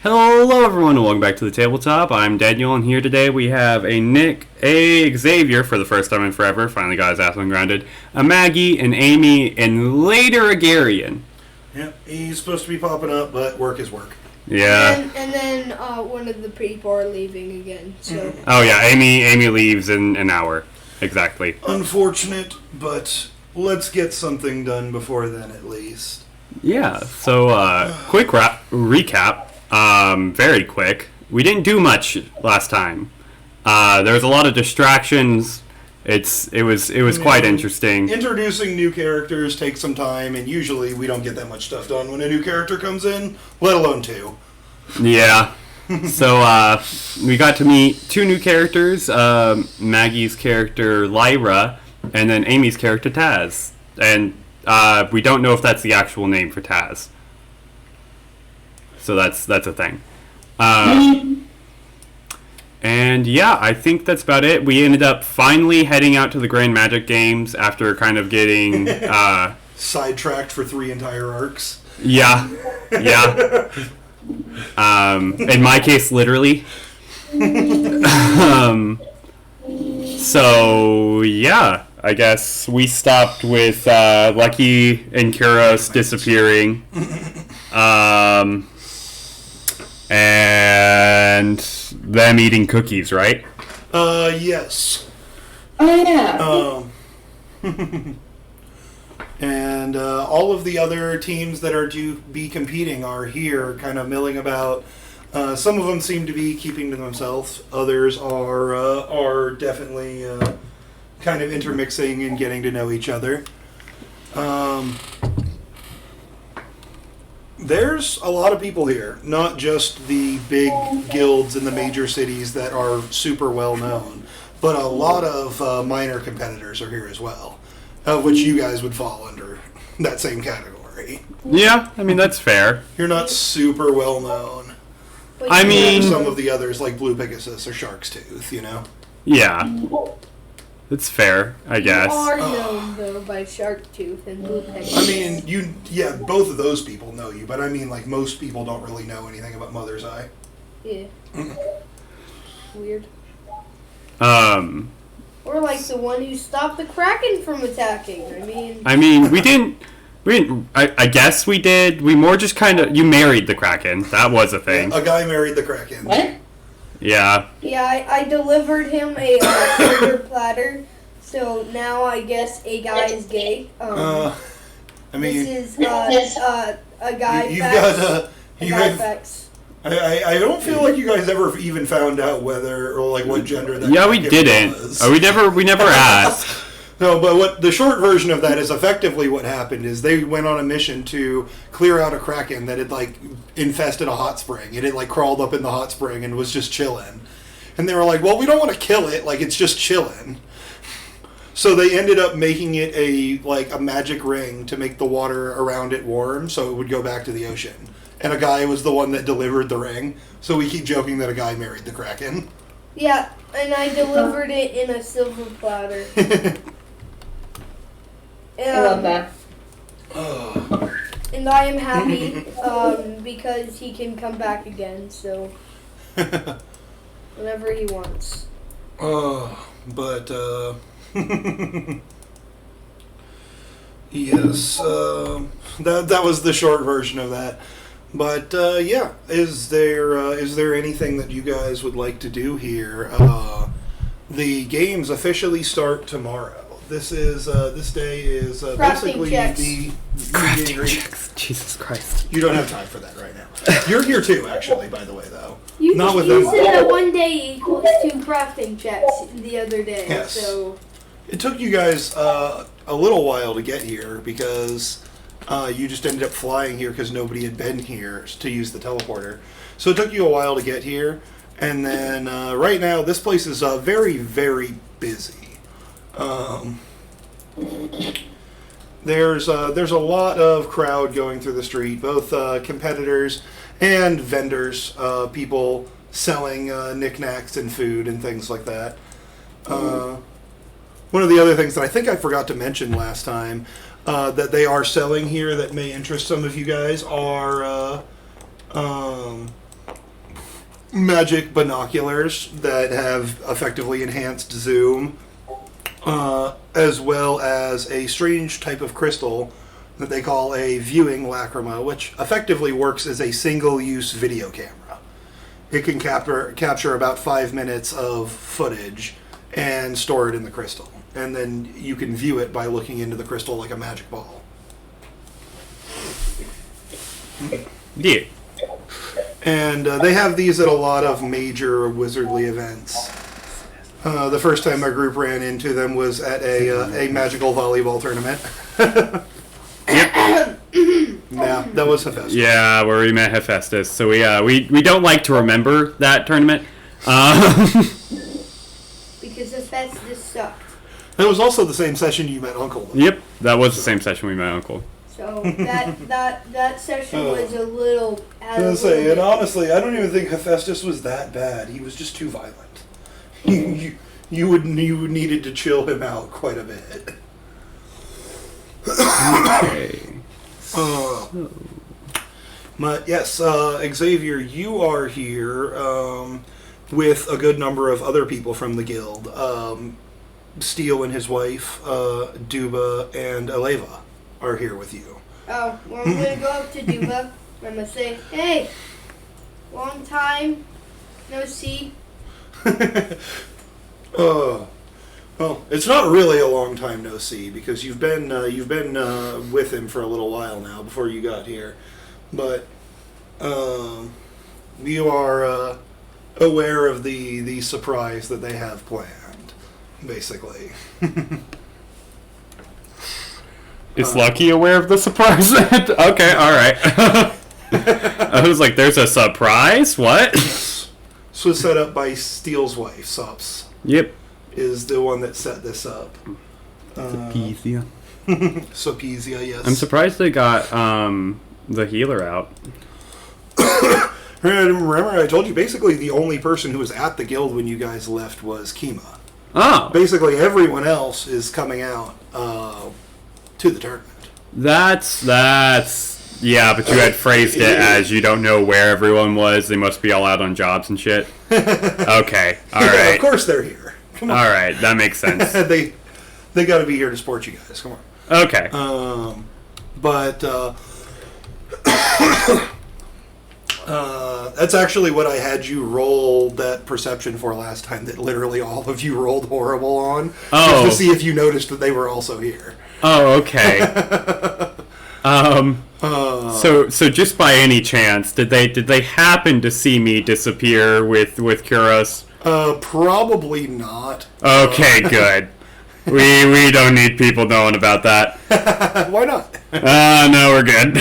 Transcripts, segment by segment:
Hello everyone and welcome back to the Tabletop. I'm Daniel and here today we have a Nick, a Xavier for the first time in forever, finally got his ass ungrounded, a Maggie, an Amy, and later a Garian. Yep, he's supposed to be popping up, but work is work. Yeah. And then one of the people are leaving again, so... Oh yeah, Amy leaves in an hour. Exactly. Unfortunate, but let's get something done before then at least. Yeah, so quick recap. Very quick. We didn't do much last time. There was a lot of distractions. It was quite interesting. Introducing new characters takes some time, and usually we don't get that much stuff done when a new character comes in, let alone two. Yeah. So we got to meet two new characters, Maggie's character Lyra, and then Amy's character Taz. And we don't know if that's the actual name for Taz. So that's a thing. And yeah, I think that's about it. We ended up finally heading out to the Grand Magic Games after kind of getting... sidetracked for 3 entire arcs. Yeah. In my case, literally. So, yeah. I guess we stopped with Lucky and Kuros disappearing. And them eating cookies, right? Yes. Oh, yeah. And all of the other teams that are to be competing are here, kind of milling about. Some of them seem to be keeping to themselves. Others are definitely kind of intermixing and getting to know each other. There's a lot of people here, not just the big guilds in the major cities that are super well known, but a lot of minor competitors are here as well, of which you guys would fall under that same category. Yeah, I mean, that's fair. You're not super well known. I mean... some of the others, like Blue Pegasus or Shark's Tooth, you know? Yeah. It's fair, I guess. You are known, though, by Shark Tooth and Blue Pegasus. I mean, both of those people know you, but I mean, like, most people don't really know anything about Mother's Eye. Yeah. Weird. Or like the one who stopped the Kraken from attacking. we didn't, I guess we did. We more just kind of, you married the Kraken. That was a thing. A guy married the Kraken. What? Yeah. Yeah, I delivered him a silver platter, so now I guess a guy is gay. I mean... This is, a guy you've facts. got, a guy facts. I don't feel like you guys ever even found out whether, or like what gender that Yeah, we didn't. was. We never asked. No, but what the short version of that is effectively what happened is they went on a mission to clear out a Kraken that had like infested a hot spring. It had like crawled up in the hot spring and was just chilling. And they were like, well, we don't want to kill it, like it's just chilling. So they ended up making it a magic ring to make the water around it warm so it would go back to the ocean. And a guy was the one that delivered the ring. So we keep joking that a guy married the Kraken. Yeah, and I delivered it in a silver platter. I love that. And I am happy because he can come back again, so whenever he wants. But yes, that was the short version of that. But yeah, is there anything that you guys would like to do here? The games officially start tomorrow. This day is basically checks. the Crafting checks. Jesus Christ. You don't have time for that right now. You're here too, actually. By the way, though, You not with you them. said that one day equals 2 crafting checks the other day. Yes. So It took you guys a little while to get here because you just ended up flying here because nobody had been here to use the teleporter. So it took you a while to get here, and then right now this place is very, very busy. There's a lot of crowd going through the street, both competitors and vendors, people selling knickknacks and food and things like that. One of the other things that I think I forgot to mention last time that they are selling here that may interest some of you guys are magic binoculars that have effectively enhanced zoom, as well as a strange type of crystal that they call a viewing lacrima, which effectively works as a single-use video camera. It can capture about 5 minutes of footage and store it in the crystal. And then you can view it by looking into the crystal like a magic ball. Yeah. And they have these at a lot of major wizardly events. The first time my group ran into them was at a magical volleyball tournament. Yep. Yeah, that was Hephaestus. Yeah, where we met Hephaestus. So we don't like to remember that tournament. Because Hephaestus sucked. That was also the same session you met Uncle. Yep, that was the same session we met Uncle. So that session was a little. I was gonna say, and honestly, I don't even think Hephaestus was that bad. He was just too violent. You needed to chill him out quite a bit. Okay. But yes, Xavier, you are here with a good number of other people from the guild. Steele and his wife, Duba and Aleva, are here with you. Oh, well, I'm gonna go up to Duba. I'm gonna say, "Hey, long time no see." Well, it's not really a long time no see because you've been with him for a little while now before you got here, but you are aware of the surprise that they have planned, basically. Is Lucky aware of the surprise? Okay, all right. I was like, "There's a surprise? What?" This was set up by Steele's wife, Sops. Yep. Is the one that set this up. Sopesia. Sopesia, yes. I'm surprised they got the healer out. Remember, I told you basically the only person who was at the guild when you guys left was Kima. Oh. Basically, everyone else is coming out to the tournament. That's yeah, but you had phrased it as you don't know where everyone was. They must be all out on jobs and shit. Okay, all Yeah, right. of course they're here. Come on. All right, that makes sense. they got to be here to support you guys. Come on. Okay. But that's actually what I had you roll that perception for last time. That literally all of you rolled horrible on, Oh. just to see if you noticed that they were also here. Oh, okay. So just by any chance, did they happen to see me disappear with Kuros? Probably not. Okay, good. We don't need people knowing about that. Why not? No, we're good.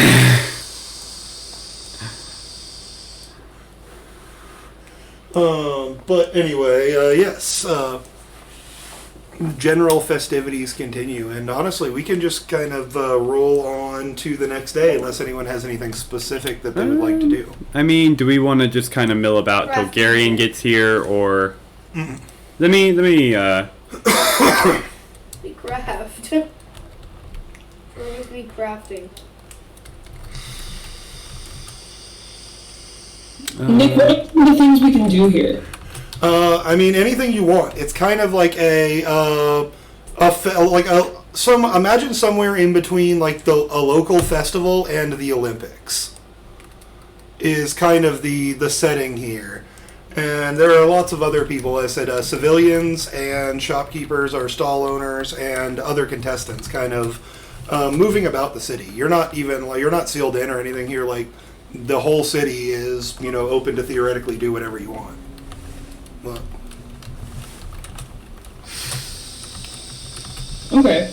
But anyway, yes. General festivities continue, and honestly, we can just kind of roll on to the next day, unless anyone has anything specific that they would like to do. I mean, do we want to just kind of mill about till Garion gets here, or let me We craft. We're with me crafting. Nick, what are the things we can do here? I mean, anything you want. It's kind of like imagine somewhere in between like a local festival and the Olympics is kind of the setting here. And there are lots of other people. As I said, civilians and shopkeepers or stall owners and other contestants kind of moving about the city. You're not sealed in or anything here. Like the whole city is, open to theoretically do whatever you want. But Okay.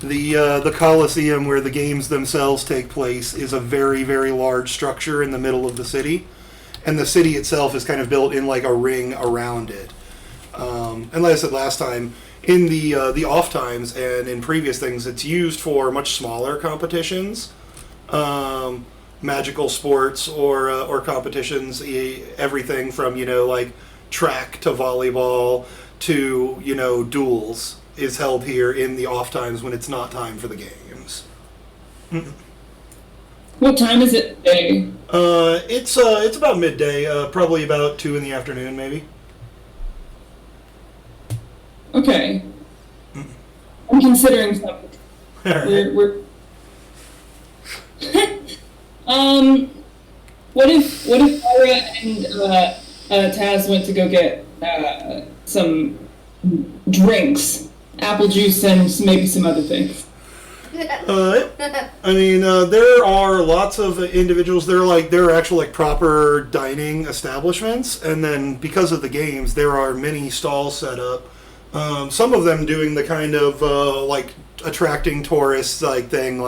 the Coliseum where the games themselves take place is a very, very large structure in the middle of the city. And the city itself is kind of built in like a ring around it. And like I said last time, in the off times and in previous things, it's used for much smaller competitions, magical sports or competitions, everything from like track to volleyball to duels is held here in the off times when it's not time for the games. What time is it today? It's about midday, probably about 2 in the afternoon, maybe. Okay. I'm considering something. All right. We're what if Ira and Taz went to go get some drinks, apple juice, and maybe some other things? I mean, there are lots of individuals. There are actual proper dining establishments, and then because of the games, there are many stalls set up. Some of them doing the kind of attracting tourists thing.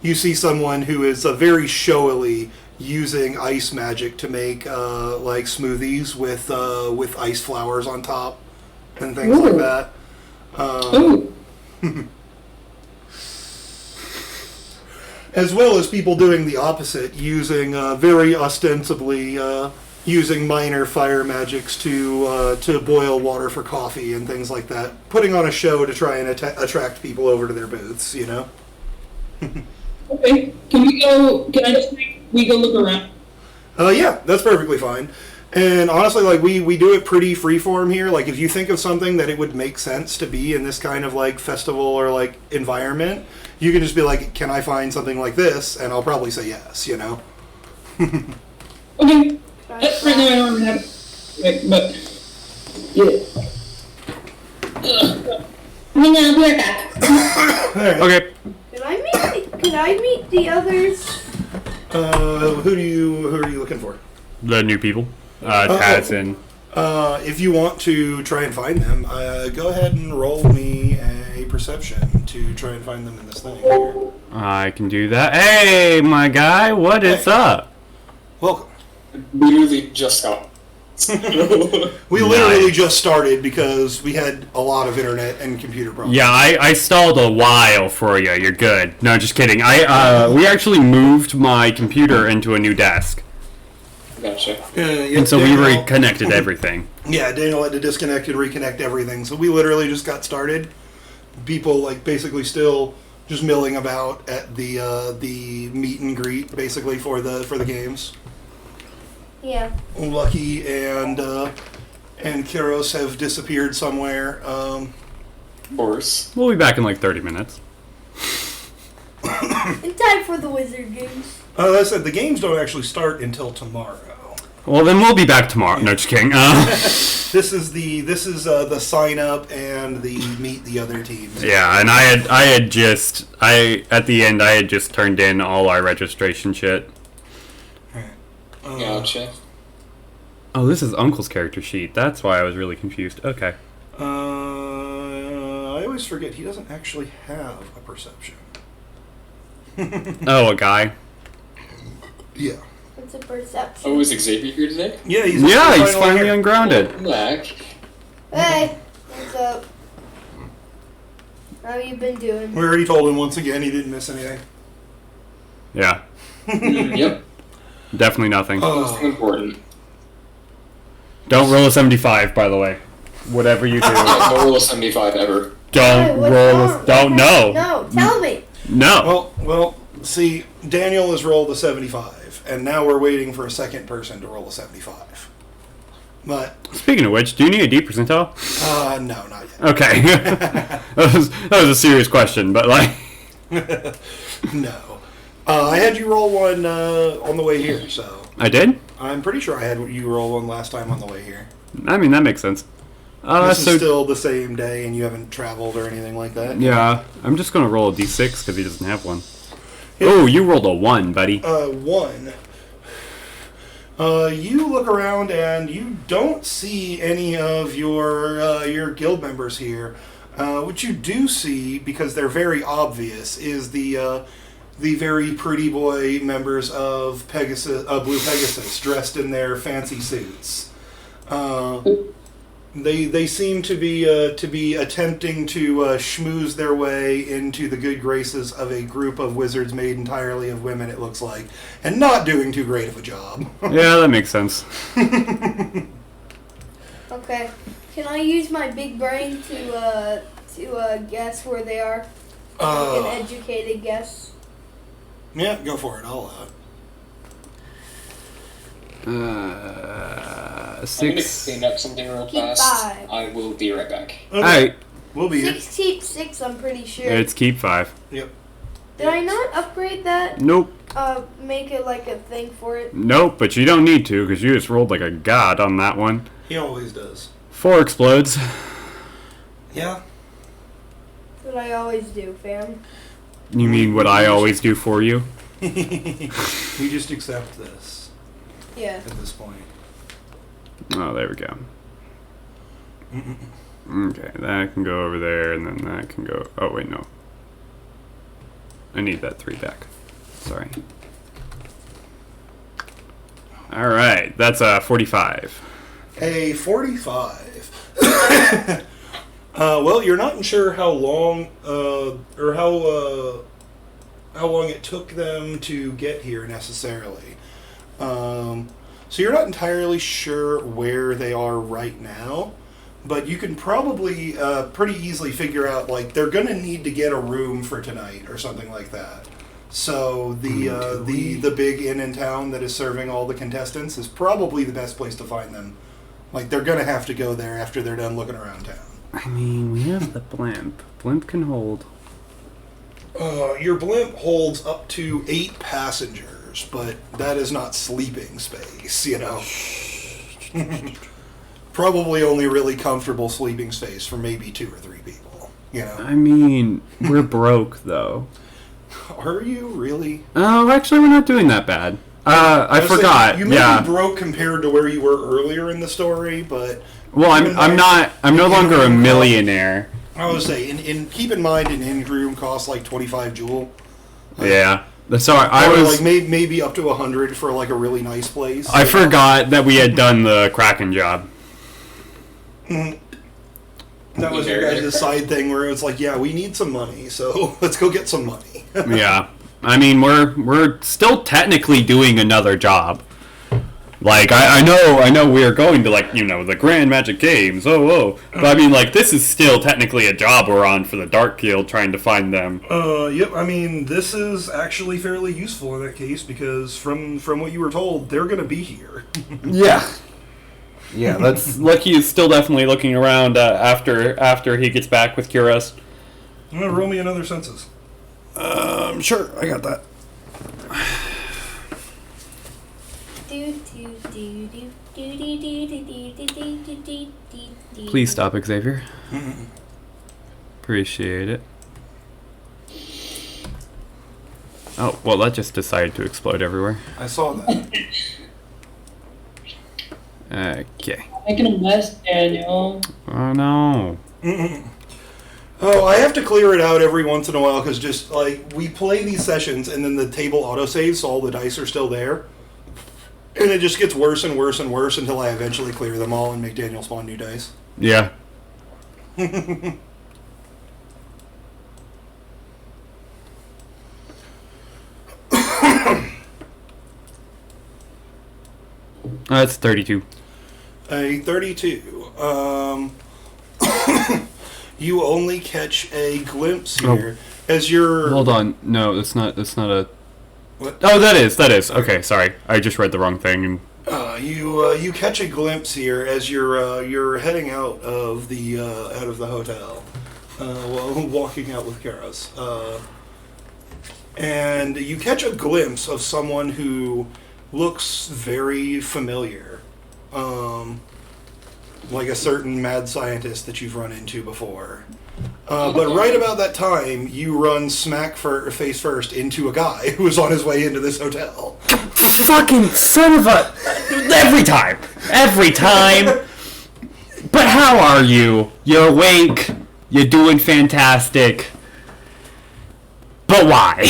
You see someone who is very showily using ice magic to make smoothies with ice flowers on top and things Ooh. like that. Ooh. As well as people doing the opposite, using very ostensibly using minor fire magics to boil water for coffee and things like that, putting on a show to try and attract people over to their booths. Okay. We go look around? Yeah, that's perfectly fine. And honestly, we do it pretty freeform here. If you think of something that it would make sense to be in this kind of festival or environment, you can just be like, "Can I find something like this?" And I'll probably say yes. Okay. Right now I don't have it, but yeah. I'll be right back. All right. Okay. Could I meet the others? Who are you looking for? The new people. Taz and... If you want to try and find them, go ahead and roll me a perception to try and find them in this thing here. I can do that. Hey, my guy, what is up? Welcome. Literally just got. We literally just started because we had a lot of internet and computer problems. Yeah, I stalled a while for you. You're good. No, just kidding. We actually moved my computer into a new desk. Gotcha. And so we reconnected everything. Yeah, Daniel had to disconnect and reconnect everything. So we literally just got started. People basically still just milling about at the meet and greet basically for the games. Yeah. Lucky and Kiros have disappeared somewhere. Of course. We'll be back in 30 minutes. In time for the Wizard Games. As I said, the games don't actually start until tomorrow. Well, then we'll be back tomorrow. No, just kidding. This is the sign up and the meet the other teams. Yeah, and I had just at the end I had just turned in all our registration shit. Gotcha. Oh, this is Uncle's character sheet. That's why I was really confused. Okay. I always forget he doesn't actually have a perception. Oh, a guy. Yeah. What's a perception? Oh, is Xavier here today? Yeah, he's finally here. ungrounded. Welcome back. Hey, what's up? How you been doing? We already told him once again he didn't miss anything. Yeah, Yep. definitely nothing. Most important. Don't roll a 75, by the way. Whatever you do, Yeah, no rule of 75 ever. don't What's roll. wrong? Don't know. No, tell me. No. Well, see, Daniel has rolled a 75, and now we're waiting for a second person to roll a 75. But Speaking of which, do you need a D percentile? no, not yet. Okay. that was a serious question, but No. I had you roll one on the way here, so I did. I'm pretty sure I had you roll one last time on the way here. I mean, that makes sense. This So is still the same day, and you haven't traveled or anything like that? yeah, I'm just gonna roll a D6 because he doesn't have one. Oh, you rolled a 1, buddy. 1. You look around and you don't see any of your guild members here. What you do see, because they're very obvious, is the very pretty boy members of Blue Pegasus, dressed in their fancy suits. They seem to be attempting to schmooze their way into the good graces of a group of wizards made entirely of women, it looks like, and not doing too great of a job. Yeah, that makes sense. Okay. Can I use my big brain to guess where they are? Like an educated guess. Yeah, go for it. I'll. I'm gonna 6. clean up something real Keep fast. 5. I will be right back. Okay. Alright, We'll be here. 6 keep 6, I'm pretty sure. it's keep 5. Yep. Did I not upgrade that? Nope. Make it like a thing for it? Nope, but you don't need to, because you just rolled like a god on that one. He always does. 4 explodes. Yeah. That's what I always do, fam. You mean what I always do for you? We just accept this Yeah. at this point. Oh, there we go. Okay, that can go over there, and then that can go... Oh, wait, no. I need that 3 back. Sorry. Alright, that's 45. A 45. Well, you're not sure how long, or how long it took them to get here necessarily. So you're not entirely sure where they are right now, but you can probably pretty easily figure out, like, they're going to need to get a room for tonight or something like that. So the big inn in town that is serving all the contestants is probably the best place to find them. Like, they're going to have to go there after they're done looking around town. I mean, we have the blimp. Blimp can hold. Your blimp holds up to 8 passengers, but that is not sleeping space, you know. Probably only really comfortable sleeping space for maybe 2 or 3 people, you know. I mean, we're broke, though. Are you really? Oh, actually, we're not doing that bad. I was forgot. saying, you may Yeah. be broke compared to where you were earlier in the story, but Well, I'm no longer a millionaire. I would say, keep in mind, an in-room costs like 25 jewel. Yeah. Sorry, I Or was. like maybe up to 100 for like a really nice place. I forgot that we had done the Kraken job. That was your guys' side thing where it was like, yeah, we need some money, so let's go get some money. Yeah. I mean, we're still technically doing another job. Like, I know we are going to, like, you know, the Grand Magic Games, but I mean, like, this is still technically a job we're on for the Dark Guild, trying to find them. Yep, I mean, this is actually fairly useful in that case, because from what you were told, they're going to be here. Yeah. Yeah, that's Lucky is still definitely looking around after he gets back with Kuros. I'm going to roll me another census. Sure, I got that. Please stop, Xavier. Appreciate it. Oh, well, that just decided to explode everywhere. I saw that. Okay. Making a mess, Daniel. Oh, no. Oh, I have to clear it out every once in a while, because just, like, we play these sessions, and then the table autosaves, so all the dice are still there. And it just gets worse and worse and worse until I eventually clear them all and make Daniel spawn new dice. Yeah. That's 32. A 32. You only catch a glimpse here as you're... Hold on. No, that's not a... What? Oh, that is. Okay, sorry. I just read the wrong thing. You catch a glimpse here as you're heading out of the hotel, while walking out with Karos, and you catch a glimpse of someone who looks very familiar, like a certain mad scientist that you've run into before. But right about that time, you run face first into a guy who is on his way into this hotel. Fucking son of a... Every time. But how are you? You're awake. You're doing fantastic. But why?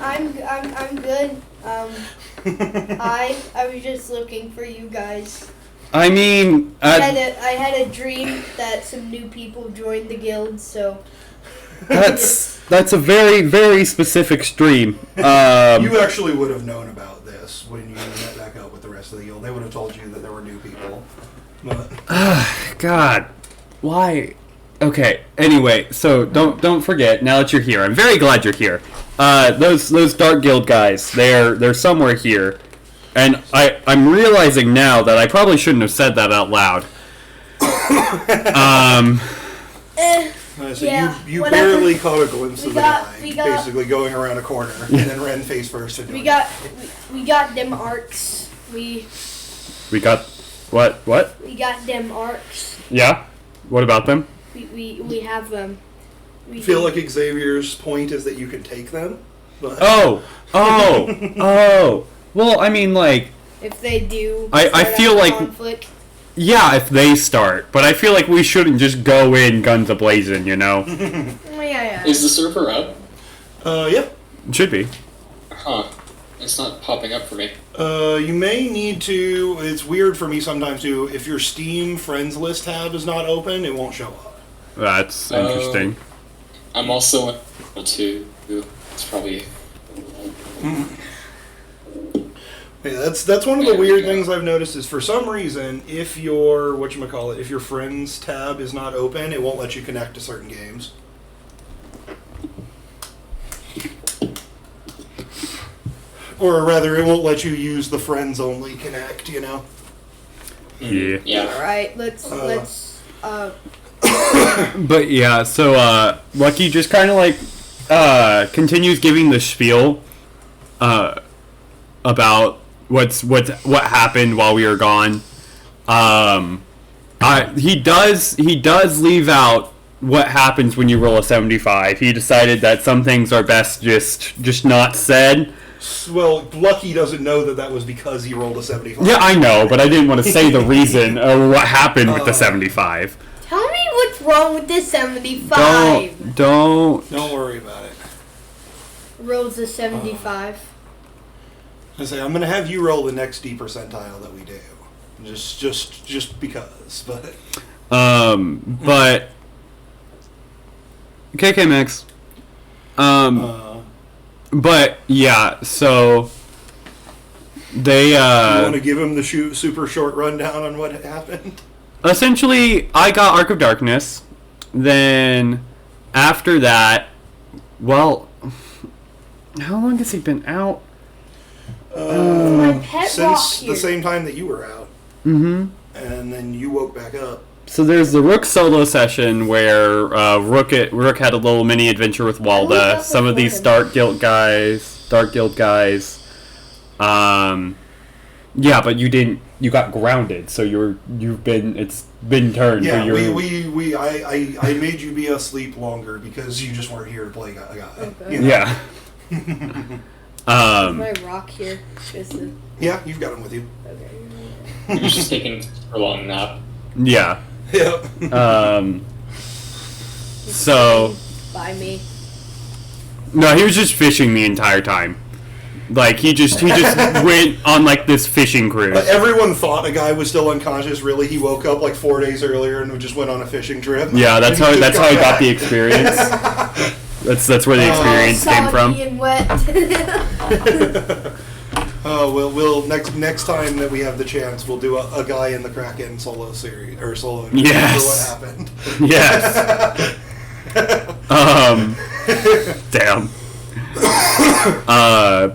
I'm good. I was just looking for you guys. I mean, I had a dream that some new people joined the guild, so that's a very, very specific stream. You actually would have known about this when you met back up with the rest of the guild. They would have told you that there were new people. But God, why? Okay. Anyway, so don't forget. Now that you're here, I'm very glad you're here. Those Dark Guild guys, they're somewhere here, and I'm realizing now that I probably shouldn't have said that out loud. So Yeah, you whatever. barely caught a glimpse of the we guy, got- basically going around a corner, and then ran face first. Into We it. got them arcs. We We got what? got them arcs. Yeah. What about them? We have them. We I feel like Xavier's point is that you can take them. But Oh. Well, I mean, like, if they do, I start feel a like- conflict. yeah, if they start, but I feel like we shouldn't just go in guns a-blazing, you know? Yeah. Is the server up? yeah. It should be. Huh. It's not popping up for me. You may need to. It's weird for me sometimes too. If your Steam friends list tab is not open, it won't show up. That's interesting. I'm also in two. It's probably. Yeah, that's one of the weird things I've noticed is for some reason if your if your friends tab is not open, it won't let you connect to certain games. Or rather, it won't let you use the friends only connect. You know. Yeah. Yeah. All right, let's. But yeah, so Lucky just kind of like continues giving the spiel about what happened while we were gone. He does leave out what happens when you roll a 75. He decided that some things are best just not said. Well, Lucky doesn't know that was because he rolled a 75. Yeah, I know, but I didn't want to say the reason or what happened with the 75. Tell me what's wrong with this 75. Don't. Don't worry about it. Rolls a 75. I say I'm gonna have you roll the next D percentile that we do, just because. But But KK Mix. But yeah, so they you want to give him the super short rundown on what happened? essentially I got Arc of Darkness. Then after that, well, how long has he been out? My pet rock Since here. the same time that you were out, Mm-hmm. and then you woke back up. So there's the Rook solo session where Rook had a little mini adventure with woke Walda. up Some of before these him. Dark Guild guys. Yeah, but you didn't. You got grounded, so it's been turned. Yeah, so you're, I made you be asleep longer because you just weren't here to play a guy. Okay. You know? Yeah. My rock here. Is the, Yeah, you've got him with you. okay. He was just taking a long nap. Yeah. Yep. So By me. no, he was just fishing the entire time. Like he just went on like this fishing cruise. Everyone thought a guy was still unconscious. Really, he woke up like 4 days earlier and just went on a fishing trip. Yeah, that's And how just he got back. the experience. That's where the experience came from. Soggy and wet. Oh well, we'll next time that we have the chance, we'll do a guy in the Kraken solo series or solo. Yes. For what happened? Yes. Damn. They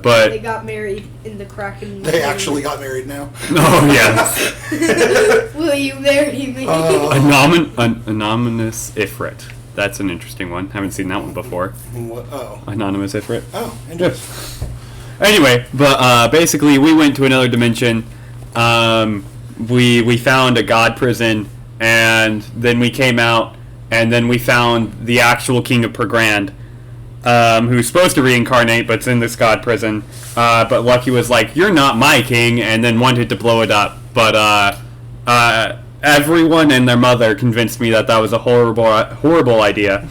But got married in the Kraken. They actually got married now. oh yes, Will you marry me? anonymous Ifrit. That's an interesting one. Haven't seen that one before. What? Oh. Anonymous Ifrit. Oh, interesting. Anyway, but basically we went to another dimension. We found a god prison, and then we came out, and then we found the actual king of Pergrand, who's supposed to reincarnate, but's in this god prison. But Lucky was like, "You're not my king," and then wanted to blow it up. But everyone and their mother convinced me that was a horrible idea.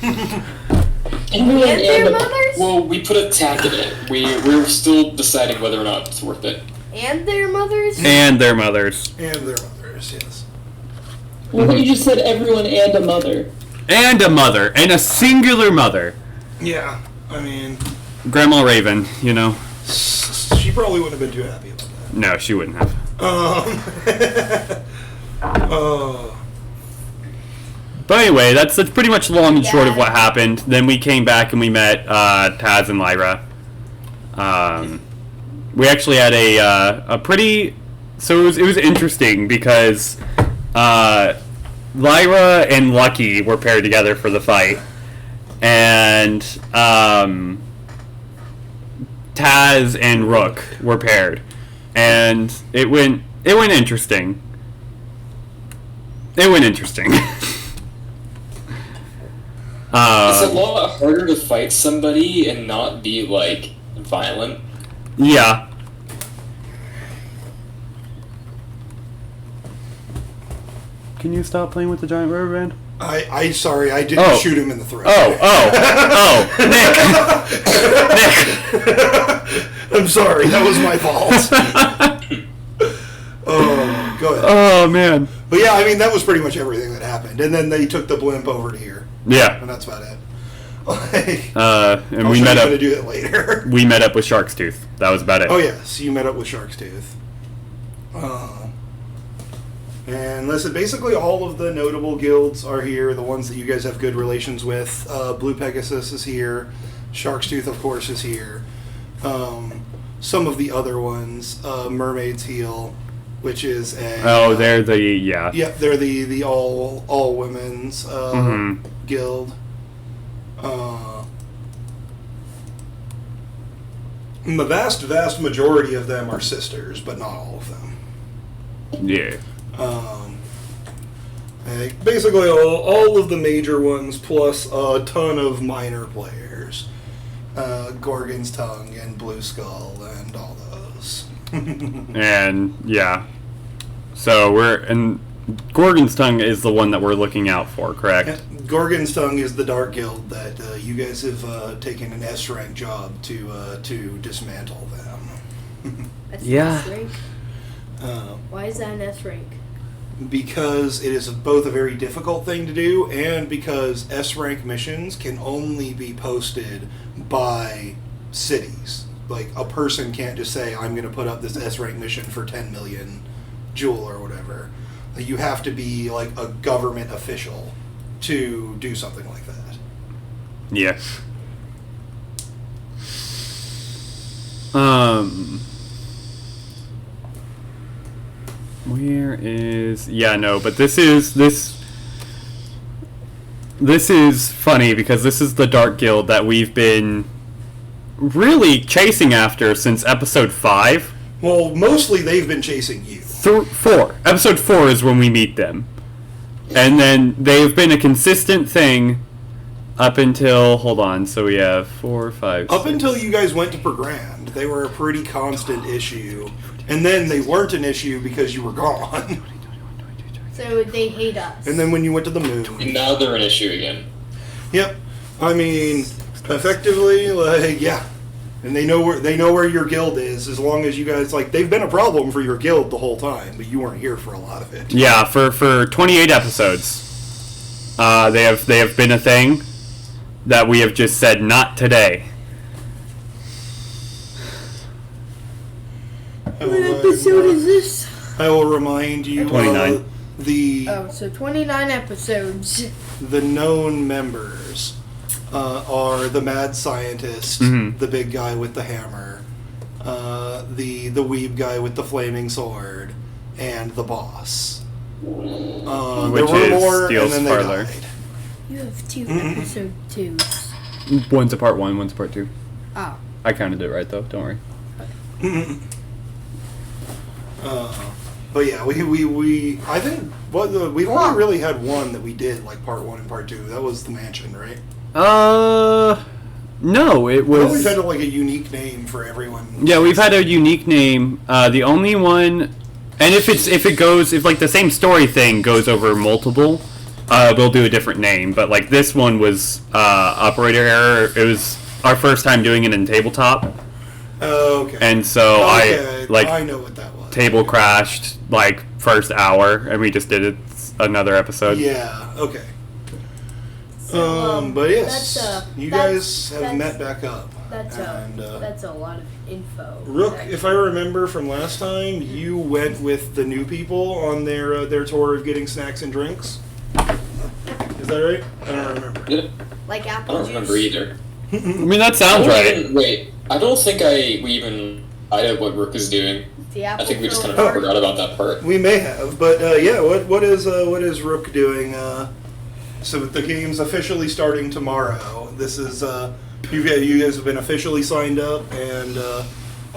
Everyone And their mothers? Well, we put a tag in it. We're still deciding whether or not it's worth it. And their mothers? And their mothers. And their mothers, yes. Well, you just said everyone and a mother. And a mother. And a singular mother. Yeah, I mean, Grandma Raven, you know. she probably wouldn't have been too happy about that. No, she wouldn't have. But anyway, that's pretty much long and short of Yeah. what happened. Then we came back and we met Taz and Lyra. We actually had a pretty... So it was interesting because Lyra and Lucky were paired together for the fight. And Taz and Rook were paired. And it went interesting. It went interesting. It's a lot harder to fight somebody and not be, like, violent. Yeah. Can you stop playing with the giant rubber band? Sorry, I didn't shoot him in the throat. Nick! I'm sorry, that was my fault. Oh, go ahead. Oh, man. But yeah, I mean, that was pretty much everything that happened. And then they took the blimp over to here. Yeah. And that's about it. Like, And I'm we sure met you're up. going to do it later. We met up with Shark's Tooth. That was about it. Oh, yes, you met up with Shark's Tooth. And listen, basically all of the notable guilds are here, the ones that you guys have good relations with. Blue Pegasus is here. Shark's Tooth, of course, is here. Some of the other ones, Mermaid's Heel, which is a... Oh, they're the... Yeah. Yep, they're the all women's guild. And the vast majority of them are sisters, but not all of them. Yeah. Basically all of the major ones plus a ton of minor players. Gorgon's Tongue and Blue Skull and all those. And, yeah. So and Gorgon's Tongue is the one that we're looking out for, correct? Yeah, Gorgon's Tongue is the dark guild that you guys have taken an S-rank job to dismantle them. That's Yeah. an S rank. Why is that an S rank? Because it is both a very difficult thing to do and because S-rank missions can only be posted by cities. Like, a person can't just say, I'm going to put up this S-rank mission for 10 million jewel or whatever. You have to be, like, a government official to do something like that. Yeah. Where is... Yeah, no, but this is funny because this is the Dark Guild that we've been really chasing after since episode 5. Well, mostly they've been chasing you. 4. Episode 4 is when we meet them. And then they've been a consistent thing up until... Hold on, so we have 4, 5, Up 6. until you guys went to Pergrand, they were a pretty constant issue. And then they weren't an issue because you were gone. So they hate us. And then when you went to the moon... And now they're an issue again. Yep. I mean, effectively, like, yeah. And they know where your guild is, as long as you guys, like, they've been a problem for your guild the whole time, but you weren't here for a lot of it. Yeah, for 28 episodes, they have been a thing that we have just said not today. What episode is this? I will remind you 29. So 29 episodes. The known members are the mad scientist, Mhm. the big guy with the hammer, the weeb guy with the flaming sword, and the boss. There Which were is more, Steel's and then they Parlor. died. You have 2 episode 2s. One's a part 1, one's a part 2. Oh. I counted it right though. Don't worry. But yeah, we I think we've only really had one that we did like part 1 and part 2. That was the mansion, right? No, it Well, was. we've had like a unique name for everyone. Yeah, we've had a unique name. The only one, and if like the same story thing goes over multiple, we'll do a different name. But like this one was operator error. It was our first time doing it in tabletop, Okay. and so Okay, I I know what that was. table crashed like first hour, and we just did it another episode. Yeah. Okay. So, But yes, you that's- guys have met back up. That's and, that's a lot of info. Rook, if I remember from last time, you went with the new people on their tour of getting snacks and drinks. Is that right? I don't remember. Yeah, Like I apple don't juice. remember either. I mean, that sounds right. Wait, I don't think I know what Rook is doing. The I apple think we just kind of filled forgot about that part. We may have, but yeah. What is Rook doing? So the game's officially starting tomorrow. This is you guys have been officially signed up, and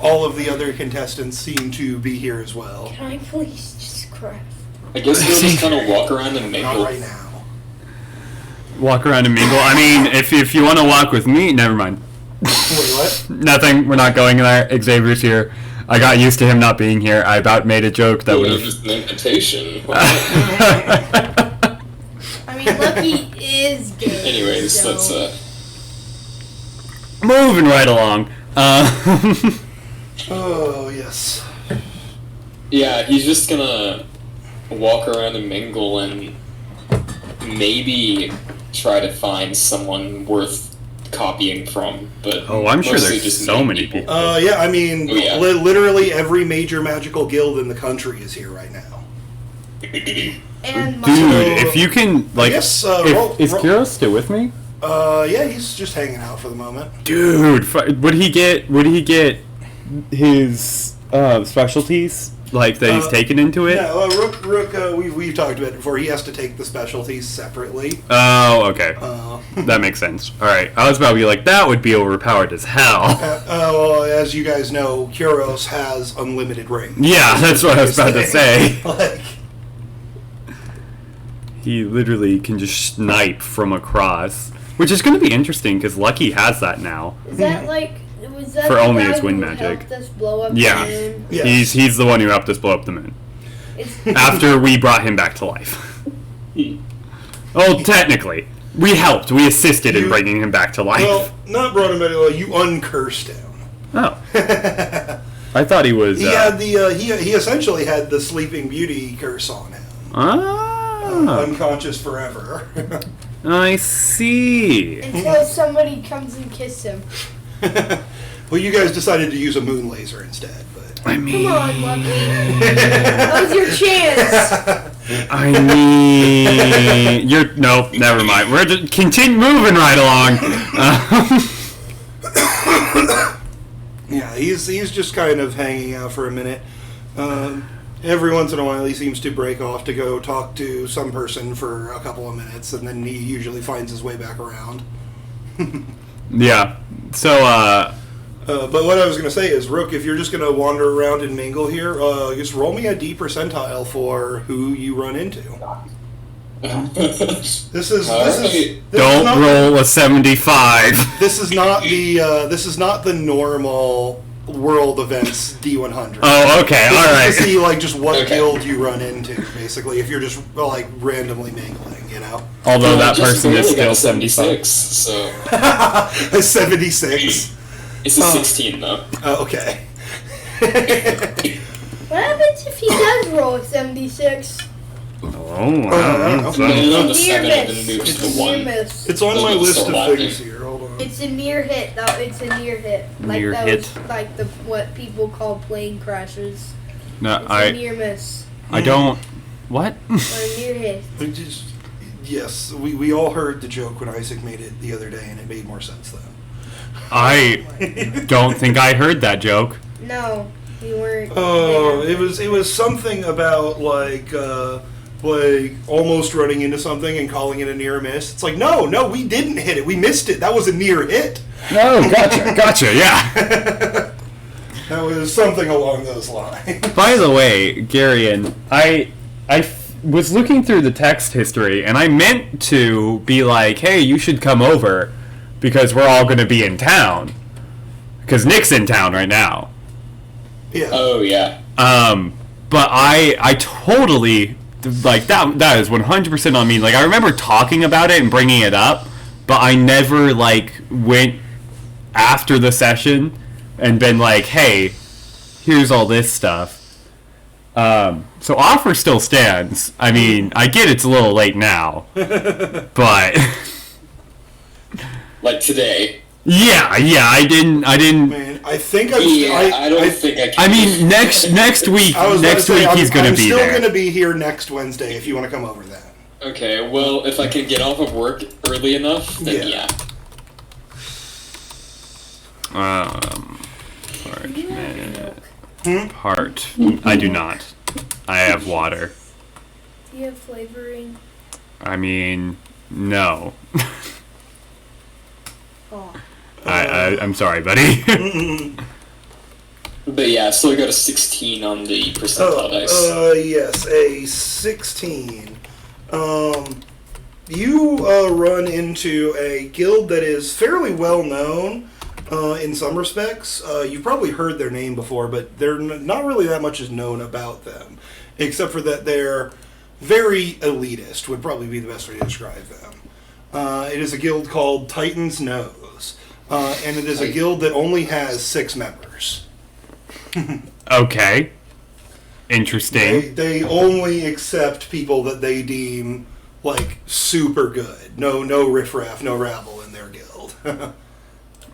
all of the other contestants seem to be here as well. Can I please just crash? I guess we'll just kind of walk around and mingle. Not right now. Walk around and mingle. I mean, if you want to walk with me, never mind. Wait, what? Nothing. We're not going there. Xavier's here. I got used to him not being here. I about made a joke that It would was have. just an invitation. I mean, Lucky is gay. Anyways, so. let's Moving right along. Oh yes. yeah, he's just gonna walk around and mingle and maybe try to find someone worth copying from, but Oh, I'm sure mostly there's just so meet many people. Yeah. I mean, Oh, yeah. literally every major magical guild in the country is here right now. And my Dude, if you can, like, guess, is Kiro still with me? Yeah, he's just hanging out for the moment. Dude, would he get his specialties like that he's taken into it? No, Rook. We've talked about it before. He has to take the specialties separately. Oh, okay. That makes sense. All right, I was about to be like, that would be overpowered as hell. Well, as you guys know, Kuros has unlimited range. Yeah, that's what I was about to say. Like, He literally can just snipe from across, which is going to be interesting because Lucky has that now. is that like was that For the only guy his wind who magic. helped us blow up Yeah. the moon? yes. He's the one who helped us blow up the moon It's, after we brought him back to life. Well, technically, we helped. We assisted in You- bringing him back to life. Well, not brought him anyway. You uncursed him. Oh, I thought he was. He had the he essentially had the Sleeping Beauty curse on him. Unconscious forever. I see. until somebody comes and kisses him. Well, you guys decided to use a moon laser instead, but I mean, Come on, Lucky. That was your chance. I mean, nope. Never mind. We're just continue moving right along. yeah, he's just kind of hanging out for a minute. Every once in a while, he seems to break off to go talk to some person for a couple of minutes, and then he usually finds his way back around. Yeah. So, But what I was going to say is, Rook, if you're just going to wander around and mingle here, just roll me a D percentile for who you run into. This is don't not, roll a 75. This is not the normal world events D100. Oh, okay. All To right. see like just what Okay. guild you run into, basically, if you're just like randomly mingling, you know. Although that Just person is barely still got 75. 76, so A 76. it's a 16 though. Oh, okay. What happens if he does roll a 76? Oh, don't wow. know. So- Landed on the Near 7 and then miss. moves It's to a the near 1. miss. It's on Those my are list so of laughing. things here. Hold on. It's a near hit, though. It's a near hit. Like Near those, hit. like the what people call plane crashes. No, It's a I near miss don't. What? or a near hit. Yes, we all heard the joke when Isaac made it the other day, and it made more sense then. I don't think I heard that joke. No, you weren't. Oh, there. it was something about like almost running into something and calling it a near miss. It's like no, we didn't hit it. We missed it. That was a near hit. No, gotcha, yeah. That was something along those lines. By the way, Garion, I was looking through the text history, and I meant to be like, hey, you should come over, because we're all going to be in town. Because Nick's in town right now. Yeah. Oh yeah. But I totally, like, that is 100% on me. Like, I remember talking about it and bringing it up, but I never, like, went after the session and been like, hey, here's all this stuff. So offer still stands. I mean, I get it's a little late now, but Like today. yeah, I didn't. Man, I think I'm. I don't think I can. I mean, next week, I was about to say, he's gonna I'm be still there. going to be here next Wednesday if you want to come over then. Okay, well, if I can get off of work early enough, then yeah. Heart. I do not. I have water. Do you have flavoring? I mean, no. Oh. I'm sorry, buddy. But yeah, so I got a 16 on the percentile dice. Yes, a 16. You run into a guild that is fairly well known in some respects. You've probably heard their name before, but they're not really that much is known about them, except for that they're very elitist, would probably be the best way to describe them. It is a guild called Titan's Nose, and it is a guild that only has 6 members. Okay. Interesting. They only accept people that they deem like super good. No riffraff, no rabble in their guild.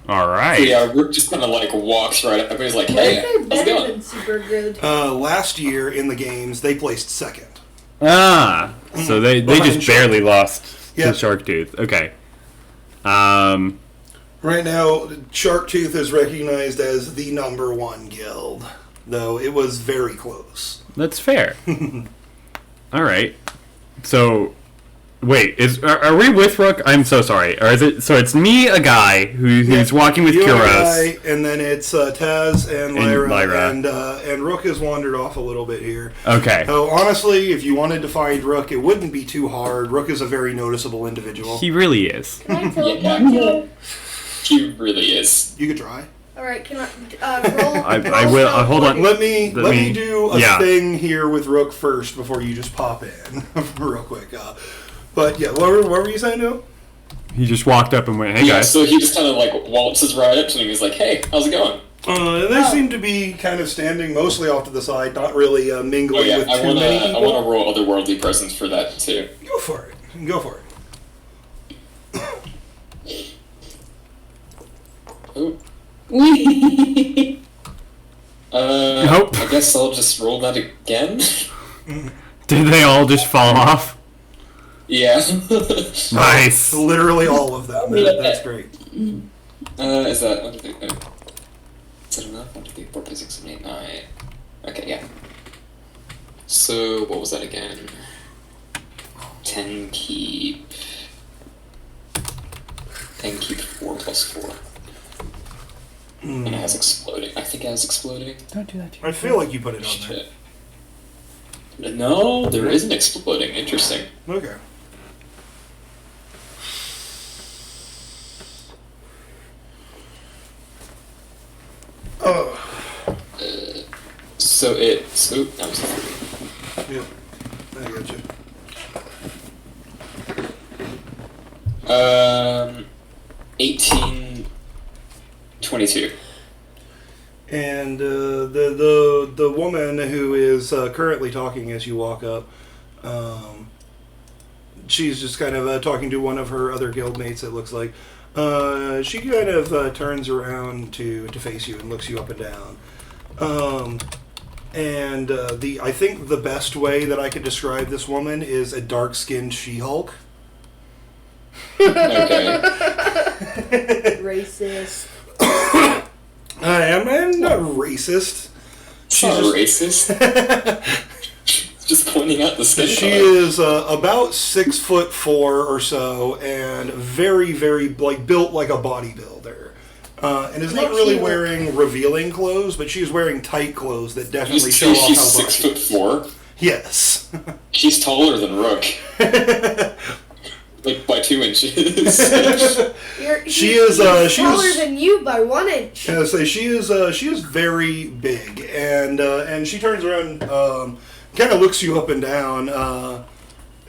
All right. So yeah, Rook just kind of like walks right up and he's like, "Hey, They're how's it better going?" than super good. Last year in the games, they placed second. So they Behind just barely lost to Yep. Sharktooth. Okay. Right now, Sharktooth is recognized as the #1 guild, though it was very close. That's fair. All right. So, wait, are we with Rook? I'm so sorry. Or is it? So it's me, a guy who's walking with You and Kuros. I, and then it's Taz and Lyra, Lyra. and Rook has wandered off a little bit here. Okay. So honestly, if you wanted to find Rook, it wouldn't be too hard. Rook is a very noticeable individual. He really is. Can I teleport to him? He really is. You could try. Alright, can I roll? I will. Hold on. Let me do a yeah. thing here with Rook first before you just pop in real quick. But yeah, what were you saying now? He just walked up and went, "Hey Yeah, guys." so he just kind of like waltzes right up to him. He's like, "Hey, how's it going?" They seem to be kind of standing mostly off to the side, not really mingling Oh yeah, with I too many wanna people. roll otherworldly presence for that too. Go for it. Go for it. Ooh. Nope. I guess I'll just roll that again. Did they all just fall off? Yeah. Nice. Literally all of them. That's great. Is that 1, 2, 3? Is that enough? 1, 2, 3, 4, 5, 6, 7, 8, 9. Okay, yeah. So what was that again? 10 keep. 10 keep 4 plus 4. And it has exploding. I think it has exploding. Don't do that. I feel like you put it on there. Shit. No, there isn't exploding. Interesting. Okay. Oh. So it's... Oop, that was a 3. Yeah. I got you. 18... 22. And the woman who is currently talking as you walk up, she's just kind of talking to one of her other guildmates, it looks like. She kind of turns around to face you and looks you up and down. I think the best way that I could describe this woman is a dark-skinned She-Hulk. Okay. Racist. I'm not racist. She's not racist. Just pointing out the skin She color. is about 6'4" or so, and very, very built like a bodybuilder. And is not Like really She-Hulk. wearing revealing clothes, but she's wearing tight clothes that definitely You show say off she's how body. 6'4"? Yes. She's taller than Rook. Like by 2 inches. She is taller than you by 1 inch. I say she is very big, and she turns around, kind of looks you up and down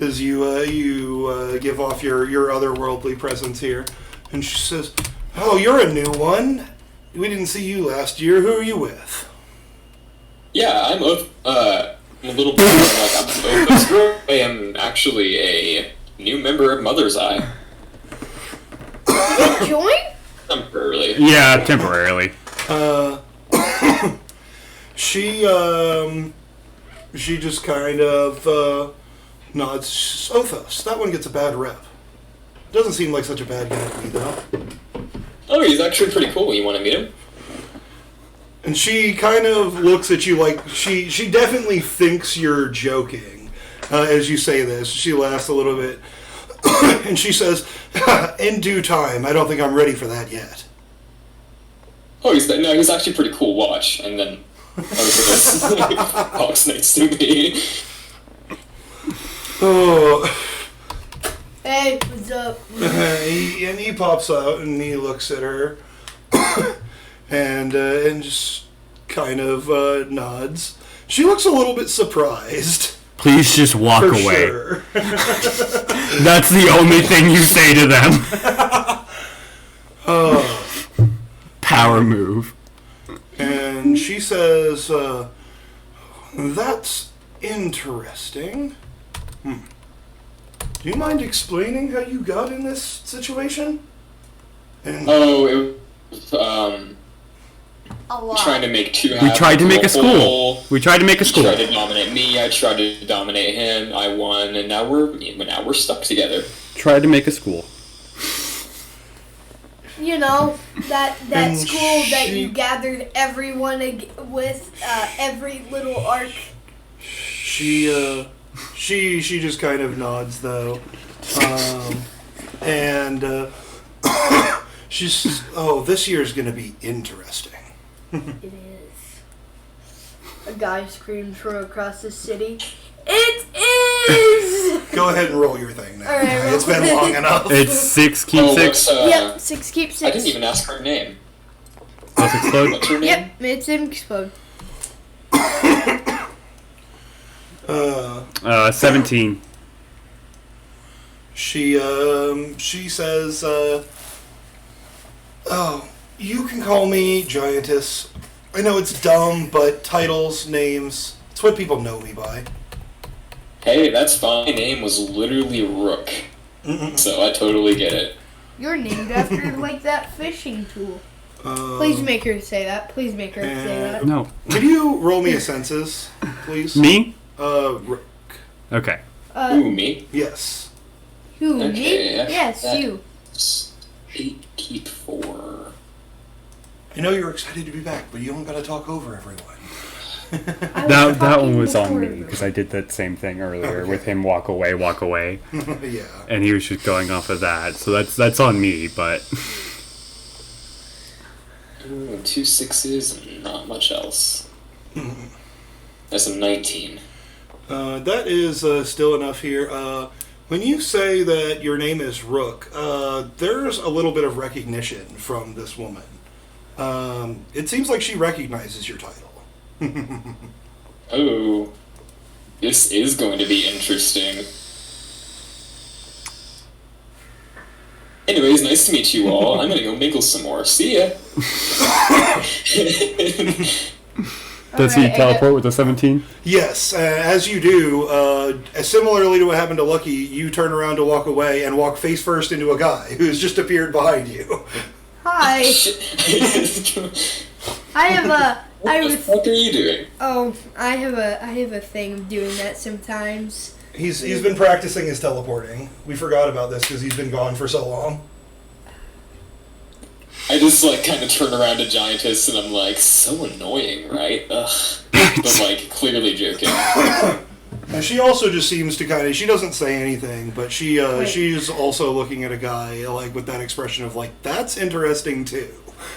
as you give off your otherworldly presence here, and she says, "Oh, you're a new one. We didn't see you last year. Who are you with?" Yeah, I'm a little bit like I'm Opus Rook. I am actually a new member of Mother's Eye. Did you join? Temporarily. Yeah, temporarily. She just kind of No, it's Othos. That one gets a bad rep. Doesn't seem like such a bad guy to me, though. Oh, he's actually pretty cool. You want to meet him? And she kind of looks at you like she definitely thinks you're joking as you say this. She laughs a little bit, and she says, "In due time. I don't think I'm ready for that yet." Oh, he's actually pretty cool. Watch, and then Othos walks next to me. Oh. Hey, what's up? He pops out and he looks at her, and just kind of nods. She looks a little bit surprised. Please just walk For away. sure. That's the only thing you say to them. Power move. And she says, "That's interesting. Do you mind explaining how you got in this situation?" And Oh, it was A lot. trying to make two We halves tried to into make a school. whole. We tried to make a He school. tried to dominate me. I tried to dominate him. I won, and now we're stuck together. Tried to make a school. You know, that And school that she- you gathered everyone with, every little arc. she just kind of nods though, and she's, "Oh, this year's gonna be interesting." It is. A guy screamed from across the city. It is! Go ahead and roll your thing now. All right, roll It's been it. long enough. It's 6, keep Oh, 6. Yep, 6 keep 6. I didn't even ask her name. Let's explode. What's her name? Yep, it's explode. 17. She says, "Oh, you can call me Giantess. I know it's dumb, but titles, names, it's what people know me by." Hey, that's fine. My name was literally Rook, so I totally get it. You're named after, like, that fishing tool. Please make her say that. Please make her say that. No. Could you roll me a senses, please? Me? Rook. Okay. Ooh, me? Yes. Who, Okay, me? that's- Yes, that- you. 8, keep 4. I know you're excited to be back, but you don't gotta talk over everyone. That one was on me because I did that same thing earlier with him walk away, Yeah. and he was just going off of that. So that's on me, but Ooh, 2 6s and not much else. That's a 19. That is still enough here. When you say that your name is Rook, there's a little bit of recognition from this woman. It seems like she recognizes your title. Oh, this is going to be interesting. Anyways, nice to meet you all. I'm gonna go mingle some more. See ya. does he Alright, teleport with a 17? Yes, as you do, similarly to what happened to Lucky, you turn around to walk away and walk face first into a guy who's just appeared behind you. Hi. I have a. What the fuck are you doing? Oh, I have a thing of doing that sometimes. He's been practicing his teleporting. We forgot about this because he's been gone for so long. I just like kind of turn around to Giantess and I'm like, so annoying, right? Ugh. But like clearly joking. And she also just seems to kind of, she doesn't say anything, but she's also looking at a guy like with that expression of like, that's interesting too.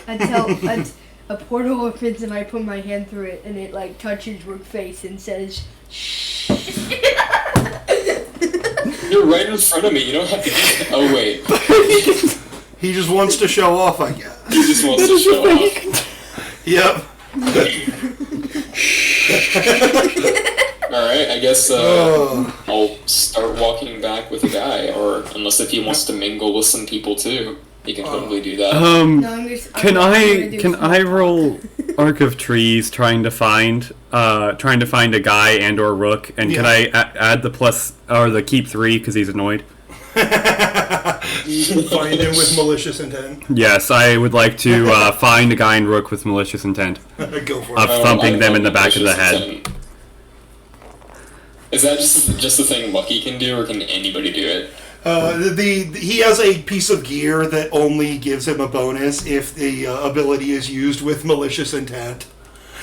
Until a portal opens and I put my hand through it and it like touches Rook's face and says, "Shh." You're right in front of me. You don't have to. Oh wait. He just wants to show off, I guess. He just wants to show off. Yep. Alright, I guess Oh. I'll start walking back with a guy, or unless if he wants to mingle with some people too, he can totally do that. No, I'm just, Can I'm gonna do I some- roll Arc of Trees trying to find a guy and or Rook, and can Yeah. I add the plus or the keep 3 because he's annoyed? Find him with malicious intent. Yes, I would like to find a guy and Rook with malicious intent Go for of it. thumping I them in the love back of the malicious head. intent. Is that just the thing Lucky can do, or can anybody do it? He has a piece of gear that only gives him a bonus if the ability is used with malicious intent.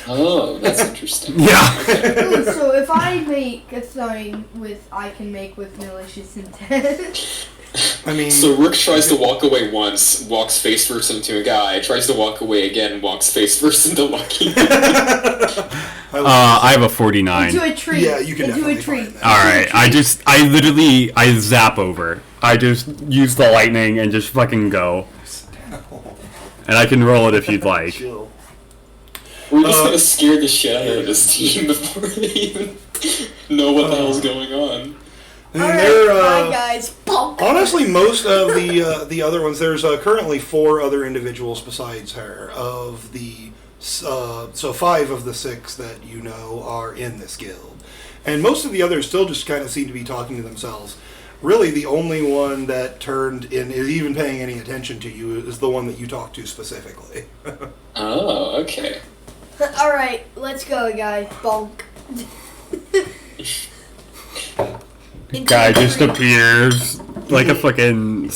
Oh, that's interesting. Yeah. Ooh, so if I make a sign I can make with malicious intent. I mean, So Rook tries to walk away once, walks face first into a guy, tries to walk away again, walks face first into Lucky. I have a 49. Into a tree. Yeah, you can Into definitely a tree. find that. All right, I zap over. I just use the lightning and just fucking go. And I can roll it if you'd like. Chill. We're just gonna scare the shit out of this team before they even know what the hell's going on. And Alright, they're, bye guys. Bonk. honestly, most of the other ones, there's currently 4 other individuals besides her. Of the so 5 of the 6 that you know are in this guild, and most of the others still just kind of seem to be talking to themselves. Really, the only one that turned in is even paying any attention to you is the one that you talked to specifically. Oh, okay. Alright, let's go, guys. Bonk. Guy just appears like a fucking.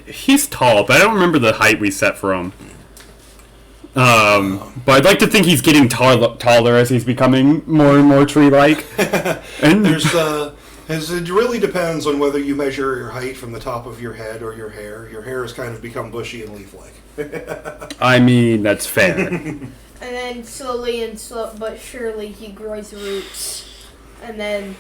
He's tall, but I don't remember the height we set for him. But I'd like to think he's getting taller as he's becoming more and more tree-like. And It really depends on whether you measure your height from the top of your head or your hair. Your hair has kind of become bushy and leaf-like. I mean, that's fair. And then slowly but surely he grows roots. And then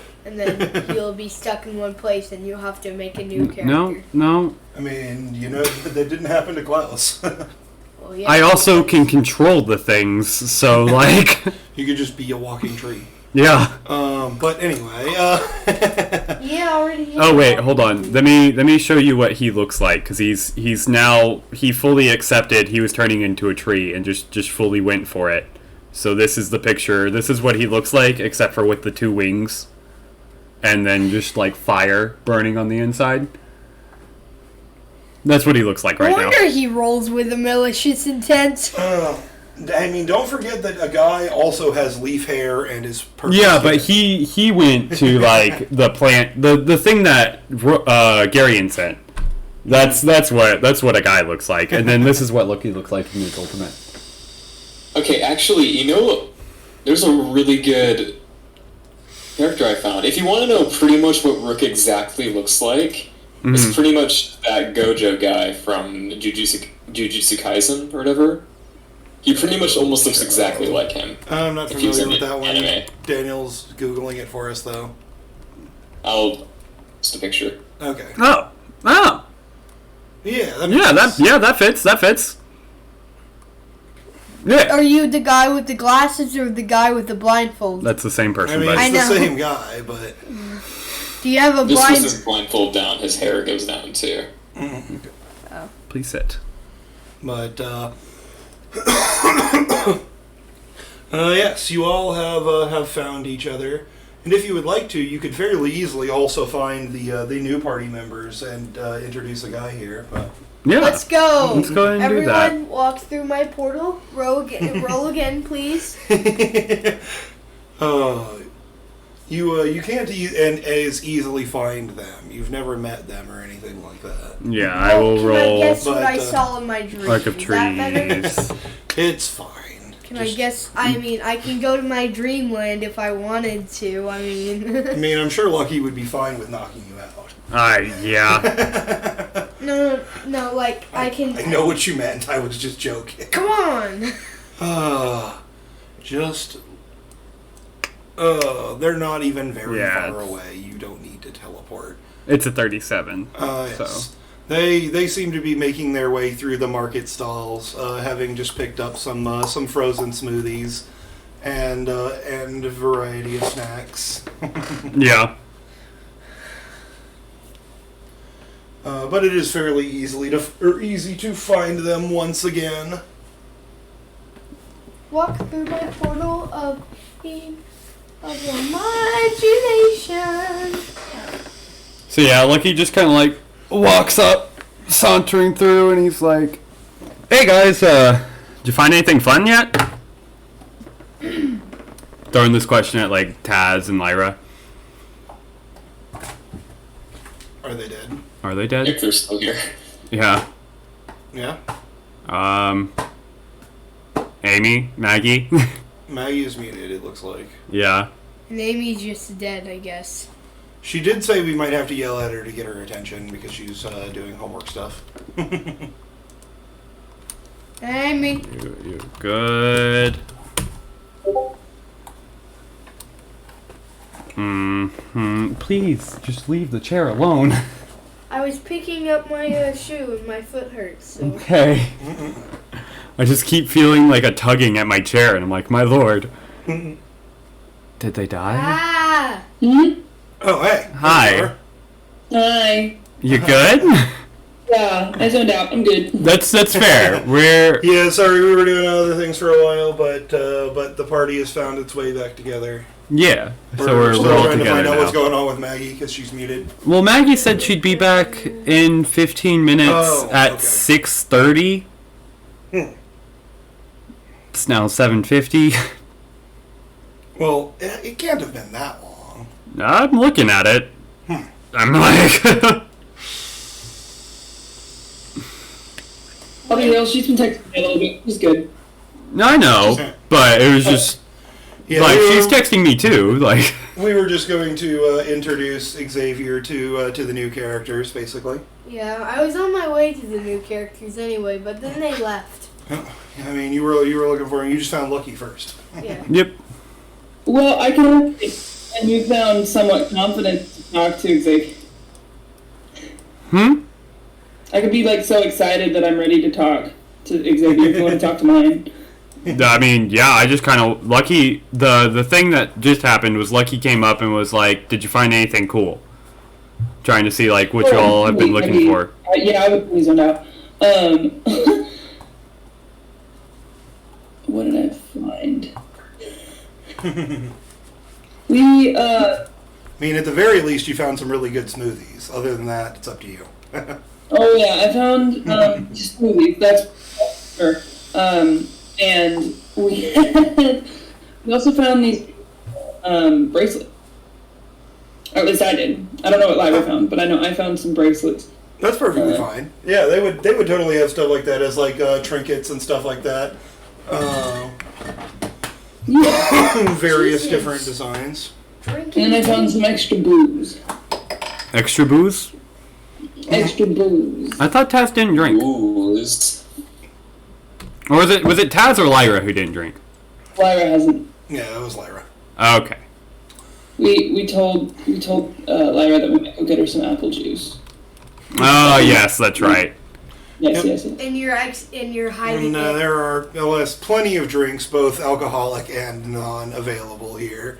he'll be stuck in one place and you'll have to make a new character. No. I mean, that didn't happen to Klaus. Well, yeah. I also can control the things, so like. You could just be a walking tree. Yeah. But anyway, Yeah, already. Oh wait, hold on. Let me show you what he looks like, because he's now he fully accepted he was turning into a tree and just fully went for it. So this is the picture. This is what he looks like, except for with the 2 wings, and then just like fire burning on the inside. That's what he looks like right No now. wonder he rolls with a malicious intent. I mean, don't forget that a guy also has leaf hair and is perfect. Yeah, but he went to like the plant, the thing that Garion sent. That's what a guy looks like, and then this is what Loki looks like in his ultimate. Okay, actually, there's a really good character I found. If you want to know pretty much what Rook exactly looks like, it's pretty much that Gojo guy from Jujutsu Kaisen or whatever. He pretty much almost looks exactly like him. I'm not if he was familiar in with that one. anime. Daniel's Googling it for us, though. I'll post a picture. Okay. Oh. Yeah, That fits. Yeah. Are you the guy with the glasses or the guy with the blindfold? That's the same person, I mean, but it's I the know. same guy, but... Do you have a This blind? was his blindfold down. His hair goes down too. please sit. But, yes, you all have found each other. And if you would like to, you could fairly easily also find the new party members and introduce a guy here. But Yeah. Let's go. Let's go ahead and do that. Everyone walk through my portal. Roll again, please. you can't as easily find them. You've never met them or anything like that. Yeah, I will Can roll I guess what but, I saw in my dream? arc of Is that better? trees. It's fine. Can I guess? I mean, I can go to my dreamland if I wanted to. I mean, I mean, I'm sure Lucky would be fine with knocking you out. Yeah. no, like I can. I know what you meant. I was just joking. Come on. They're not even very Yeah, far away. You don't need to teleport. It's a 37. Yes. So. They seem to be making their way through the market stalls, having just picked up some frozen smoothies and a variety of snacks. Yeah. But it is fairly easy to find them once again. Walk through my portal of imagination. So yeah, Lucky just kind of like walks up, sauntering through, and he's like, "Hey guys, did you find anything fun yet?" Throwing this question at like Taz and Lyra. Are they dead? If they're still here. Yeah. Yeah. Amy, Maggie. Maggie is muted, it looks like. Yeah. And Amy's just dead, I guess. She did say we might have to yell at her to get her attention because she's doing homework stuff. Amy. You're good. Please, just leave the chair alone. I was picking up my shoe and my foot hurts. So. Okay. I just keep feeling like a tugging at my chair, and I'm like, my lord. Did they die? Ah! Hmm? Oh, hey. Hi. There you are. Hi. You good? Yeah, I zoned out. I'm good. That's fair. We're Yeah, sorry, we were doing other things for a while, but the party has found its way back together. yeah. So We're we're still all trying to together find out what's now. going on with Maggie because she's muted. Well, Maggie said she'd be back in 15 minutes Oh, at okay. 6:30. It's now 7:50. Well, it can't have been that long. I'm looking at it. I'm like, Okay, well, she's been texting me a little bit. She's good. I know, but it was just Yeah, like she's texting me too. Like, we were just going to introduce Xavier to the new characters, basically. Yeah, I was on my way to the new characters anyway, but then they left. I mean, you were looking for him. You just found Lucky first. Yeah. yep. Well, I can. And you sound somewhat confident to talk to Xavier. I could be like so excited that I'm ready to talk to Xavier if you want to talk to mine. I mean, yeah. I just kind of Lucky. The thing that just happened was Lucky came up and was like, "Did you find anything cool?" Trying to see like what you all have been looking for. Yeah, I would please zoned out. What did I find? I mean, at the very least, you found some really good smoothies. Other than that, it's up to you. Oh yeah, I found smoothies. That's sure. And we we also found these bracelets. Or at least I did. I don't know what Lyra found, but I know I found some bracelets. That's perfectly fine. Yeah, they would totally have stuff like that as like trinkets and stuff like that. Various different designs. And I found some extra booze. Extra booze? Extra booze. I thought Taz didn't drink. Booze. Or was it Taz or Lyra who didn't drink? Lyra hasn't. Yeah, it was Lyra. Okay. We told Lyra that we might go get her some apple juice. Oh yes, that's right. Yes, Yep. yes. And you're hiding And it. there are, alas, plenty of drinks, both alcoholic and non-available here.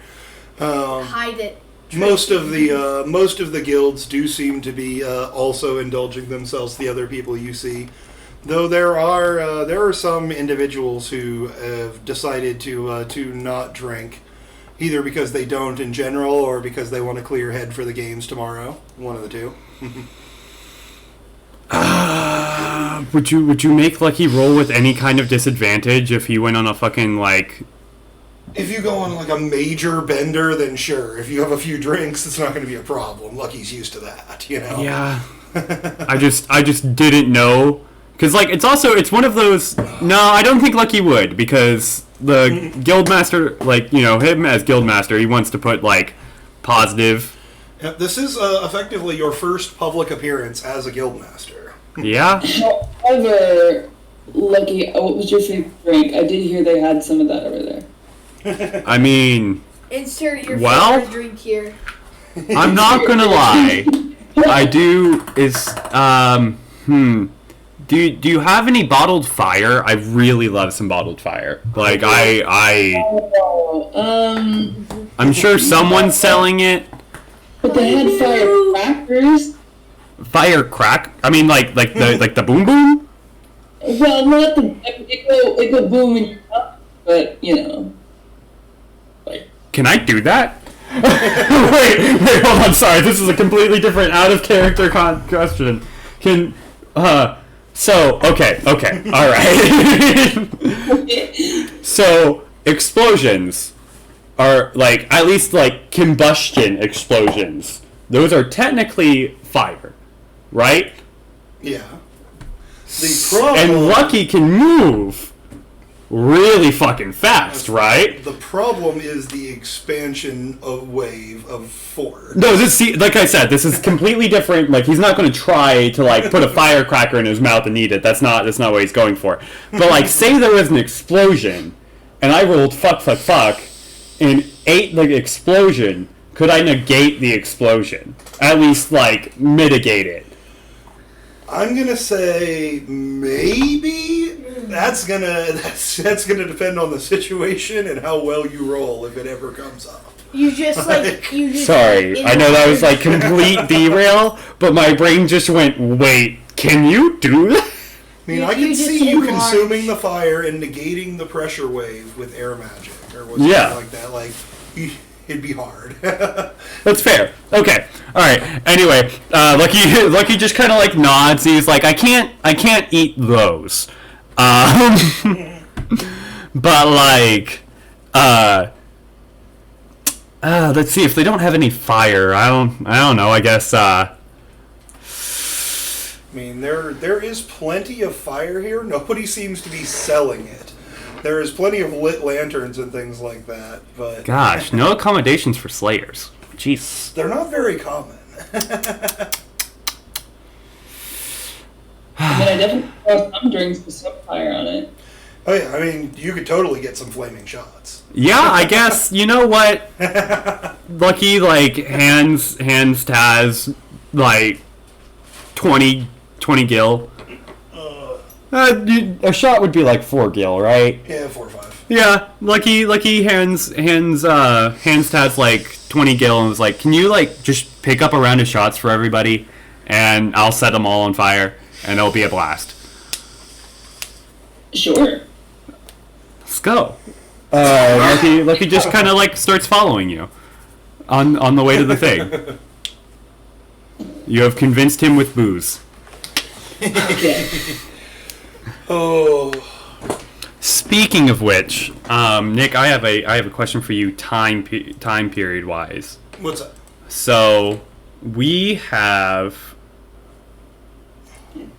Hide it. Most of the guilds do seem to be also indulging themselves. The other people you see, though, there are some individuals who have decided to not drink, either because they don't in general or because they want a clear head for the games tomorrow. One of the two. Would you make Lucky roll with any kind of disadvantage if he went on a fucking like? If you go on like a major bender, then sure. If you have a few drinks, it's not going to be a problem. Lucky's used to that, you know. Yeah. I just didn't know because like it's one of those. No, I don't think Lucky would because the guildmaster, like him as guildmaster, he wants to put like positive. Yeah, this is effectively your first public appearance as a guildmaster. Yeah. However, Lucky, what was your favorite drink? I did hear they had some of that over there. I mean, Insert your Well? favorite drink here. I'm not gonna lie. I do Do you have any bottled fire? I really love some bottled fire. Like I'm sure someone's selling it. But they had firecrackers. Firecrack? I mean like the boom boom? Well, not the it go boom in your mouth, but Like, Can I do that? wait, hold on, sorry. This is a completely different out of character question. Okay, alright. So, explosions are, like, at least, like, combustion explosions. Those are technically fire. right? Yeah. The problem... And Lucky can move really fucking fast, right? The problem is the expansion of wave of 4. No, like I said, this is completely different. Like, he's not going to try to, like, put a firecracker in his mouth and eat it. That's not what he's going for. But, like, say there was an explosion, and I rolled fuck, and ate the explosion. Could I negate the explosion? At least, like, mitigate it. I'm gonna say maybe. That's gonna depend on the situation and how well you roll if it ever comes up. You just Sorry, I know that was like complete derail, but my brain just went, wait, can you do that? I mean, I can see you consuming the fire and negating the pressure wave with air magic or something like that. Like, it'd be hard. That's fair. Okay. All right. Anyway, Lucky just kind of like nods. He's like, I can't eat those. But like, let's see if they don't have any fire. I don't know. I guess. I mean, there is plenty of fire here. Nobody seems to be selling it. There is plenty of lit lanterns and things like that, but... Gosh, no accommodations for slayers. Jeez. They're not very common. I mean, I definitely saw some drinks with some fire on it. Oh yeah, I mean, you could totally get some flaming shots. Yeah, I guess, you know what? Lucky, like, hands Taz, like, 20 gil. A shot would be like 4 gil, right? Yeah, 4 or 5. Yeah, Lucky hands Taz like 20 gil and was like, can you like just pick up a round of shots for everybody, and I'll set them all on fire, and it'll be a blast. Sure. Let's go. Lucky just kind of like starts following you on the way to the thing. You have convinced him with booze. Okay. Oh. Speaking of which, Nick, I have a question for you, time period wise. What's up? So we have.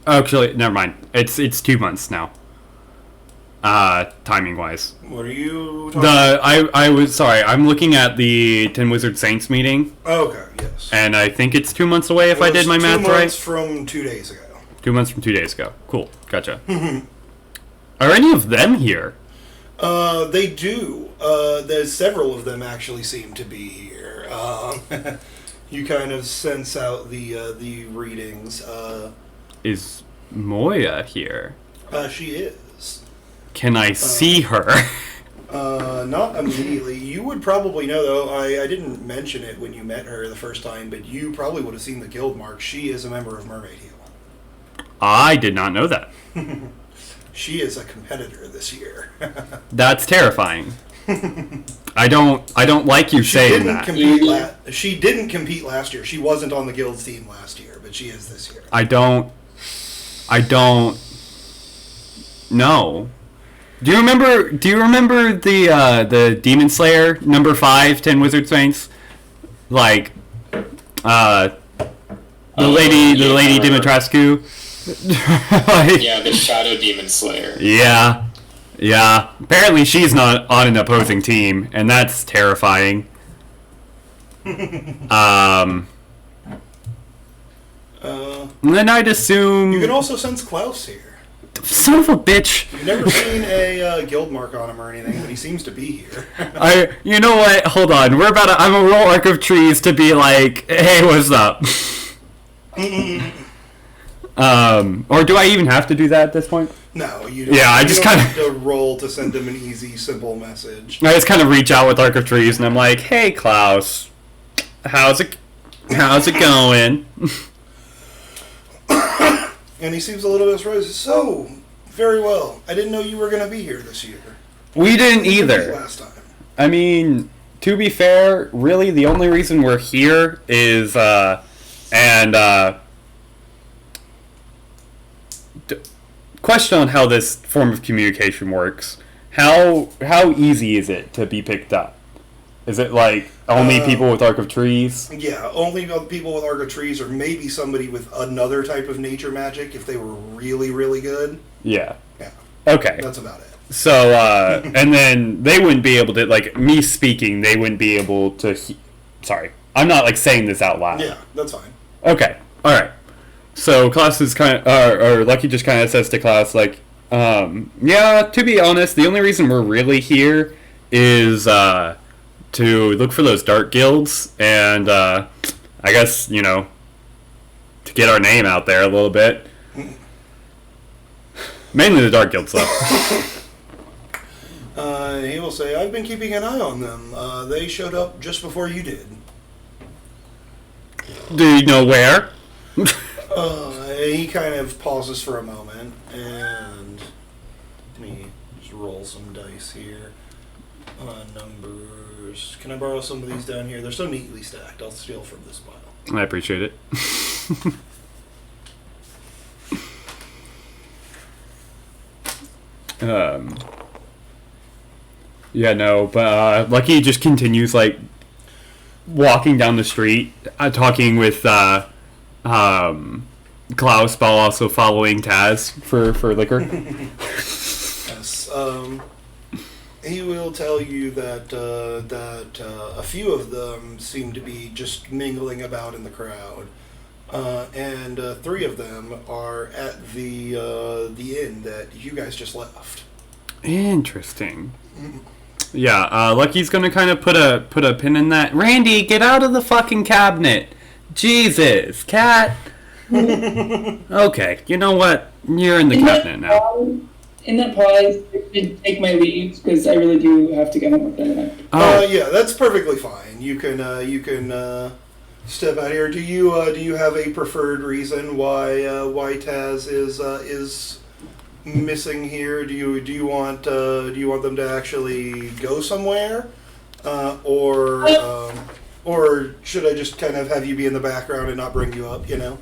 Actually, never mind. It's 2 months now. Timing wise. What are you talking about? I was sorry. I'm looking at the Tin Wizard Saints meeting. Okay. Yes. And I think it's 2 months away if I did my math 2 right. months from 2 days ago. 2 months from 2 days ago. Cool. Gotcha. Are any of them here? They do. There's several of them actually seem to be here. You kind of sense out the readings. Is Moya here? She is. Can I see her? Not immediately. You would probably know, though. I didn't mention it when you met her the first time, but you probably would have seen the guild mark. She is a member of Mermaid Heel. I did not know that. She is a competitor this year. That's terrifying. I don't like you saying that. She didn't compete last year. She wasn't on the guild's team last year, but she is this year. I don't know. Do you remember the Demon Slayer number 5 Tin Wizard Saints? Like the lady Dimitrescu. Yeah, the Shadow Demon Slayer. Yeah. Apparently she's not on an opposing team, and that's terrifying. And then I'd assume you can also sense Klaus here. Son of a bitch. You've never seen a guild mark on him or anything, but he seems to be here. You know what? Hold on. I'm a roll arc of trees to be like, hey, what's up? Or do I even have to do that at this point? No, you don't. Yeah, I just kind of have to roll to send him an easy, simple message. I just kind of reach out with arc of trees, and I'm like, hey, Klaus, how's it going? And he seems a little bit surprised. So, very well. I didn't know you were going to be here this year. We didn't either. Last time. I mean, to be fair, really the only reason we're here is, question on how this form of communication works. How easy is it to be picked up? Is it like only people with Arc of Trees? Yeah, only people with Arc of Trees, or maybe somebody with another type of nature magic if they were really, really good. Yeah. Yeah. Okay. That's about it. So, and then they wouldn't be able to, like, me speaking, they wouldn't be able to... Sorry. I'm not, like, saying this out loud. Yeah, that's fine. Okay. Alright. So, Klaus is kind of... or Lucky just kind of says to Klaus, like, yeah, to be honest, the only reason we're really here is, to look for those dark guilds, and, I guess, you know, to get our name out there a little bit. Mainly the dark guilds, though. He will say, I've been keeping an eye on them. They showed up just before you did. Do you know where? He kind of pauses for a moment, and let me just roll some dice here. Numbers. Can I borrow some of these down here? They're so neatly stacked. I'll steal from this pile. I appreciate it. Yeah, no, but Lucky just continues, like, walking down the street, talking with Klaus, while also following Taz for liquor. Yes. He will tell you that a few of them seem to be just mingling about in the crowd, and 3 of them are at the inn that you guys just left. Interesting. Yeah, Lucky's gonna kind of put a pin in that. Randy, get out of the fucking cabinet! Jesus, cat. Okay, you know what? You're in the cabinet now. In that pause, I should take my leave because I really do have to get home with that. Oh, Yeah, that's perfectly fine. You can step out here. Do you have a preferred reason why Taz is missing here? Do you want them to actually go somewhere, or should I just kind of have you be in the background and not bring you up? You know.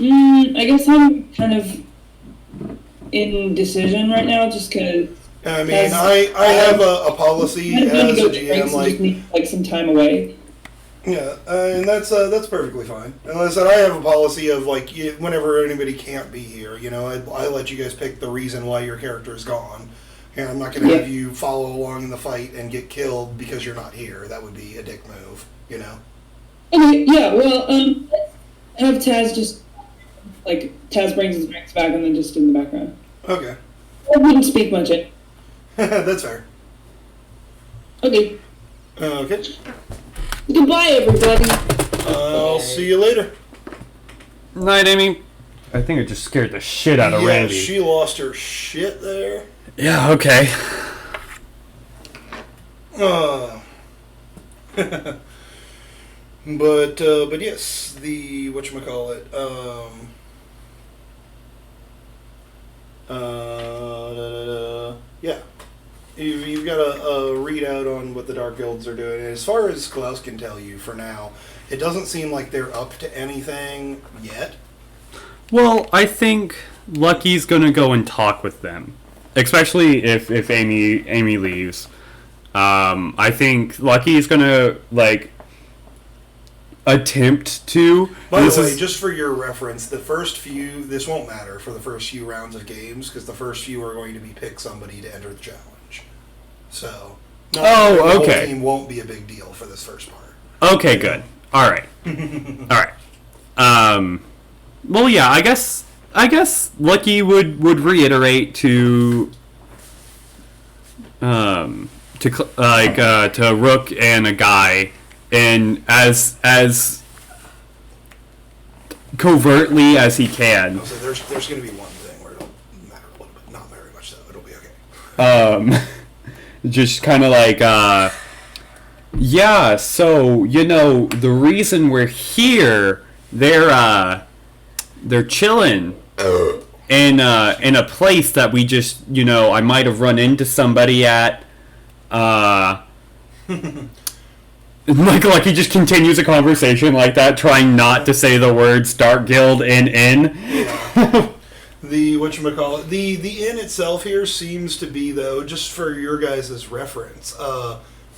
I guess I'm kind of in decision right now, just because. I mean, I have a policy as a GM, just need like some time away. Yeah, and that's perfectly fine. And like I said, I have a policy of like whenever anybody can't be here, you know, I let you guys pick the reason why your character is gone, and I'm not going to have you follow along in the fight and get killed because you're not here. That would be a dick move, you know. Okay, yeah, well, have Taz just like Taz brings his drinks back and then just in the background. Okay. I wouldn't speak much. That's fair. Okay. Okay. Goodbye, everybody. I'll see you later. Night, Amy. I think it just scared the shit out of Randy. She lost her shit there. Yeah, okay. But yes, the whatchamacallit, yeah. You've got a readout on what the Dark Guilds are doing. And as far as Klaus can tell you for now, it doesn't seem like they're up to anything yet. Well, I think Lucky's gonna go and talk with them, especially if Amy leaves. I think Lucky's gonna like attempt to. By the way, just for your reference, the first few, this won't matter for the first few rounds of games because the first few are going to be pick somebody to enter the challenge. So, the whole team won't be a big deal for this first part. Okay, good. All right. All right. Well, yeah. I guess Lucky would reiterate to Rook and a guy, and as covertly as he can. So there's going to be one thing where it'll matter a little bit, not very much though. It'll be okay. Just kind of like, yeah. So you know the reason we're here, they're chilling in a place that we just, you know, I might have run into somebody at. Like he just continues a conversation like that, trying not to say the words Dark Guild and Inn. The whatchamacallit, the inn itself here seems to be, though, just for your guys' reference,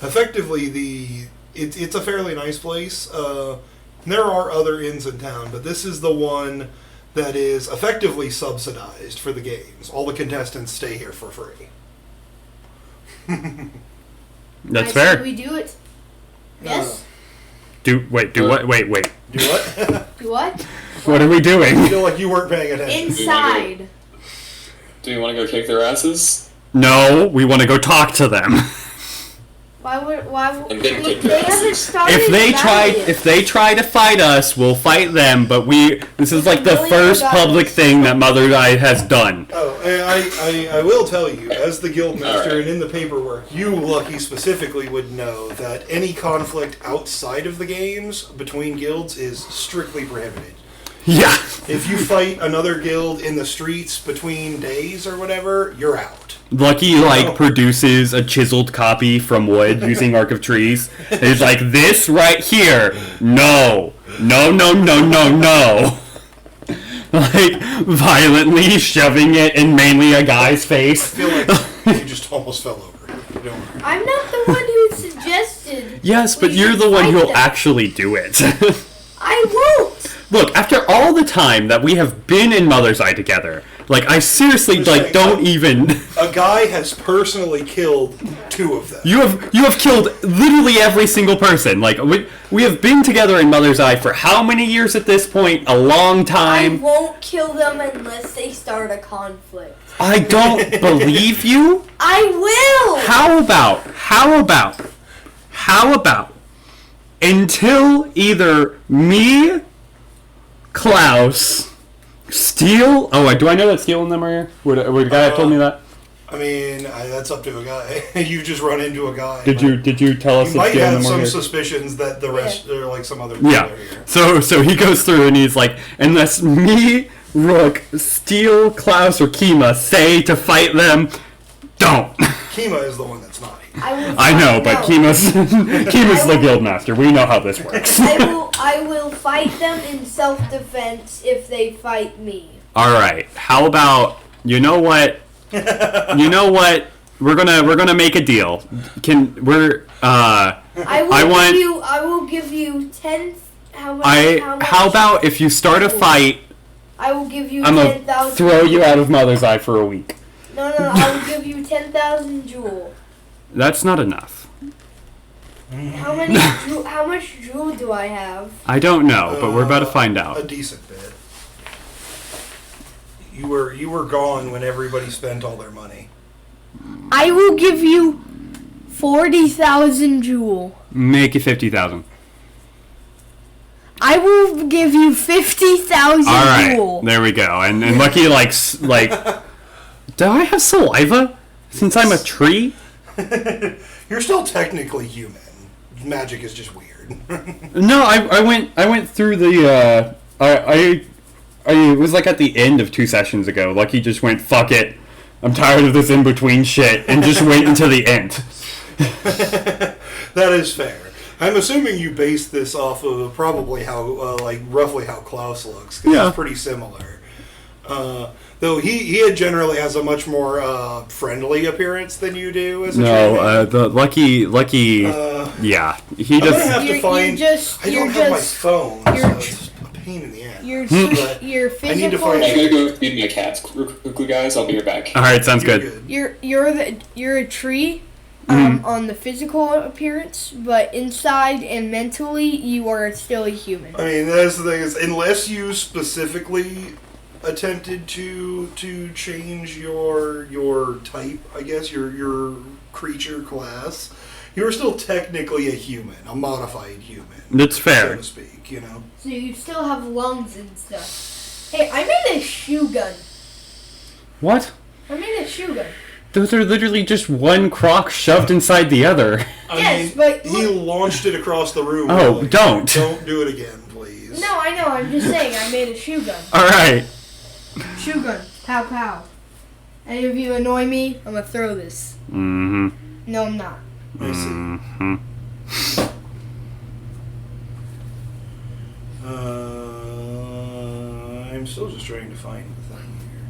effectively it's a fairly nice place. There are other inns in town, but this is the one that is effectively subsidized for the games. All the contestants stay here for free. That's I fair. say we do it. Yes. Do what? Do what? Do what? What are we I doing? feel like you weren't paying attention. Inside. Do you want to go kick their asses? No, we want to go talk to them. Why would? And then kick They their haven't asses. started. If they try to fight us, we'll fight them. But this is like the $1 million. first public thing that Mother's Eye has done. Oh, I will tell you, as the guildmaster Alright. and in the paperwork, you, Lucky, specifically would know that any conflict outside of the games between guilds is strictly prohibited. Yeah. If you fight another guild in the streets between days or whatever, you're out. Lucky produces a chiseled copy from wood using Arc of Trees. He's like, this right here. No. No, no, no, no, no. Like, violently shoving it in mainly a guy's I face. feel like you just almost fell over. Don't worry. I'm not the one who suggested. Yes, but we you're should the one fight who'll them. actually do it. I won't. Look, after all the time that we have been in Mother's Eye together, like, I seriously, Just like, saying, don't even... A guy has personally killed 2 of them. You have killed literally every single person. Like, we have been together in Mother's Eye for how many years at this point? A long I time. won't kill them unless they start a conflict. I don't believe you. I will. How about, until either me, Klaus, Steel... Oh, do I know that Steel and them are here? Would a guy have told me that? I mean, that's up to a guy. You just run into a guy. Did you tell us You that might Steel and have them were some here? suspicions that the rest are like some other people Yeah. are here. So he goes through and he's like, unless me, Rook, Steel, Klaus, or Kima say to fight them, don't. Kima is the one that's not here. I know, but Kima's the guildmaster. We know how this works. I will fight them in self-defense if they fight me. All right. How about you know what? We're gonna make a deal. I will give you 10. How about if you start a fight, I will give you I'm gonna 10,000. throw you out of Mother's Eye for a week. No, I will give you 10,000 jewel. That's not enough. How much jewel do I have? I don't know, but we're about to find A out. decent bit. You were gone when everybody spent all their money. I will give you 40,000 jewel. Make it 50,000. I will give you 50,000 All right, jewel. there we go. And Lucky like, do I have saliva? Since I'm a tree? You're still technically human. Magic is just weird. No, I went through the it was like at the end of 2 sessions ago. Lucky just went, fuck it. I'm tired of this in between shit, and just wait until the end. That is fair. I'm assuming you based this off of probably how, roughly how Klaus looks, because Yeah. it's pretty similar. Though he generally has a much more friendly appearance than you do as a No, tree the Lucky, yeah, he I'm gonna just. have to You're find. just- I you're don't have my just- phone, so you're- it's a pain in the ass. Your But your I need to physical find- I'm gonna go feed my cats quickly, guys. I'll be right back. All right, sounds You're good. you're a tree on the physical appearance, but inside and mentally you are still a human. I mean, that's the thing is, unless you specifically attempted to change your type, I guess your creature class, you're still technically a human, a modified human. That's so fair. to speak. You know. So you still have lungs and stuff. Hey, I made a shoe gun. What? I made a shoe gun. Those are literally just one crock shoved inside the other. Yes, but he look- launched it across the room. Oh, really. don't. Don't do it again, please. No, I know. I'm just saying. I made a shoe gun. All right. Shoe gun. Pow pow. Any of you annoy me, I'm gonna throw this. Mm-hmm. No, I'm not. I see. Mm-hmm. I'm still just trying to find the thing here.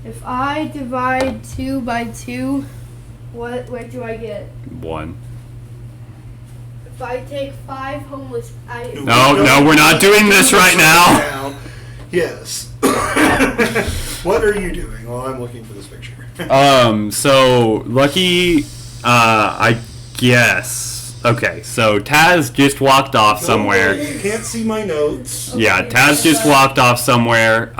If I divide 2 by 2, what do I get? 1. If I take 5 homeless, No, we're not doing this right now. Yes. What are you doing while I'm looking for this picture? So Lucky, I guess. Okay, so Taz just walked off somewhere. You can't see my notes. Yeah, Taz just walked off somewhere.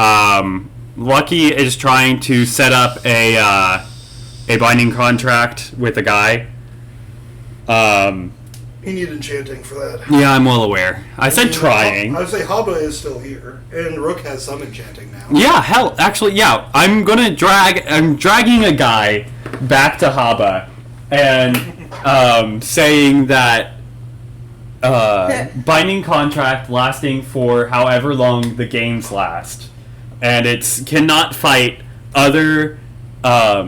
Lucky is trying to set up a binding contract with a guy. He needed enchanting for that. Yeah, I'm well aware. I said trying. I would say Haba is still here, and Rook has some enchanting now. Yeah, hell, actually, yeah. I'm dragging a guy back to Haba, and saying that binding contract lasting for however long the games last, and it cannot fight other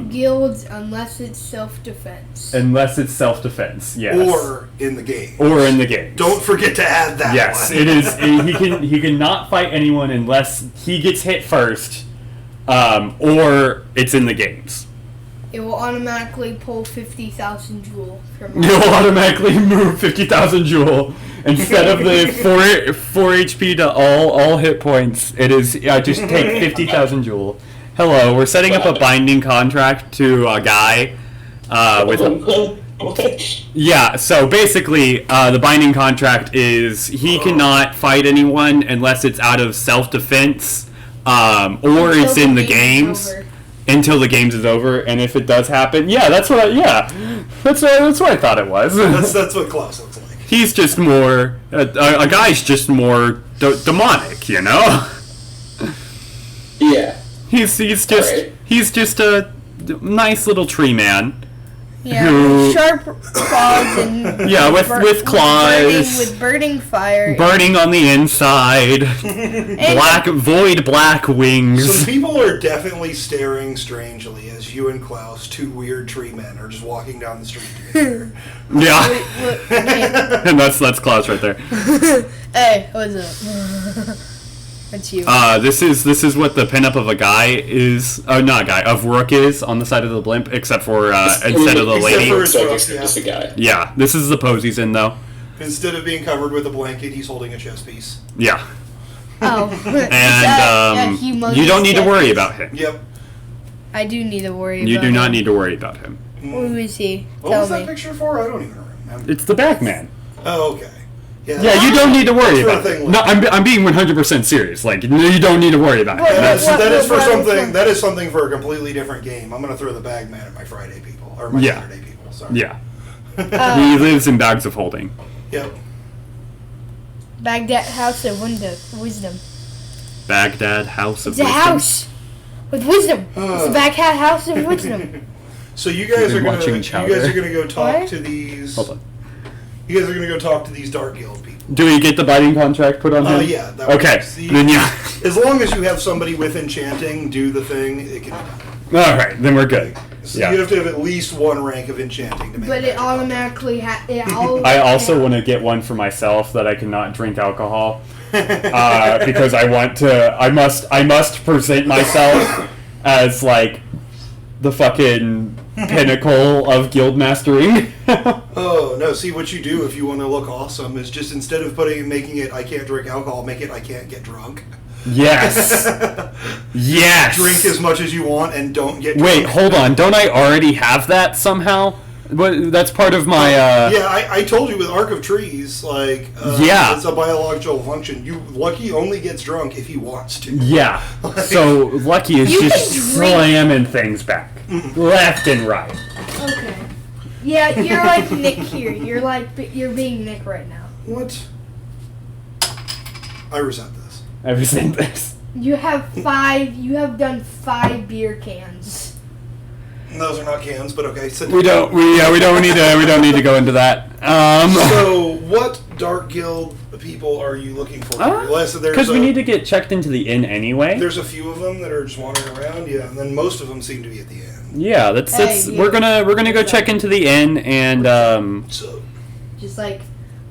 guilds unless it's self-defense. Unless it's self-defense, yes. Or in the game. Don't forget to add that. Yes, one. it is. He cannot fight anyone unless he gets hit first, or it's in the games. It will automatically pull 50,000 jewel from You'll automatically move 50,000 jewel instead of the 4 HP to all hit points. It is just take 50,000 jewel. Hello, we're setting up a binding contract to a guy with. Yeah, so basically, the binding contract is he cannot fight anyone unless it's out of self-defense, or it's in the games. Until the games is over, and if it does happen, that's what I thought it was. That's what Klaus looks like. He's just more a guy's just more demonic, you know. Yeah. He's just a nice little tree man. Yeah, who, with sharp claws and with claws, with burning fire, burning on the inside, black wings. Some people are definitely staring strangely as you and Klaus, 2 weird tree men, are just walking down the street together. Yeah, and that's Klaus right there. Hey, what's up? That's you. This is what the pinup of a guy is. Oh, not a guy, of Rook is on the side of the blimp, except for instead of the lady. Just a guy. Yeah, this is the pose he's in though. Instead of being covered with a blanket, he's holding a chess piece. Yeah. Oh. And you don't need to worry about him. Yep. I do need to worry about him. You do not need to worry about him. Who is he? What was that picture for? I don't even remember. It's the Bagman. Oh, okay. Yeah, you don't need to worry about it. No, I'm being 100% serious. Like, you don't need to worry about it. That is something for a completely different game. I'm going to throw the Bagman at my Friday people. Or my Saturday people, sorry. Yeah. He lives in bags of holding. Yep. Baghdad House of Wisdom. Baghdad House of Wisdom? It's a house with wisdom. It's a Baghdad House of Wisdom. So you guys are going to go talk to these... Hold on. You guys are going to go talk to these Dark Guild people. Do we get the binding contract put on him? Yeah. Okay. Then as long as you have somebody with enchanting do the thing, it can be done. Alright, then we're good. So you have to have at least 1 rank of enchanting to make But it automatically I also want to get one for myself that I cannot drink alcohol. Because I must present myself as, like, the fucking pinnacle of guild mastering. Oh, no, see what you do if you want to look awesome is just instead of making it I can't drink alcohol, make it I can't get drunk. Yes. Yes. Drink as much as you want and don't get drunk. Wait, hold on. Don't I already have that somehow? But that's part of my I told you with Arc of Trees, like it's a biological function. Lucky only gets drunk if he wants to. Yeah. So Lucky is just slamming things back. Left and right. Okay. Yeah, you're like Nick here. You're being Nick right now. What? I resent this. I resent this. You have done 5 beer cans. Those are not cans, but okay. We don't need to go into that. So, what Dark Guild people are you looking for? Because we need to get checked into the inn anyway. There's a few of them that are just wandering around, and then most of them seem to be at the inn. Yeah, we're gonna go check into the inn and just like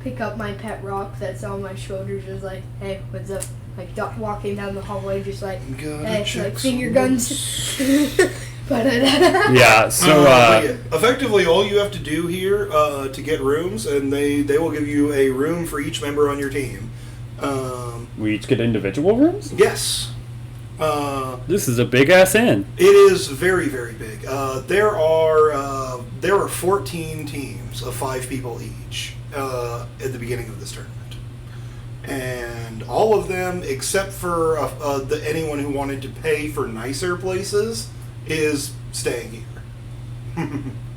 pick up my pet rock that's on my shoulders, just like, hey, what's up? like walking down the hallway, just like, Gotta check like finger some guns. But Yeah. So but yeah, effectively, all you have to do here to get rooms, and they will give you a room for each member on your team. we each get individual rooms. Yes. This is a big ass inn. It is very, very big. There are 14 teams of 5 people each at the beginning of this tournament, and all of them, except for anyone who wanted to pay for nicer places, is staying here.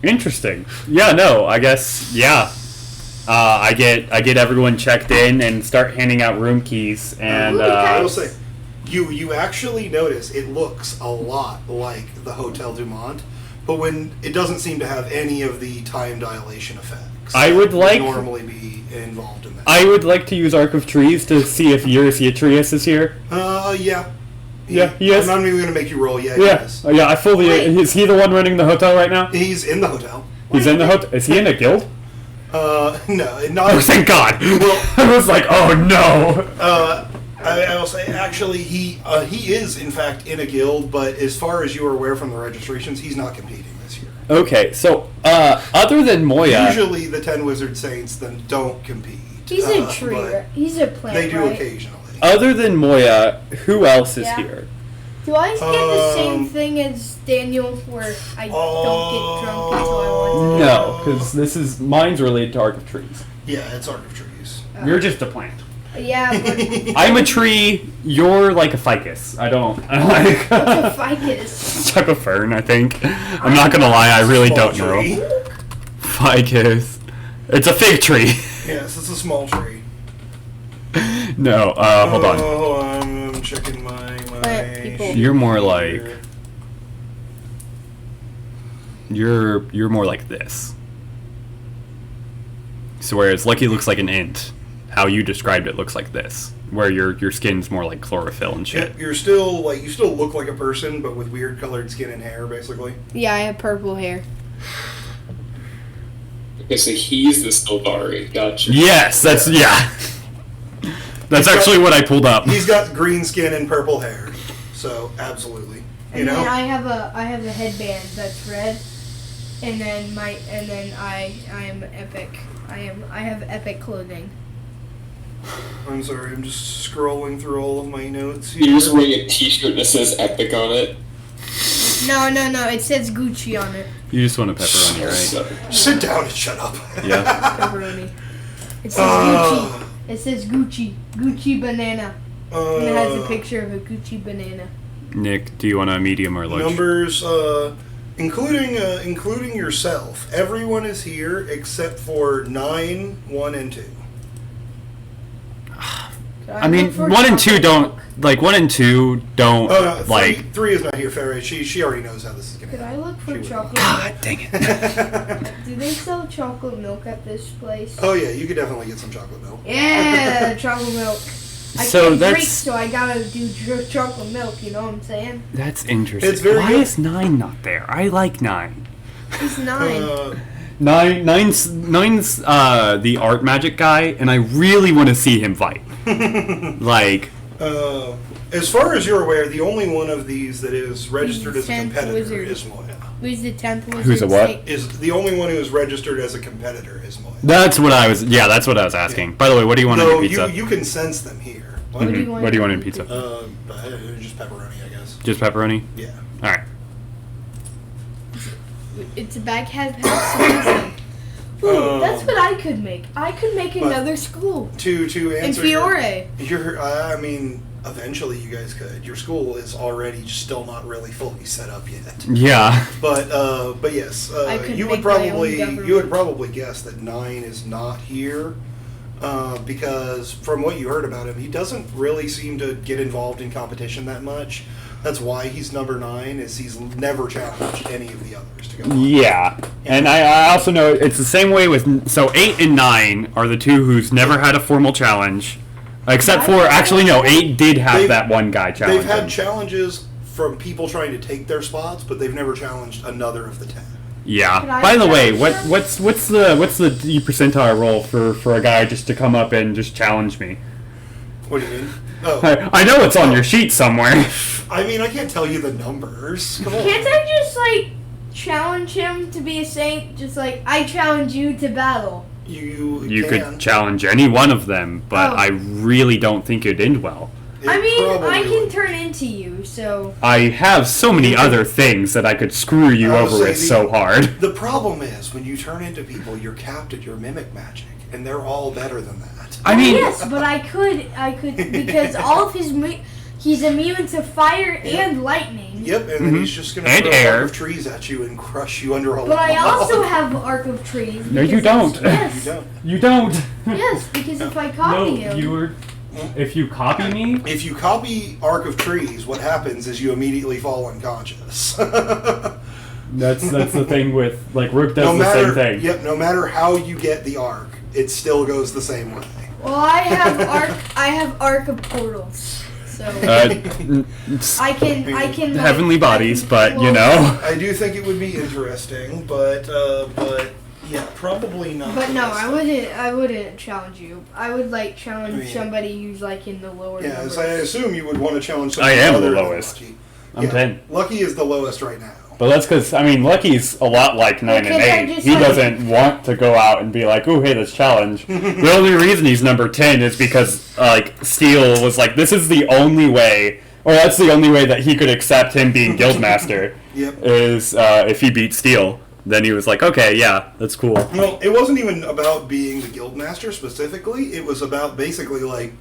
Interesting. Yeah. No. I guess. Yeah. I get everyone checked in and start handing out room keys and. I will say, you actually notice it looks a lot like the Hotel Dumont, but when it doesn't seem to have any of the time dilation effects. I would like normally be involved in that. I would like to use Arc of Trees to see if Eurasiatrius is here. Yeah. Yeah, he is. I'm not even going to make you roll yet. Yeah, Yes. yeah. I fully. Is he the one running the hotel right now? He's in the hotel. He's in the hotel. Is he in a guild? No, not. Oh, thank God! Well, I was like, oh no. I will say, actually, he is in fact in a guild, but as far as you are aware from the registrations, he's not competing this year. Okay, so other than Moya, Usually, the 10 Wizard Saints then don't compete. he's a tree. but He's a plant. They do right? occasionally. other than Moya, who else is Yeah. here? Do I get the same Um, thing as Daniel, where I don't get drunk until I want to? No, because mine's related to Arc of Trees. Yeah, it's Art of Trees. You're just a plant. Yeah, but I'm a tree. You're like a ficus. I like what's a ficus? type of fern. I think. I'm not gonna lie. I really Small don't know. tree. Ficus. It's a fig tree. Yes, it's a small tree. No. Hold on. Oh, I'm checking my. people. You're more like. You're more like this. So whereas Lucky looks like an int, how you described it looks like this, where your skin's more like chlorophyll and shit. Yeah, you still look like a person, but with weird colored skin and hair, basically. Yeah, I have purple hair. Okay, so he's the Sylvari. Gotcha. Yes, that's yeah. That's actually what I pulled up. He's got green skin and purple hair, so absolutely. You And know. then I have a headband that's red, and then I am epic. I have epic clothing. I'm sorry, I'm just scrolling through all of my notes here. You're just wearing a t-shirt that says Epic on it. No, it says Gucci on it. You just want a pepperoni, right? So, Sit down and shut up. Yeah. Pepperoni. It says Gucci. It says Gucci banana. And it has a picture of a Gucci banana. Nick, do you want a medium or large? Numbers, including yourself. Everyone is here except for 9, 1, and 2. I mean, 1 and 2 don't like 1 and 2 don't Oh, no, like. 3 is not here, Farrah. She already knows how this is gonna Could I happen. look for She will. chocolate God milk? dang it! Do they sell chocolate milk at this place? Oh yeah, you could definitely get some chocolate milk. Yeah, chocolate milk. I So can't drink, that's- so I gotta do chocolate milk. You know what I'm saying? That's interesting. It's very Why good. is 9 not there? I like 9. He's 9. Nine's the art magic guy, and I really want to see him fight. Like, As far as you're aware, the only one of these that is registered as a 10th competitor wizard. is Moya. Who's the 10th wizard? Who's a what? Saint? Is the only one who is registered as a competitor is Moya. that's what I was. Yeah, that's what I was asking. By the way, what do you want on No, your pizza? you can sense them here. What? What do you want? What do you want in pizza? Just pepperoni, I guess. Just pepperoni. Yeah. All right. It's a bag has season. Ooh, that's what I could make. I could make another school To in answer Fiore. I mean, eventually you guys could. Your school is already still not really fully set up yet. Yeah. But yes, I could you would make my own probably government. guess that 9 is not here, because from what you heard about him, he doesn't really seem to get involved in competition that much. That's why he's number 9, is he's never challenged any of the others to go on. Yeah. And I also know it's the same way with. So 8 and 9 are the two who's never had a formal challenge. Except for. Actually, no. 8 did have They've- that one guy challenge. They've had him. challenges from people trying to take their spots, but they've never challenged another of the 10. Yeah. Can I By the way, challenge him? what's the D percentile roll for a guy just to come up and just challenge me? What do you mean? Oh, I know it's on your sheet somewhere. I mean, I can't tell you the numbers. Come on. Can't I just, like, challenge him to be a saint? Just like, I challenge you to battle. You could challenge any one of them, but I really don't think it'd end well. I mean, I can turn into you, so... I have so many other things that I could screw you over with so hard. The problem is, when you turn into people, you're capped at your mimic magic, and they're all better than that. I mean... Yes, but I could, because all of his... He's immune to fire and lightning. Yep, and then he's just going to throw an arc of trees at you and crush you under a log. But I also have Arc of Trees. No, you don't. Yes. You don't. You don't. Yes, because if I copy him... If you copy me? If you copy Arc of Trees, what happens is you immediately fall unconscious. That's the thing with, like, Rook does the same thing. Yep, no matter how you get the arc, it still goes the same way. Well, I have Arc of Portals. So I can heavenly bodies, but you know. I do think it would be interesting, but yeah, probably not. But no, I wouldn't challenge you. I would like challenge somebody who's like in the lower. Yeah, numbers. as I assume you would want to challenge somebody. I am other the than lowest. Lucky. I'm 10. Lucky is the lowest right now. But that's because, I mean, Lucky's a lot like 9 and 8. He doesn't want to go out and be like, "Oh, hey, let's challenge." The only reason he's number 10 is because, like, Steel was like, this is the only way, or that's the only way that he could accept him being Guildmaster, is if he beats Steel. Then he was like, okay, yeah, that's cool. Well, it wasn't even about being the Guildmaster specifically. It was about basically, like,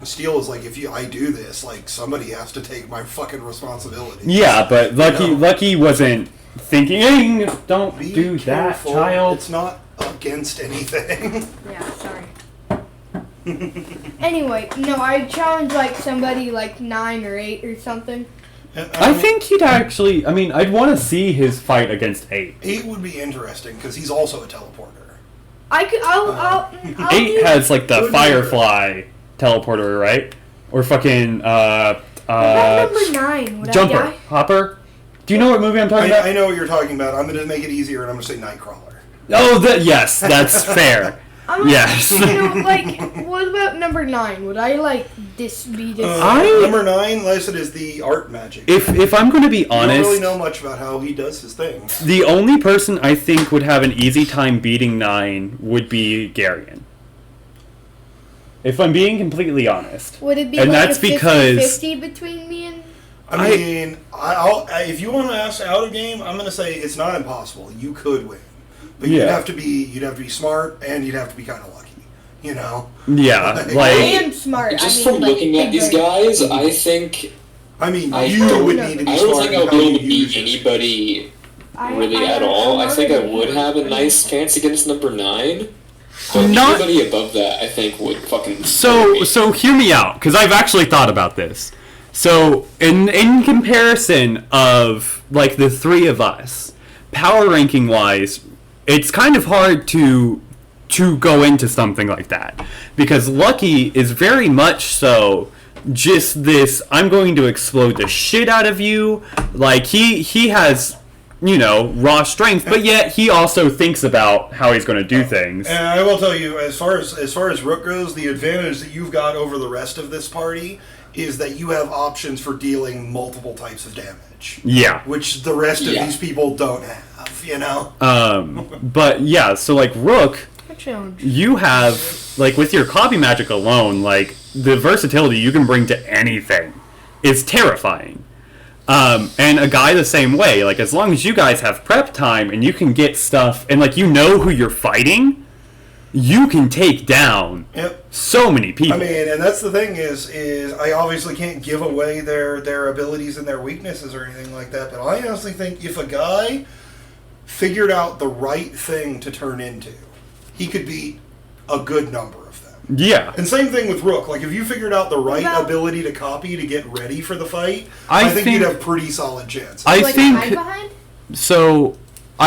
Steel is like, if I do this, like, somebody has to take my fucking responsibility. Yeah, but Lucky wasn't thinking, don't do careful. that, child. It's not against anything. Yeah, sorry. Anyway, no, I challenge, like, somebody, like, 9 or 8 or something. I think he'd actually, I mean, I'd want to see his fight against 8. 8 would be interesting, because he's also a teleporter. I'll 8 has, like, the Firefly teleporter, right? Or fucking, number 9, would Jumper. I die? Hopper? Do you know what movie I'm talking about? I know what you're talking about. I'm going to make it easier, and I'm going to say Nightcrawler. Oh, yes, that's fair. Yes. You know, like, what about number 9? Would I, like, be this? Number 9, listed as the art magic. If I'm going to be honest... I don't really know much about how he does his things. The only person I think would have an easy time beating 9 would be Garion. If I'm being completely honest. Would it be and like that's a 50-50 between me and... I mean, if you want to ask out of game, I'm going to say it's not impossible. You could win. But you'd have to be smart, and you'd have to be kind of lucky, you know? Yeah, I like... am smart. Just from looking at these guys, I think... I mean, I you don't- would need to be I smart. don't think I'll be able to beat anybody really at all. I think I would have a nice chance against number 9. But anybody above that, I think, would fucking... So hear me out, because I've actually thought about this. So, in comparison of, like, the three of us, power ranking-wise, it's kind of hard to go into something like that. Because Lucky is very much so just this, I'm going to explode the shit out of you. Like, he has... you know, raw strength, but yet he also thinks about how he's going to do things. And I will tell you, as far as Rook goes, the advantage that you've got over the rest of this party is that you have options for dealing multiple types of damage. Yeah. Which the rest of these people don't have, you know? But yeah, so like Rook, you have, like with your copy magic alone, like the versatility you can bring to anything is terrifying. And a guy the same way, like as long as you guys have prep time and you can get stuff and like you know who you're fighting, you can take down so many people. I mean, and that's the thing is I obviously can't give away their abilities and their weaknesses or anything like that, but I honestly think if a guy figured out the right thing to turn into, he could beat a good number of them. Yeah. And same thing with Rook. Like, if you figured out the right ability to copy to get ready for the fight, I think you'd have pretty solid chances. I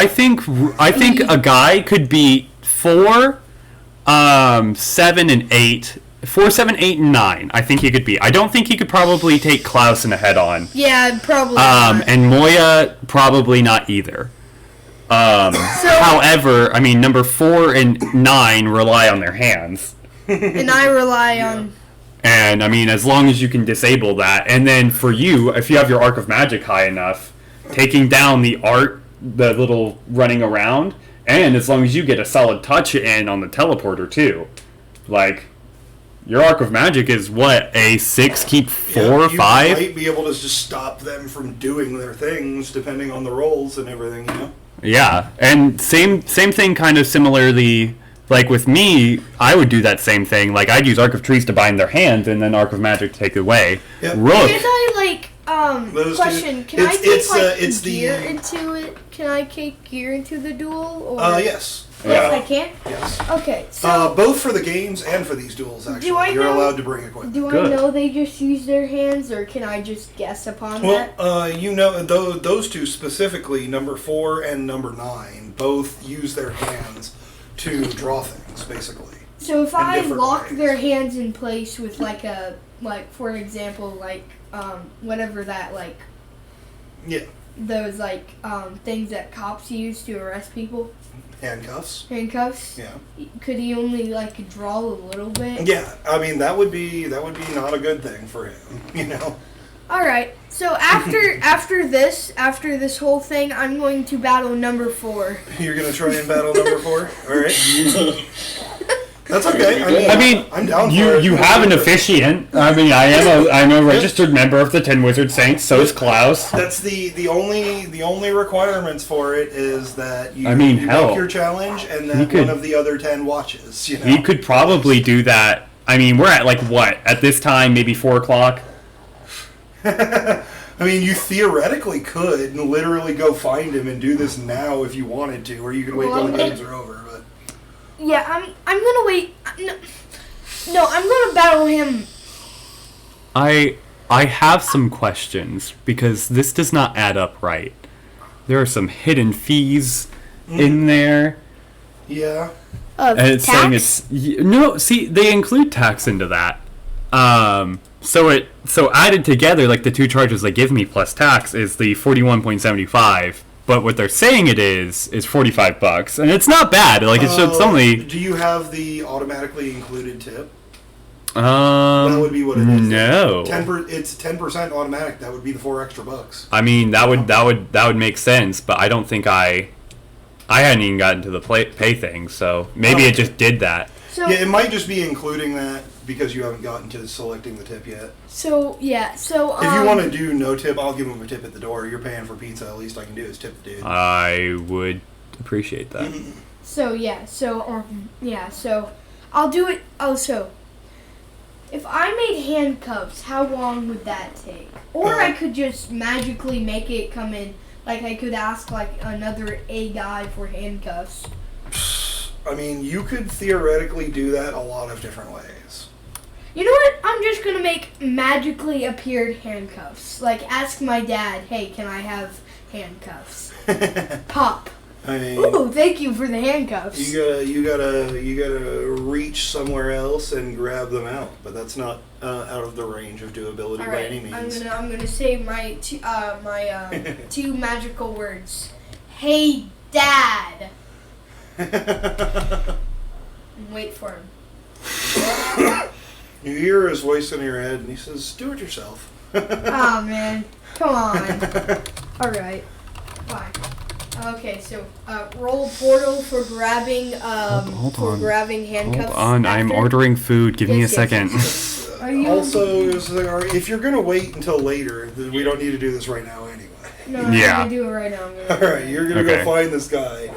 think a guy could beat 4, 7, and 8. 4, 7, 8, and 9. I think he could beat. I don't think he could probably take Klaus in a head-on. Yeah, probably not. And Moya, probably not either. However, I mean, number 4 and 9 rely on their hands. And I rely on... And I mean, as long as you can disable that, and then for you, if you have your Arc of Magic high enough, taking down the little running around, and as long as you get a solid touch in on the teleporter too, like your Arc of Magic is what, a 6 keep 4 you 5. might be able to just stop them from doing their things depending on the rolls and everything, you know. Yeah, and same thing, kind of similarly. Like with me, I would do that same thing. Like I'd use Arc of Trees to bind their hands, and then Arc of Magic to take it away. Yep. Rook. Can I Those question? two- Can I it's- take it's gear the- into it? Can I take gear into the duel? Or Yes. yes, I can. Yes. Okay, so Both for the games and for these duels, actually. I You're know- allowed to bring equipment. do I Good. know they just use their hands, or can I just guess upon Well, that? you know, those two specifically, number 4 and number 9, both use their hands to draw things, basically. So if in I different lock ways. their hands in place with like for example, whatever that Yeah. those things that cops use to arrest people, Handcuffs. handcuffs. Yeah. Could he only draw a little bit? Yeah, I mean that would be not a good thing for him, you know. All right. So after this whole thing, I'm going to battle number 4. You're gonna try and battle number 4, all right? That's okay. I mean, I'm down for you it. you have an officiant. I mean, I'm a registered member of the 10 Wizard Saints. So is Klaus. That's the only requirements for it is that you, I mean, you hell, make your challenge and he that could- one of the other 10 watches. You know, He could probably do that. I mean, we're at what at this time? Maybe 4 o'clock. I mean, you theoretically could literally go find him and do this now if you wanted to, or you could wait till the games are over. But Yeah, I'm gonna wait. No, I'm gonna battle him. I have some questions because this does not add up right. There are some hidden fees in there. yeah, Of And it's saying no. See, they include tax into that. So added together, like the 2 charges they give me plus tax is the $41.75. But what they're saying it is $45, and it's not bad. Like it's only. Do you have the automatically included tip? That That would be what it is. No. It's 10% automatic. That would be the $4 extra. I mean, that would make sense, but I don't think I hadn't even gotten to the pay thing, so maybe it just did that. So Yeah, it might just be including that because you haven't gotten to selecting the tip yet. so yeah. So If you want to do no tip, I'll give him a tip at the door. You're paying for pizza. At least I can do is tip the dude. I would appreciate that. So yeah. So So I'll do it. Also, if I made handcuffs, how long would that take? Or I could just magically make it come in. Like I could ask another guy for handcuffs. I mean, you could theoretically do that a lot of different ways. You know what? I'm just gonna make magically appeared handcuffs. Like, ask my dad, hey, can I have handcuffs? Pop. I mean, Ooh, thank you for the handcuffs. you gotta reach somewhere else and grab them out, but that's not out of the range of doability All by right, any means. I'm gonna say my two magical words. Hey, Dad. Wait for him. You hear his voice in your head, and he says, "Do it yourself." Oh man, come on. All right, fine. Okay, so roll portal for grabbing Hold on. grabbing handcuffs. Hold on, I'm after- ordering food. Give me a Yes, yes, second. Are you- Also, if you're gonna wait until later, then we don't need to do this right now anyway. No, I'm Yeah. gonna do it right now. All right, you're gonna Okay. go find this guy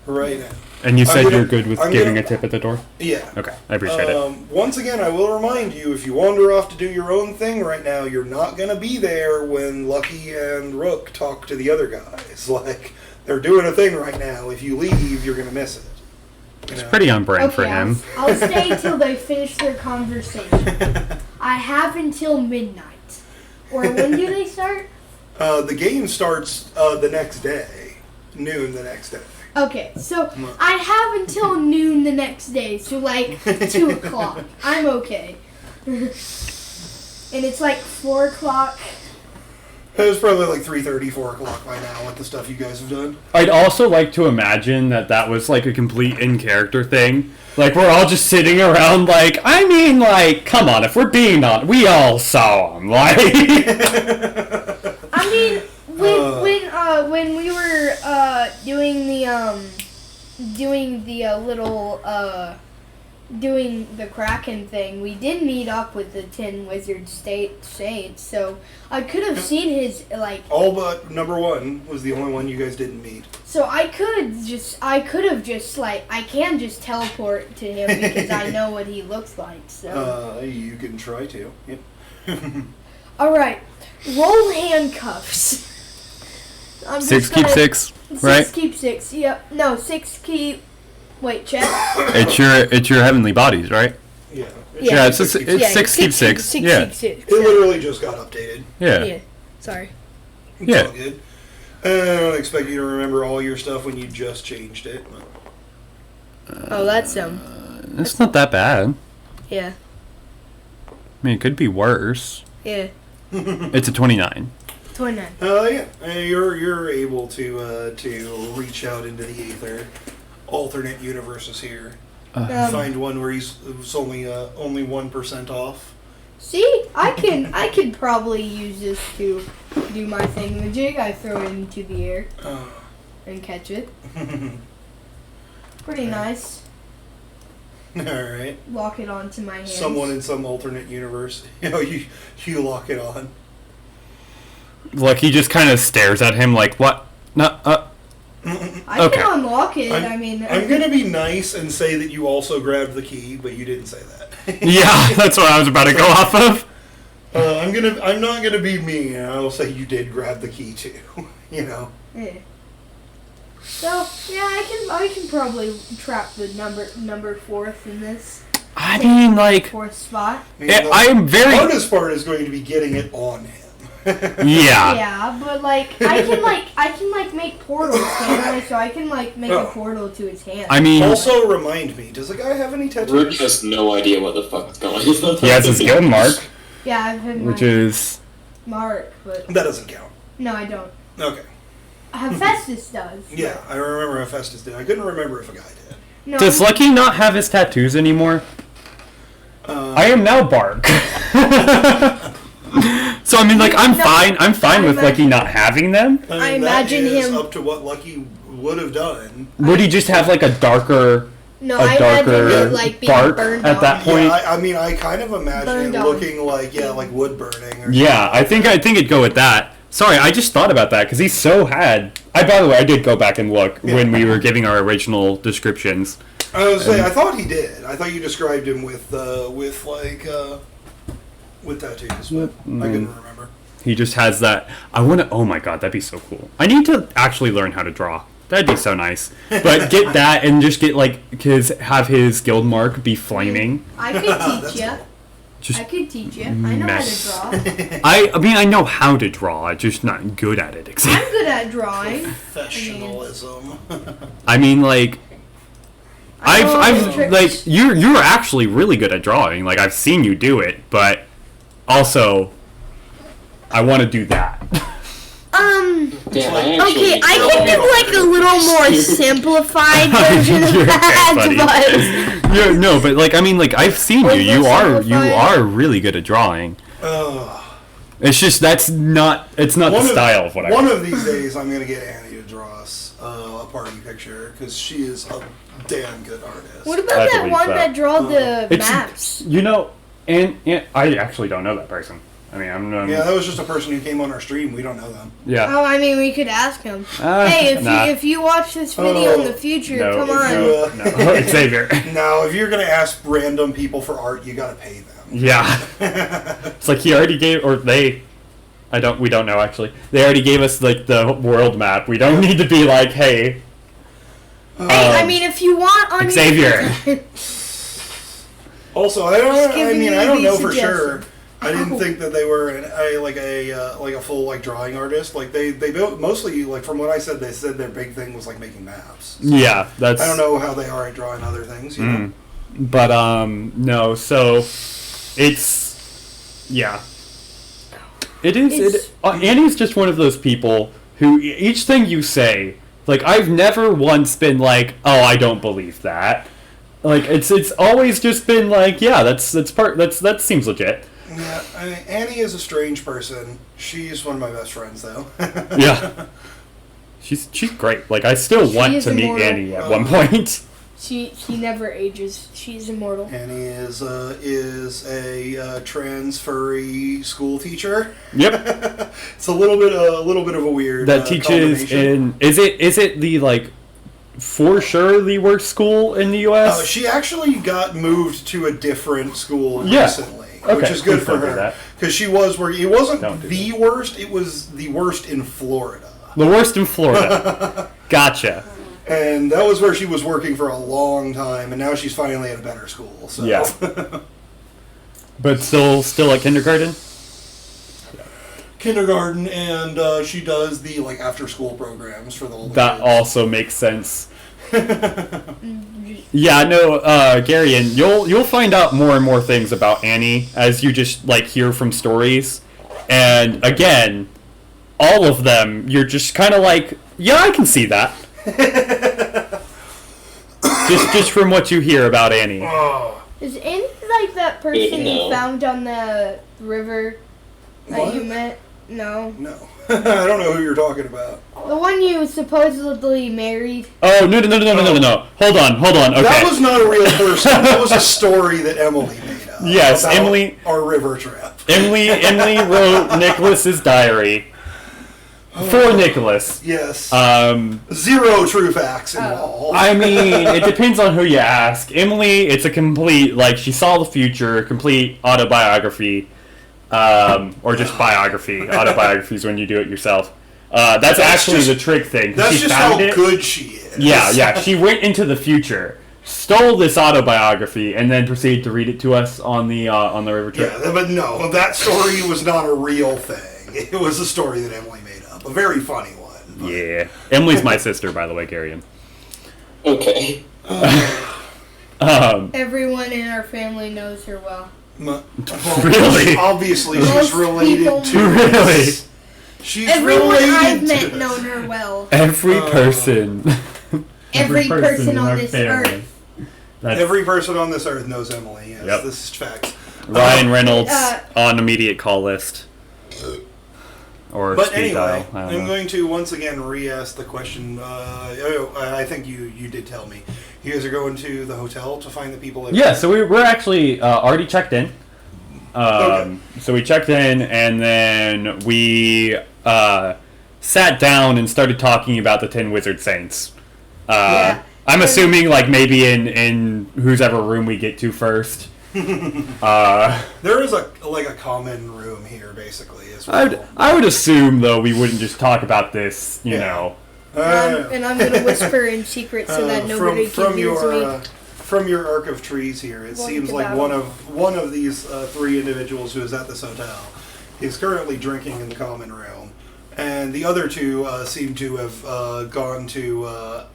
right now. And you said gonna- you're good with I'm giving gonna- a tip at the door? Yeah. Okay, I appreciate it. Once again, I will remind you, if you wander off to do your own thing right now, you're not going to be there when Lucky and Rook talk to the other guys. Like, they're doing a thing right now. If you leave, you're going to miss it. You It's know? pretty on brand for Okay, him. I'll stay till they finish their conversation. I have until midnight. Or when do they start? The game starts the next day. Noon the next day. Okay, so I have until noon the next day, so 2 o'clock. I'm okay. And it's 4 o'clock. It was probably like 3:30, 4 o'clock by now with the stuff you guys have done. I'd also like to imagine that was like a complete in-character thing. Like, we're all just sitting around like, I mean, like, come on, if we're being on, we all saw him, like... I mean, when we were doing the Kraken thing, we did meet up with the Tin Wizard Shades, so I could have seen his, like... All but number 1 was the only one you guys didn't meet. So I can just teleport to him because I know what he looks like, so... You can try to. Yep. Alright, roll handcuffs. I'm 6 just keep gonna- 6, right? 6 keep 6, yep. No, 6 keep... Wait, check. It's your heavenly bodies, right? Yeah. Yeah, it's 6 keep 6. Yeah. Keep 6. It literally just got updated. Yeah. Sorry. It's Yeah. all good. I don't expect you to remember all your stuff when you just changed it. Oh, that's It's not that bad. yeah. I mean, it could be worse. Yeah. It's a 29. 29. Yeah. You're able to reach out into the ether. Alternate universes here. Find one where it's only 1% off. See, I can probably use this to do my thingamajig. I throw it into the air and catch it. Pretty nice. All right. Lock it onto my hands. Someone in some alternate universe. You lock it on. Like, he just kind of stares at him like, what? No, I okay. can unlock it. I'm gonna be nice and say that you also grabbed the key, but you didn't say that. yeah, that's what I was about to go off of. I'm not gonna be mean. I'll say you did grab the key too. You know. Yeah. So yeah, I can probably trap the number 4th in this. I mean, like, 4th spot. I'm very... The hardest part is going to be getting it on him. Yeah. Yeah, but like I can make portals, can't I? So I can like make a portal to his hand. I mean... Also, remind me, does the guy have any tattoos? Rick has no idea what the fuck is going on. He has his guild mark, Yeah, I've been which is... Mark, but That doesn't count. no, I don't. Okay. Hephaestus does. Yeah, I remember Hephaestus did. I couldn't remember if a guy did. No. Does Lucky not have his tattoos anymore? I am now Bark. So, I mean, like, I'm fine with Lucky not having them. I imagine that is him- up to what Lucky would have done. Would he just have, like, a darker... No, a I imagine darker it like being bark burned at that off. point? Yeah, I mean, I kind of imagine Burned it on. looking like wood burning. Or Yeah, I think it'd go with that. Sorry, I just thought about that, because he so had... By the way, I did go back and look when we were giving our original descriptions. I was saying, I thought he did. I thought you described him with tattoos. But I couldn't remember. He just has that... Oh my god, that'd be so cool. I need to actually learn how to draw. That'd be so nice. But get that and just get, like... have his guild mark be flaming. I could teach you. Just I could teach you. I know mess. how to draw. I mean, I know how to draw. I'm just not good at it. I'm good at drawing. Professionalism. I mean, like... I know I've the tricks. like you're actually really good at drawing. Like, I've seen you do it, but also I want to do that. Damn, Okay, I can do like a little more simplified version of You're okay, that, buddy. No, but like, I mean, like, I've seen you. You are really good at drawing. It's just it's not the style of what I One do. of these days, I'm gonna get Annie to draw us a party picture because she is a damn good artist. What about I that believe one that. that draw the It's- maps? You know, and I actually don't know that person. I mean, Yeah, that was just a person who came on our stream. We don't know them. yeah. Oh, I mean, we could ask him. Hey, nah. if you watch this video in the future, No, come on. No, Xavier. Now, if you're gonna ask random people for art, you gotta pay them. Yeah. It's like he already gave, or they, we don't know actually. They already gave us like the world map. We don't need to be like, hey. Hey, I mean, if you want on Xavier. Also, I giving you don't know these for sure. suggestions. I didn't think that they were a full like drawing artist. Like they built mostly like from what I said, they said their big thing was like making maps. Yeah, that's. I don't know how they are at drawing other things. You know? But no, so it's yeah. It is. Annie's just one of those people who each thing you say, like I've never once been like, oh, I don't believe that. Like it's always just been like, yeah, that seems legit. Yeah, I mean, Annie is a strange person. She's one of my best friends, though. Yeah, she's great. Like I still want to meet immortal. Annie at one point. She never ages. She's immortal. Annie is a trans furry school teacher. Yep. It's a little bit of a weird That teaches combination. is it the like for sure the worst school in the U.S.? She actually got moved to a different school Yeah. recently, Okay, which is good please for don't do her that. because she was where it wasn't Don't do the worst; it was the worst in Florida. The worst in Florida. Gotcha. And that was where she was working for a long time, and now she's finally at a better school. So. Yeah. But still at kindergarten? Kindergarten, and she does the like after school programs for the older That kids. also makes sense. Yeah, no, Gary, and you'll find out more and more things about Annie as you just like hear from stories. And again, all of them, you're just kind of like, yeah, I can see that. just from what you hear about Annie. Oh, Is Annie like that person No. you found on the river that What? you met? No. no. I don't know who you're talking about. The one you supposedly married? Oh, no. Hold on. Okay. That was not a real person. That was a story that Emily made up. Yes, about Emily- Our river trip. Emily wrote Nicholas's diary for Nicholas. Yes. 0 true facts involved. I mean, it depends on who you ask. Emily, it's a complete, like, she saw the future, complete autobiography, or just biography. Autobiographies when you do it yourself. That's actually just- the trick thing. 'cause That's she just found how it. good she is. Yeah. She went into the future, stole this autobiography, and then proceeded to read it to us on the river trip. Yeah, but no, that story was not a real thing. It was a story that Emily made up. A very funny one. but- Yeah. Emily's my sister, by the way, Garion. Okay. Everyone in our family knows her well. Well, Really? Obviously, Most she's related people- to Really? us. She's Everyone related I've to met us. known her well. Every person. Every person in on our this family. earth. That's Every person on this earth knows Emily. Yes, Yep. this is fact. Ryan Reynolds uh, on immediate call list. Or But speed anyway, dial. I don't I'm know. going to once again re-ask the question. I think you did tell me. You guys are going to the hotel to find the people that... Yeah, so we're actually already checked in. Okay. So we checked in, and then we sat down and started talking about the 10 Wizard Saints. Yeah. I'm assuming, like, maybe in whose ever room we get to first. There is a common room here, basically, as well. I would assume, though, we wouldn't just talk about this, you Yeah. know. And I'm going to whisper in secret so that nobody can use me. From your arc of trees here, it Going seems to like battle. one of these 3 individuals who is at this hotel is currently drinking in the common room, and the other 2 seem to have gone to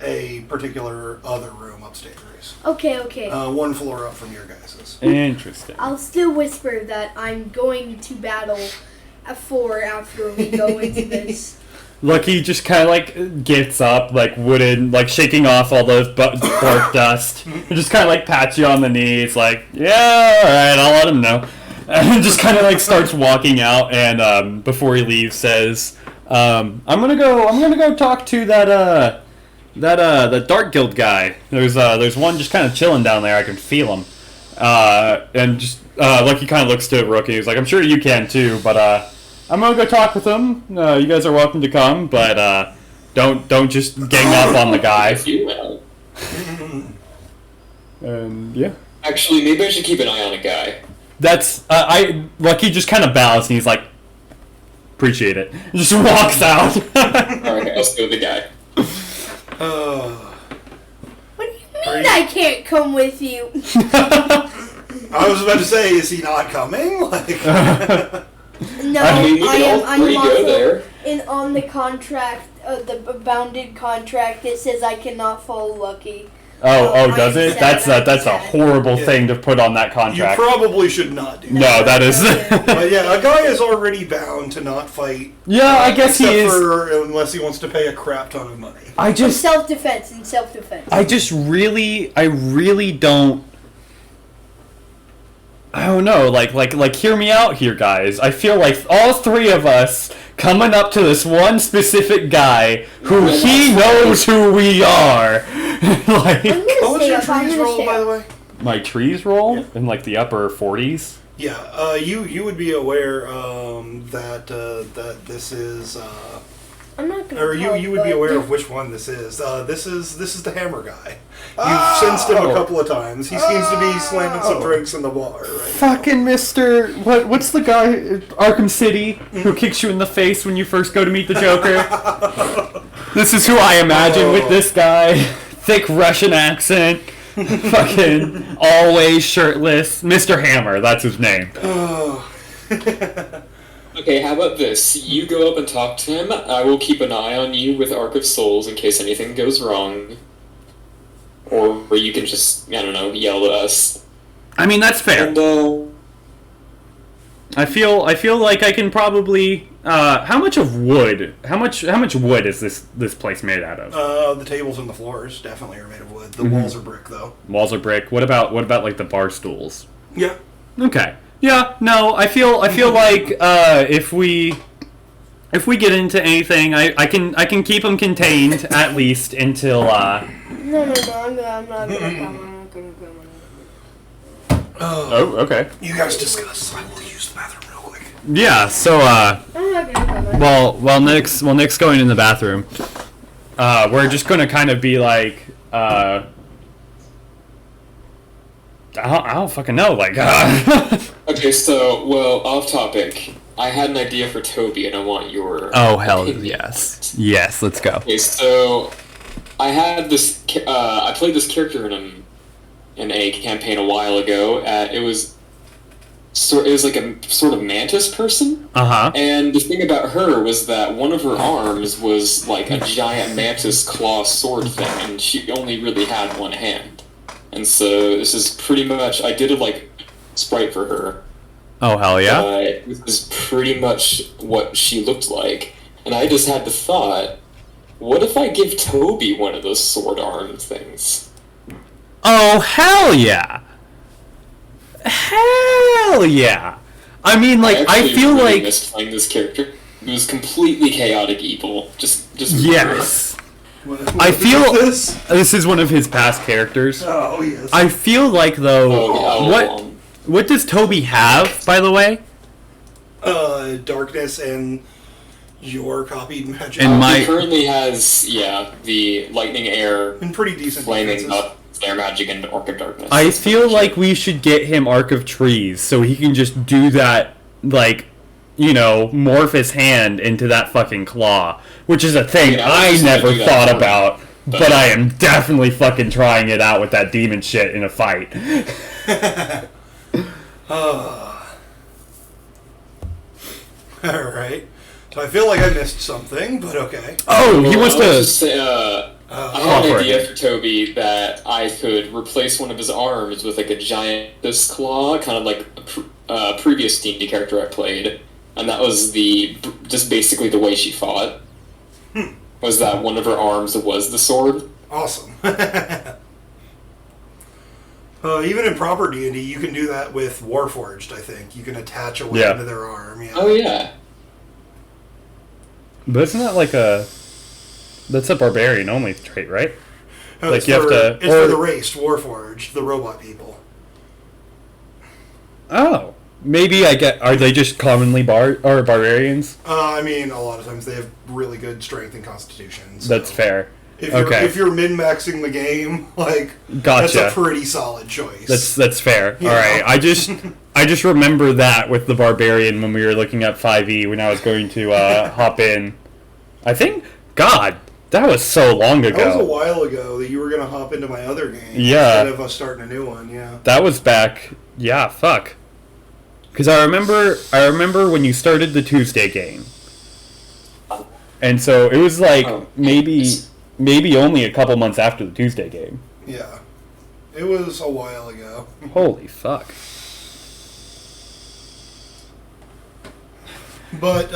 a particular other room upstairs, Okay. 1 floor up from your guys's. Interesting. I'll still whisper that I'm going to battle at 4 after we go into this. Lucky just kind of like gets up, like wooden, like shaking off all those bark dust. And just kind of like pats you on the knee. It's like, yeah, all right, I'll let him know. And just kind of like starts walking out, and before he leaves, says, "I'm gonna go talk to that Dark Guild guy. There's one just kind of chilling down there. I can feel him." And just Lucky kind of looks to Rook, and he's like, "I'm sure you can too, but I'm gonna go talk with him. You guys are welcome to come, but don't just gang up on the guy." If you will. And yeah, Actually, maybe I should keep an eye on a guy. that's Lucky just kind of bows, and he's like, "Appreciate it." And just walks out. Alright, let's go with the guy. What do you mean I can't come with you? I was about to say, is he not coming? Like, No, I mean, we can all I'm 3 go also there. on the contract, the bounded contract. It says I cannot follow Lucky. Oh, does I it? said That's that. a horrible Yeah. thing to put on that You contract. probably should not do that. No, that is. But yeah, a guy is already bound to not fight. Yeah, I guess he except is. unless he wants to pay a crap ton of money. I In just self-defense. I really don't. I don't know, like, hear me out here, guys. I feel like all three of us coming up to this one specific guy who he knows who we are. Like, I'm What gonna was stay your up. I'm trees gonna roll, stay by the up. way? my trees roll Yeah. in like the upper 40s. Yeah, you would be aware that this is, I'm not gonna. or talk, you would be but- aware of which one this is. This is the hammer guy. You've sensed him a couple of times. He seems to be slamming some drinks in the bar right Fucking Mr. What's the guy Arkham City who kicks you in the face when you first go to meet the Joker? This is who I imagine with this guy. Thick Russian accent. Fucking always shirtless. Mr. Hammer, that's his name. now. Okay, how about this? You go up and talk to him. I will keep an eye on you with Arc of Souls in case anything goes wrong. Or you can just, I don't know, yell at us. I mean, that's fair. And, I feel like I can probably how much wood is this place made out of? The tables and the floors definitely are made of wood. The walls are brick, though. Walls are brick. What about like the bar stools? Yeah. Okay. Yeah, no, I feel like if we get into anything, I can keep them contained at least until No, I'm not gonna come. Oh, okay. You guys discuss. I will use the bathroom real quick. Yeah, so I'm not gonna come. while Nick's going in the bathroom, we're just gonna kind of be like I don't fucking know, like okay, so, well, off topic. I had an idea for Toby, and I want your Oh hell opinion. yes, let's go. Okay, so I had this. I played this character in a campaign a while ago. It was like a sort of mantis person, and the thing about her was that one of her arms was like a giant mantis claw sword thing, and she only really had one hand. And so this is pretty much I did a like sprite for her. Oh hell yeah. This is pretty much what she looked like, and I just had the thought. What if I give Toby one of those sword arm things? Oh hell yeah. Hell yeah. I mean, like, I actually feel really like missed playing this character. It was completely chaotic evil. Just yes. What I is feel this. this is one of his past characters. Oh yes. I feel like though, Oh, what does Toby have, by the way? Darkness and your copied magic. And my- he currently has the lightning, air, and pretty decent flaming defenses. up, air magic, and orc of darkness. I feel like we should get him Arc of Trees so he can just do that, like, you know, morph his hand into that fucking claw, which is a thing Yeah, I was I just gonna never do that thought for about, but- but I am definitely fucking trying it out with that demon shit in a fight. Alright. So I feel like I missed something, but okay. Oh, he Well, wants I was to. just say, I had an idea for Toby that I could replace one of his arms with like a giant this claw, kind of like a previous D&D character I played, and that was just basically the way she fought. Was that one of her arms was the sword? Awesome. Even in proper D&D, you can do that with Warforged, I think. You can attach a weapon to their arm. Yeah. Oh yeah. But isn't that like a. That's a barbarian only trait, right? Oh, Like, it's you have for, to- It's or- for the race, Warforged, the robot people. Oh. Maybe I get. Are they just commonly barbarians? I mean, a lot of times they have really good strength and constitution. So That's fair. If you're min-maxing the game, like, Gotcha. that's a pretty solid choice. That's fair. Yeah. All right. I just remember that with the barbarian when we were looking at 5e when I was going to hop in. I think God, that was so long ago. That was a while ago that you were going to hop into my other game Yeah. instead of us starting a new one. Yeah. That was back. Yeah, fuck. Because I remember when you started the Tuesday game, and so it was like Oh. maybe only a couple months after the Tuesday game. Yeah. It was a while ago. Holy fuck. But,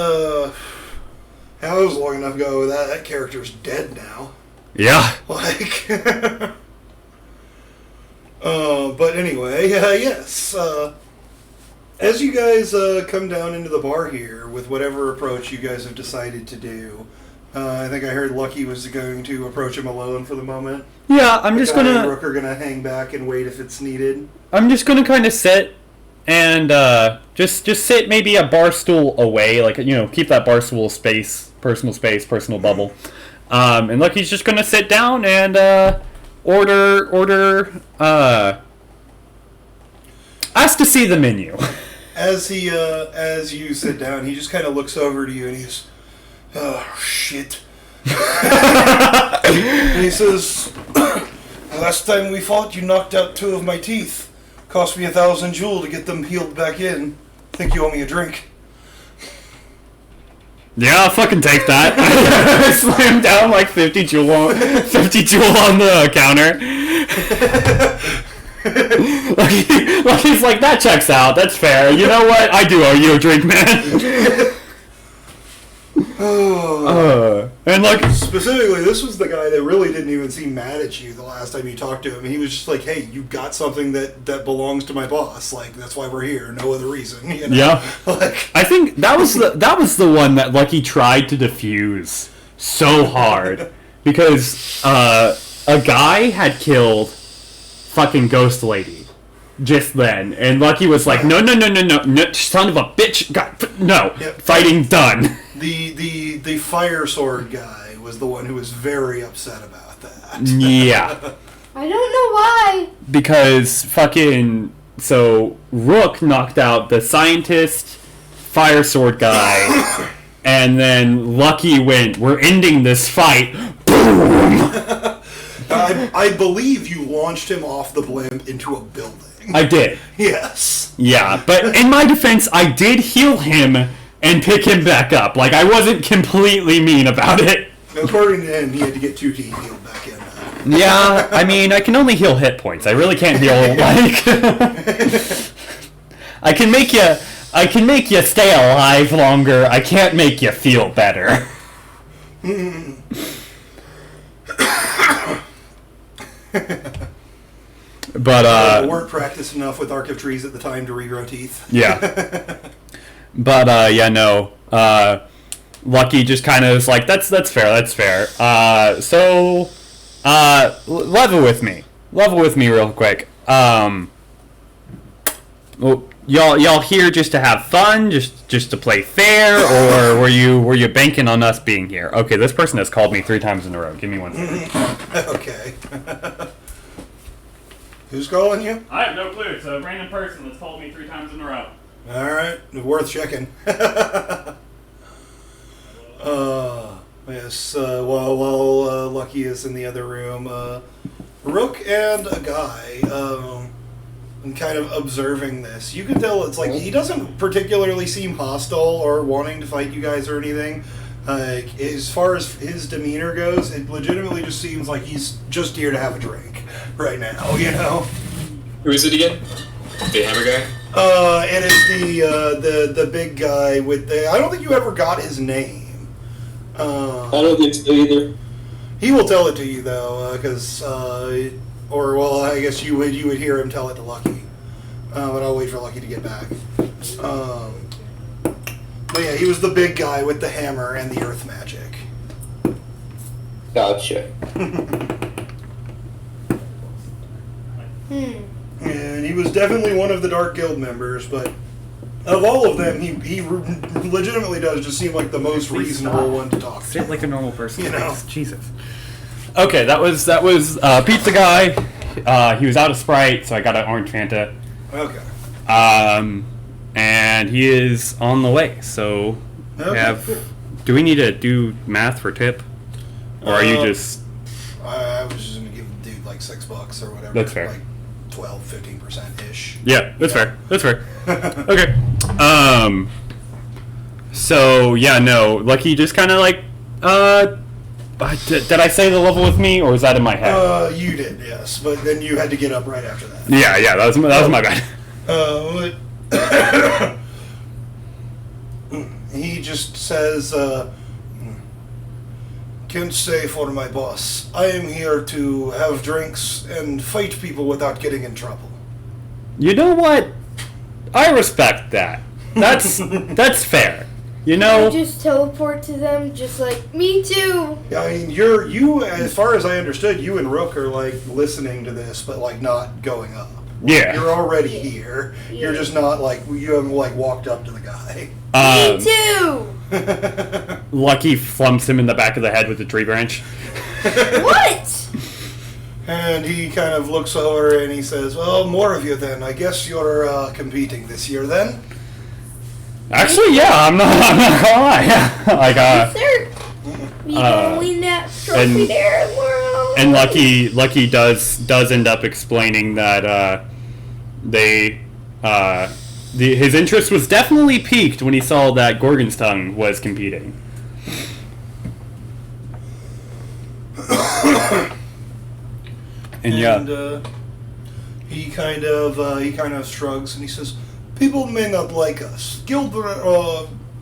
that was long enough ago. That character's dead now. Yeah. Like, but anyway, yes. As you guys come down into the bar here with whatever approach you guys have decided to do, I think I heard Lucky was going to approach him alone for the moment. Yeah, I'm just Guy and gonna... Rook are gonna hang back and wait if it's needed. I'm just gonna kind of sit and just sit maybe a bar stool away, like, you know, keep that bar stool space, personal bubble. And Lucky's just gonna sit down and order ask to see the menu. As you sit down, he just kind of looks over to you and he's, oh shit. And he says, last time we fought, you knocked out 2 of my teeth. Cost me 1,000 jewel to get them healed back in. Think you owe me a drink. Yeah, I'll fucking take that. I slammed down like 50 jewel on the counter. Lucky's like, that checks out. That's fair. You know what? I do owe you a drink, man. And like, specifically, this was the guy that really didn't even seem mad at you the last time you talked to him. He was just like, hey, you got something that belongs to my boss. Like, that's why we're here. No other reason. You know? Yeah. Like, I think that was the one that Lucky tried to defuse so hard because a guy had killed fucking Ghost Lady just then, and Lucky was like, no, son of a bitch, God, no, Yep. Fighting done. The fire sword guy was the one who was very upset about that. Yeah, I don't know why. because fucking Rook knocked out the scientist, fire sword guy, and then Lucky went, we're ending this fight. Boom. I believe you launched him off the blimp into a building. I did. Yes. Yeah, but in my defense, I did heal him and pick him back up. Like, I wasn't completely mean about it. According to him, he had to get 2 teeth healed back in. Yeah, I mean, I can only heal hit points. I really can't heal, like... I can make you stay alive longer. I can't make you feel better. But, weren't practiced enough with Arc of Trees at the time to regrow teeth. Yeah. But, yeah, no. Lucky just kind of is like, that's fair. So, level with me real quick. Well, y'all here just to have fun, just to play fair, or were you banking on us being here? Okay, this person has called me 3 times in a row. Give me 1 second. Okay. Who's calling you? I have no clue. It's a random person that's called me 3 times in a row. Alright, worth checking. Yes, while Lucky is in the other room, Rook and a guy, and kind of observing this. You can tell it's like, he doesn't particularly seem hostile or wanting to fight you guys or anything. Like, as far as his demeanor goes, it legitimately just seems like he's just here to have a drink right now, you know? Who is it again? The hammer guy? It is the big guy with the... I don't think you ever got his name. I don't think so either. He will tell it to you, though, because... or, well, I guess you would hear him tell it to Lucky. But I'll wait for Lucky to get back. But yeah, he was the big guy with the hammer and the earth magic. Gotcha. And he was definitely one of the Dark Guild members, but of all of them, he legitimately does just seem like the most reasonable one to talk to. Sit like a normal person. You know. Jesus. Okay, that was Pizza Guy. He was out of Sprite, so I got an orange Fanta. Okay. And he is on the way. So Okay. Do we need to do math for tip, or are you just? I was just gonna give the dude like $6 or whatever. That's fair. Like 12-15% ish. Yeah, that's fair. That's fair. Okay. So yeah, no. Lucky just kind of like Did I say the level with me, or was that in my head? You did, yes, but then you had to get up right after that. Yeah, that was my bad. He just says, "Can't say for my boss. I am here to have drinks and fight people without getting in trouble." You know what? I respect that. That's fair. You know. I just teleport to them, just like me too. Yeah, I mean, you as far as I understood, you and Rook are like listening to this, but like not going up. Yeah. You're already here. Yeah. You're just not like you haven't like walked up to the guy. Me too. Lucky flumps him in the back of the head with a tree branch. What? And he kind of looks over and he says, "Well, more of you then. I guess you're competing this year then." Actually, yeah, I'm not gonna lie. Like, Sir, we gonna win that trophy there tomorrow. and Lucky does end up explaining that his interest was definitely piqued when he saw that Gorgon's Tongue was competing. He kind of shrugs and he says, "People may not like us. Guild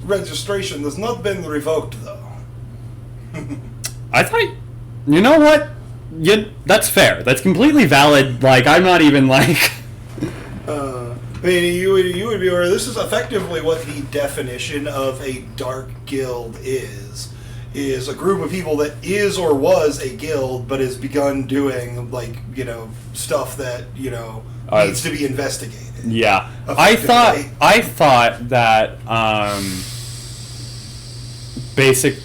registration has not been revoked, though." I thought, you know what? That's fair. That's completely valid. Like, I'm not even like. I mean, you would be aware. This is effectively what the definition of a dark guild is a group of people that is or was a guild, but has begun doing stuff that needs to be investigated. Yeah, I thought that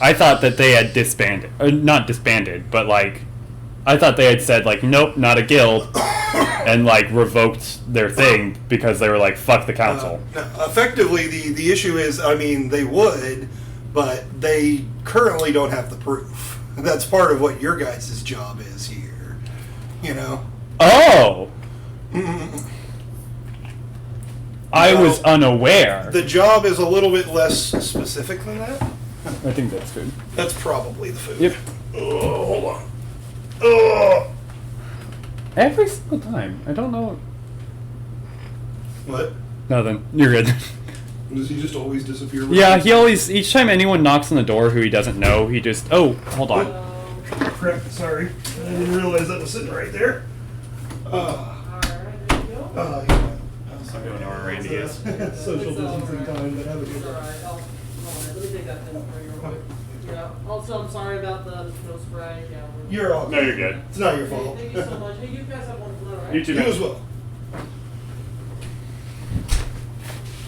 I thought that they had disbanded, not disbanded, but like I thought they had said like, nope, not a guild, and like revoked their thing because they were like, fuck the council. Effectively, the issue is, I mean, they would, but they currently don't have the proof. That's part of what your guys' job is here. Oh. I was unaware. The job is a little bit less specific than that. I think that's good. That's probably the food. Yep. Oh, hold on. Oh. Every single time. I don't know. What? Nothing. You're good. Does he just always disappear? Yeah, he always, each time anyone knocks on the door who he doesn't know, he just, oh, hold on. Crap, sorry. I didn't realize that was sitting right there. Alright, there you go. Yeah. I don't know where Randy is. Social distancing time, but have a good one. Alright, hold on. Let me take that thing for you real quick. Yeah. Also, I'm sorry about the snow spray. Yeah. You're all No, you're good. It's not your fault. Thank you so much. Hey, you guys have one for that, right? You too. You as well.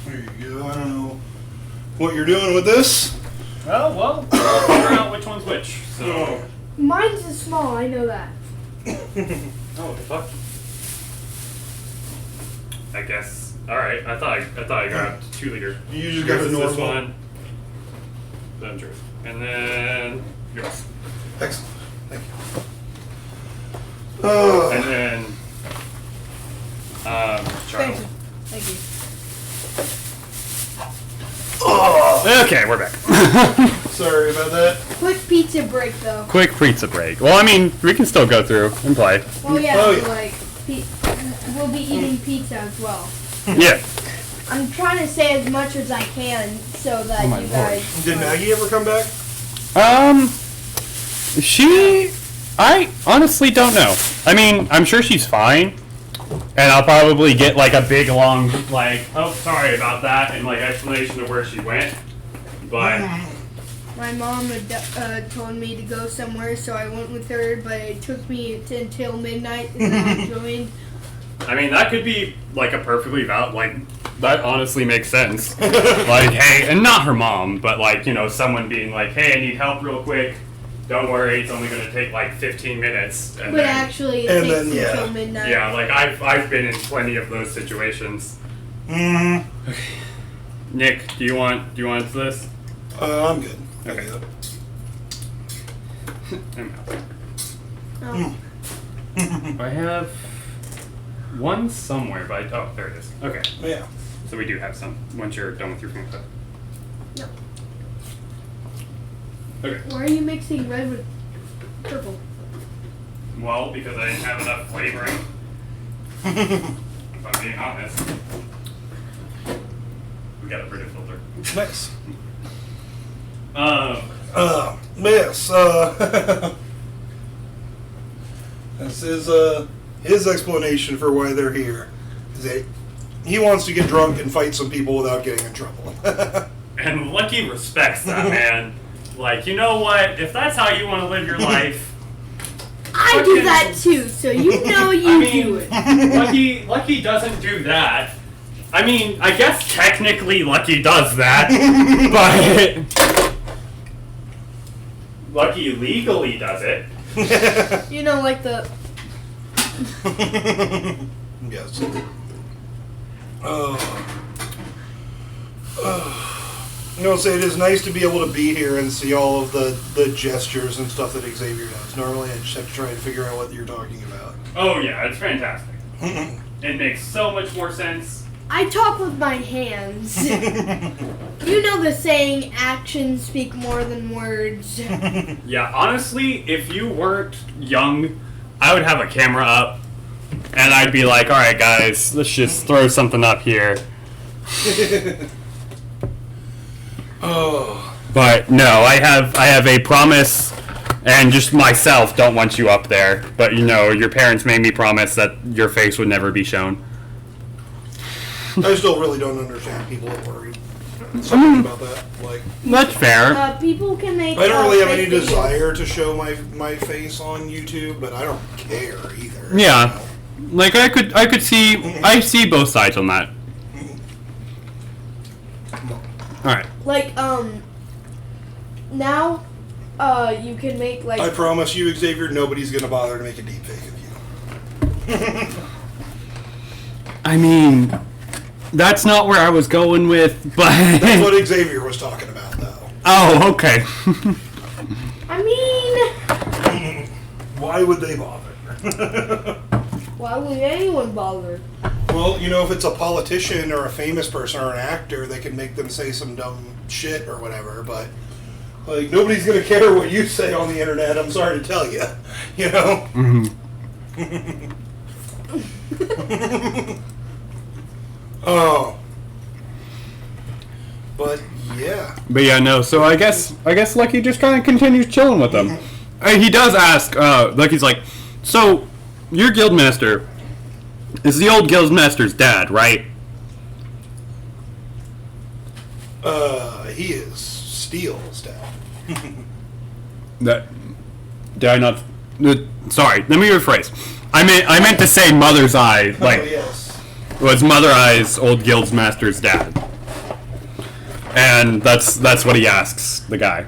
There you go. I don't know what you're doing with this. Oh, well, we'll figure out which one's which. So. Mine's is small. I know that. Oh, what the fuck? I guess. Alright, I thought I grabbed 2 liter. You just got a Yours is this normal. one. Then yours. And then yours. Excellent. Thank you. And then Charles. Thank you. Okay, we're back. Sorry about that. Quick pizza break though. Quick pizza break. Well, I mean, we can still go through and play. Well, yeah, Oh, yeah. like we'll be eating pizza as well. Yeah. I'm trying to say as much as I can so that my you lord. guys. Did Maggie ever come back? I honestly don't know. I mean, I'm sure she's fine. And I'll probably get like a big long, like, oh, sorry about that, and like explanation of where she went. But My mom had told me to go somewhere, so I went with her. But it took me until midnight, and then I joined. I mean, that could be like a perfectly valid, like, that honestly makes sense. Like, hey, and not her mom, but like, someone being like, hey, I need help real quick. Don't worry, it's only going to take like 15 minutes. And But then, actually, it and takes then, yeah. until midnight. yeah, like I've been in plenty of those situations. Mm-hmm. Nick, do you want this? I'm good. Okay. I'm out. Oh. I have one somewhere, but oh, there it is. Okay, Yeah. so we do have some once you're done with your food. No. Okay. Why are you mixing red with Purple. Well, because I didn't have enough flavoring. If I'm being honest. We got a British filter. Nice. Yes. This is his explanation for why they're here. Is that he wants to get drunk and fight some people without getting in trouble. And Lucky respects that, man. Like, you know what? If that's how you want to live your life, I do that too, so you know you do it. Lucky doesn't do that. I mean, I guess technically Lucky does that, but Lucky legally does it. You know, like the... Yes. You know, say it is nice to be able to be here and see all of the gestures and stuff that Xavier does. Normally I just have to try and figure out what you're talking about. Oh yeah, it's fantastic. It makes so much more sense. I talk with my hands. You know the saying, actions speak more than words. Yeah, honestly, if you weren't young, I would have a camera up, and I'd be like, alright guys, let's just throw something up here. Oh. But no, I have a promise, and just myself don't want you up there. But you know, your parents made me promise that your face would never be shown. I still really don't understand people that worry something about that. Like, That's fair. People can make... I don't really have any fake videos. desire to show my face on YouTube, but I don't care either. Yeah. Like I see both sides on that. Alright. Like, now, you can make, like... I promise you, Xavier, nobody's gonna bother to make a deep fake of you. I mean, that's not where I was going with, but... That's what Xavier was talking about, though. Oh, okay. I mean... Why would they bother? Why would anyone bother? Well, you know, if it's a politician or a famous person or an actor, they can make them say some dumb shit or whatever, but, like, nobody's gonna care what you say on the internet, I'm sorry to tell you. You know? Oh. But, yeah. But yeah, no, so I guess Lucky just kind of continues chilling with them. He does ask, Lucky's like, so, your guildmaster is the old guildmaster's dad, right? He is Steel's dad. That, did I not, sorry, let me rephrase. I meant to say Mother's Eye, like, Oh, yes. was Mother Eye's old guildmaster's dad. And that's what he asks the guy.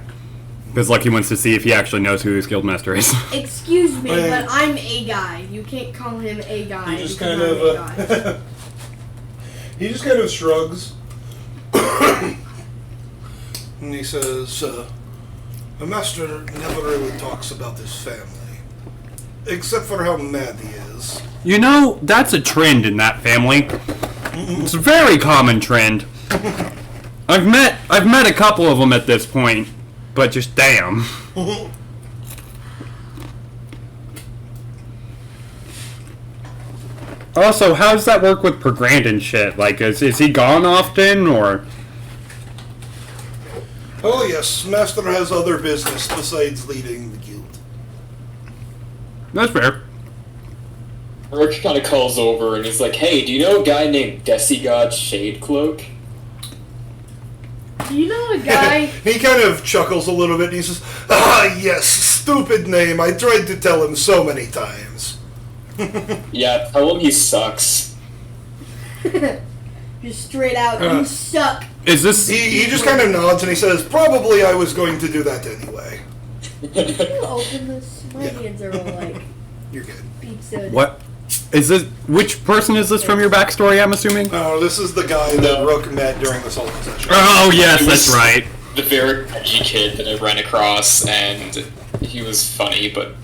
Because Lucky wants to see if he actually knows who his guildmaster is. Excuse me, Wait. but I'm a guy. You can't call him a guy. He just because kind I'm a guy. of, he just kind of shrugs. And he says, the master never really talks about this family. Except for how mad he is. You know, that's a trend in that family. It's a very common trend. I've met a couple of them at this point, but just damn. Also, how does that work with Per Grand and shit? Like, is he gone often, or? Oh yes, master has other business besides leading the guild. That's fair. Rook kind of calls over and he's like, hey, do you know a guy named Desigod Shadecloak? Do you know a guy? He kind of chuckles a little bit and he says, ah yes, stupid name, I tried to tell him so many times. Yeah, tell him he sucks. Just straight out, you suck. Is this? He just kind of nods and he says, probably I was going to do that anyway. Can you open this? My hands are all like You're good. beef soda. What? Is this? Which person is this from your backstory? I'm assuming. Oh, this is the guy that No. Rook met during the solo session. Oh yes, It was- that's right. The very edgy kid that I ran across, and he was funny, but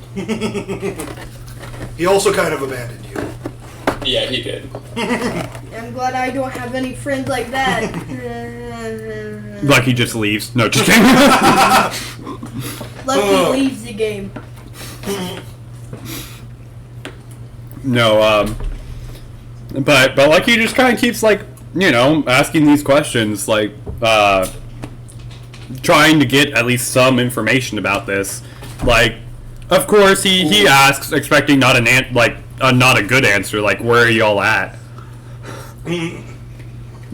He also kind of abandoned you. yeah, he did. I'm glad I don't have any friends like that. Lucky just leaves. No, just kidding. Lucky leaves the game. No, but like he just kind of keeps like, you know, asking these questions, like trying to get at least some information about this. Like, of course he asks expecting not not a good answer, like where are y'all at?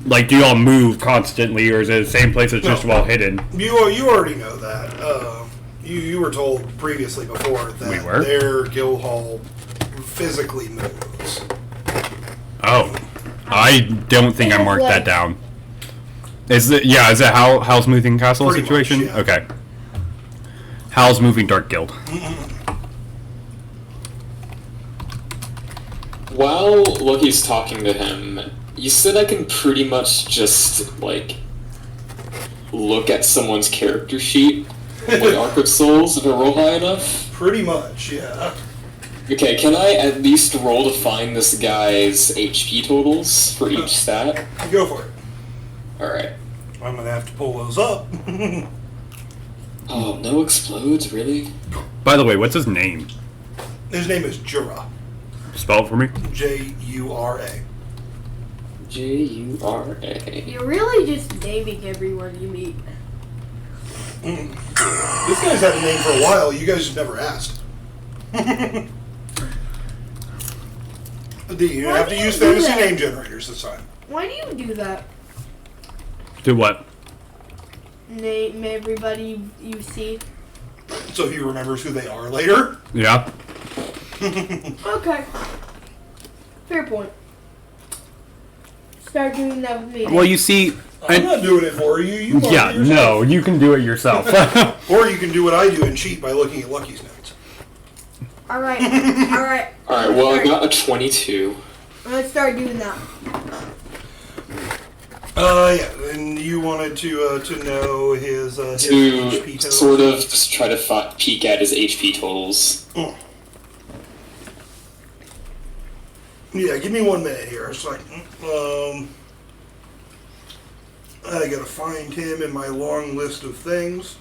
Like, do y'all move constantly, or is it the same place that's just well hidden? You already know that. You were told previously before that We were? their guild hall physically moves. Oh, I don't think I marked that down. Is it Hal's Moving Castle Pretty situation? much, yeah. Okay. Hal's Moving Dark Guild. While Lucky's talking to him, you said I can pretty much just, like, look at someone's character sheet with Arc of Souls if I roll high enough? Pretty much, yeah. Okay, can I at least roll to find this guy's HP totals for each stat? Go for it. Alright. I'm gonna have to pull those up. Oh, no explodes, really? By the way, what's his name? His name is Jura. Spell it for me. Jura. Jura. You're really just naming everyone you meet. This guy's had a name for a while. You guys just never asked. You Why have do to you use do fantasy that? name generators this time. Why do you do that? Do what? Name everybody you see. So he remembers who they are later. Yeah. Okay. Fair point. Start doing that with me. Well, you see, I'm not doing it for you. You want yeah, it yourself. no, you can do it yourself. Or you can do what I do and cheat by looking at Lucky's notes. Alright. Alright. Alright, well, I got a 22. Let's start doing that. Yeah, and you wanted to know his HP To totals. sort of just try to peek at his HP totals. Yeah, give me 1 minute here. It's like, I gotta find him in my long list of things.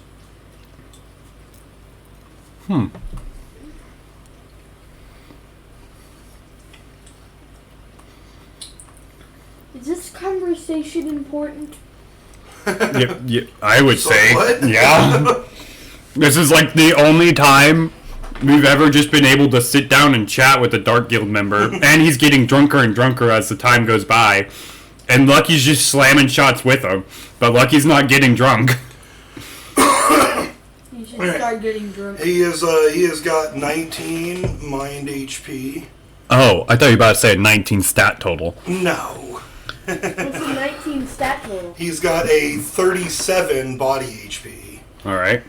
Is this conversation important? Yeah, I would say. what? Yeah. This is like the only time we've ever just been able to sit down and chat with a Dark Guild member, and he's getting drunker and drunker as the time goes by, and Lucky's just slamming shots with him, but Lucky's not getting drunk. You should start getting drunk. He has got 19 mind HP. Oh, I thought you were about to say a 19 stat total. No. What's a 19 stat total? He's got a 37 body HP. Alright.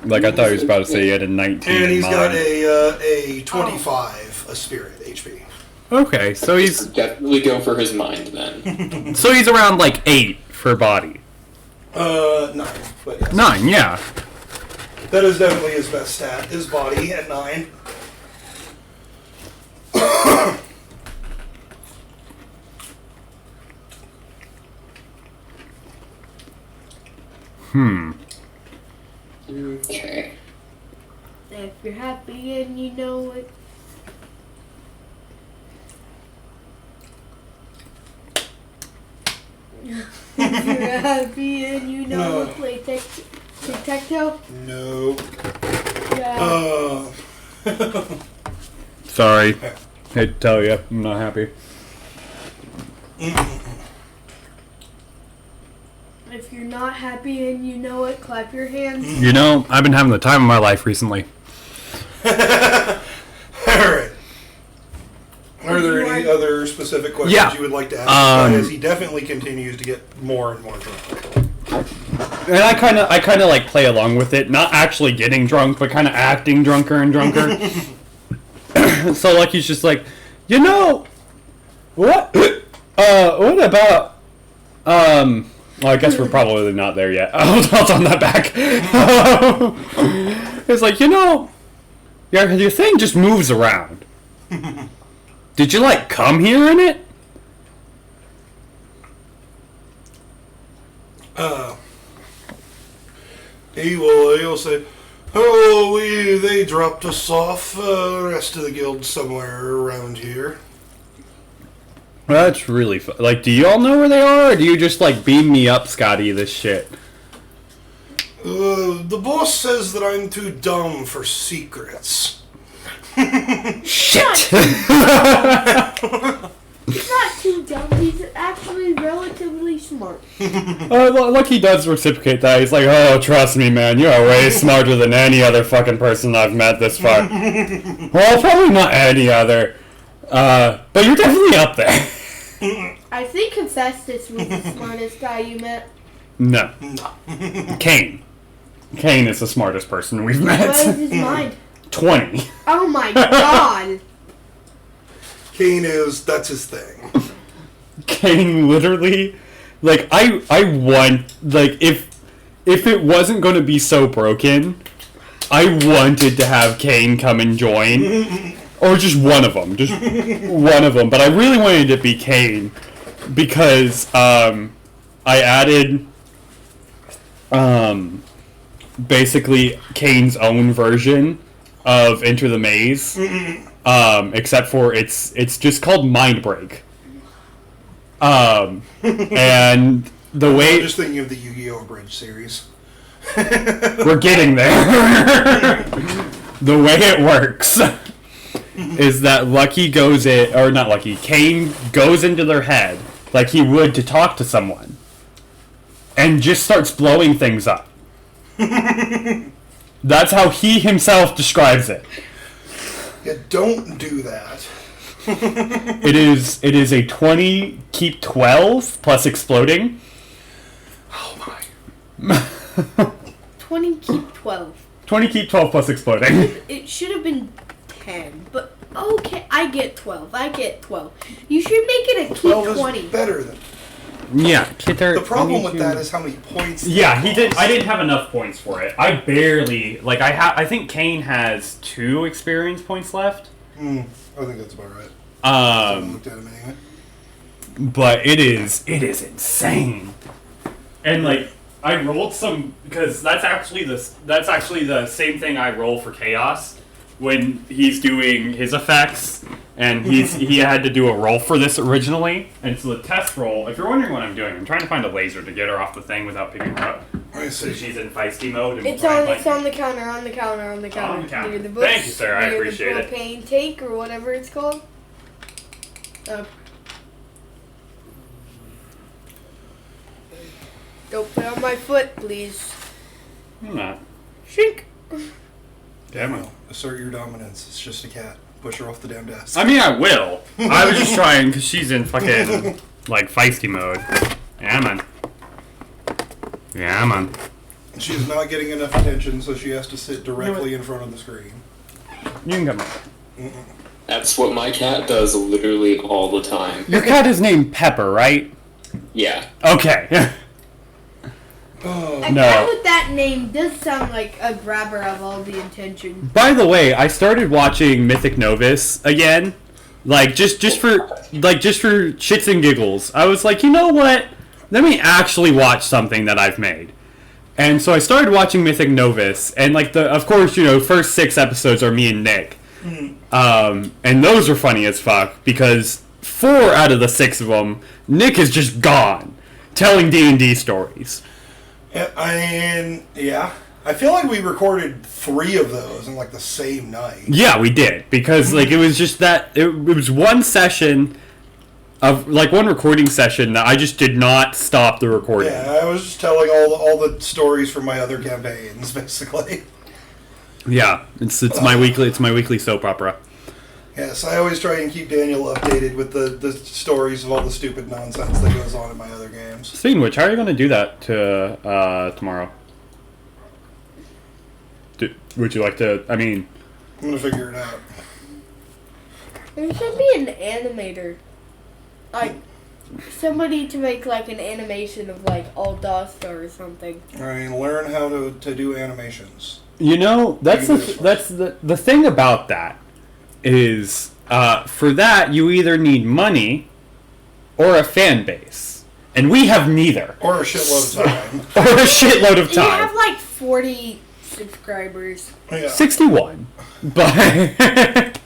Like, I thought he was about to say he had a 19 And in he's got mind. a 25 a spirit HP. Okay, so he's Definitely go for his mind then. so he's around like 8 for body. 9, but yes. 9, yeah. That is definitely his best stat. His body at 9. Okay. If you're happy and you know it. If you're happy and you know No. it, play tic-tac-toe. No. Yeah. Sorry. Hate to tell you, I'm not happy. If you're not happy and you know it, clap your hands. You know, I've been having the time of my life recently. Alright. Are there any other specific questions Yeah. you would like to ask? As he definitely continues to get more and more drunk. And I kind of like play along with it, not actually getting drunk, but kind of acting drunker and drunker. So like he's just like, you know, what about, well, I guess we're probably not there yet. I'll turn that back. It's like, you know, your thing just moves around. Did you like come here in it? He'll say, Oh, they dropped us off. The rest of the guild somewhere around here. That's really fun. Like, do you all know where they are, or do you just, like, beam me up, Scotty, this shit? The boss says that I'm too dumb for secrets. Shit! He's not too dumb. He's actually relatively smart. Lucky does reciprocate that. He's like, oh, trust me, man, you are way smarter than any other fucking person I've met this far. Well, probably not any other. But you're definitely up there. I think Hephaestus was the smartest guy you met. No. Kane. Kane is the smartest person we've met. What is his mind? 20. Oh my god. Kane that's his thing. Kane literally, like, I want, like, if it wasn't going to be so broken, I wanted to have Kane come and join. Or just one of them. Just one of them. But I really wanted it to be Kane because I added basically Kane's own version of Enter the Maze. Except for it's just called Mind Break. And the way... I'm just thinking of the Yu-Gi-Oh! Bridge series. We're getting there. The way it works is that Kane goes into their head like he would to talk to someone and just starts blowing things up. That's how he himself describes it. Yeah, don't do that. It is a 20 keep 12 plus exploding. Oh my. 20 keep 12. 20 keep 12 plus exploding. It should have been 10, but okay, I get 12. You should make it a keep 12 20. is better than... Yeah, Kitter. The problem with that is how many points... Yeah, he did. I didn't have enough points for it. I barely... Like, I think Kane has 2 experience points left. I think that's about right. I looked at him anyway. But it is insane. And, like, I rolled some... Because that's actually the same thing I roll for Chaos when he's doing his effects. And he had to do a roll for this originally. And so the test roll, if you're wondering what I'm doing, I'm trying to find a laser to get her off the thing without picking her up. I see. So she's in feisty mode. And It's on the counter, on the counter. Near the books, Thank you, sir. I near appreciate the it. propane tank or whatever it's called. Don't put on my foot, please. I'm not. Shrink. Damn it. Assert your dominance. It's just a cat. Push her off the damn desk. I mean, I will. I was just trying because she's in fucking, like, feisty mode. Yeah, man. Yeah, man. She's not getting enough attention, so she has to sit directly in front of the screen. You can come up. That's what my cat does literally all the time. Your cat is named Pepper, right? Yeah. Okay. A No. guy with that name does sound like a grabber of all the attention. By the way, I started watching Mythic Novus again. Like, just for shits and giggles. I was like, you know what? Let me actually watch something that I've made. And so I started watching Mythic Novus, and like of course, first 6 episodes are me and Nick. And those are funny as fuck, because 4 out of the 6 of them, Nick is just gone, telling D&D stories. Yeah. I feel like we recorded 3 of those in like the same night. Yeah, we did, because like it was just that, it was one session of, like, one recording session that I just did not stop the recording. Yeah, I was just telling all the stories from my other campaigns, basically. Yeah, it's my weekly soap opera. Yes, I always try and keep Daniel updated with the stories of all the stupid nonsense that goes on in my other games. Speaking of which, how are you going to do that tomorrow? Would you like to? I mean, I'm gonna figure it out. There should be an animator. Like, somebody to make, like, an animation of, like, Aldasta or something. I learn how to do animations. That's the thing about that is for that you either need money or a fan base, and we have neither. Or a shitload of time. Or a shitload of You time. have, like, 40 subscribers. Yeah. 61. But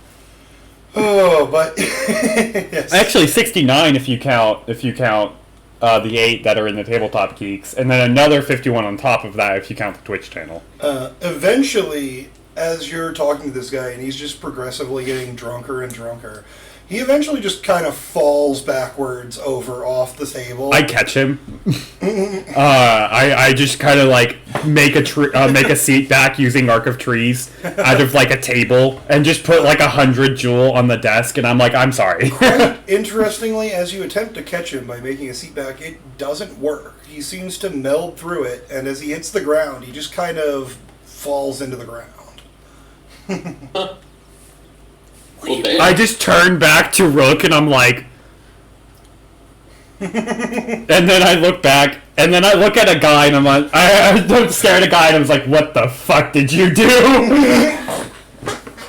Oh, but yes. actually 69 if you count the 8 that are in the Tabletop Geeks, and then another 51 on top of that if you count the Twitch channel. Eventually, as you're talking to this guy and he's just progressively getting drunker and drunker, he eventually just kind of falls backwards over off the table. I catch him. I just kind of like make a seat back using Arc of Trees out of like a table and just put like 100 jewel on the desk, and I'm like, I'm sorry. Quite interestingly, as you attempt to catch him by making a seat back, it doesn't work. He seems to meld through it, and as he hits the ground, he just kind of falls into the ground. Well, damn. I just turn back to Rook and I'm like, and then I look back, and then I look at a guy and I'm like, I don't stare at a guy and I was like, what the fuck did you do?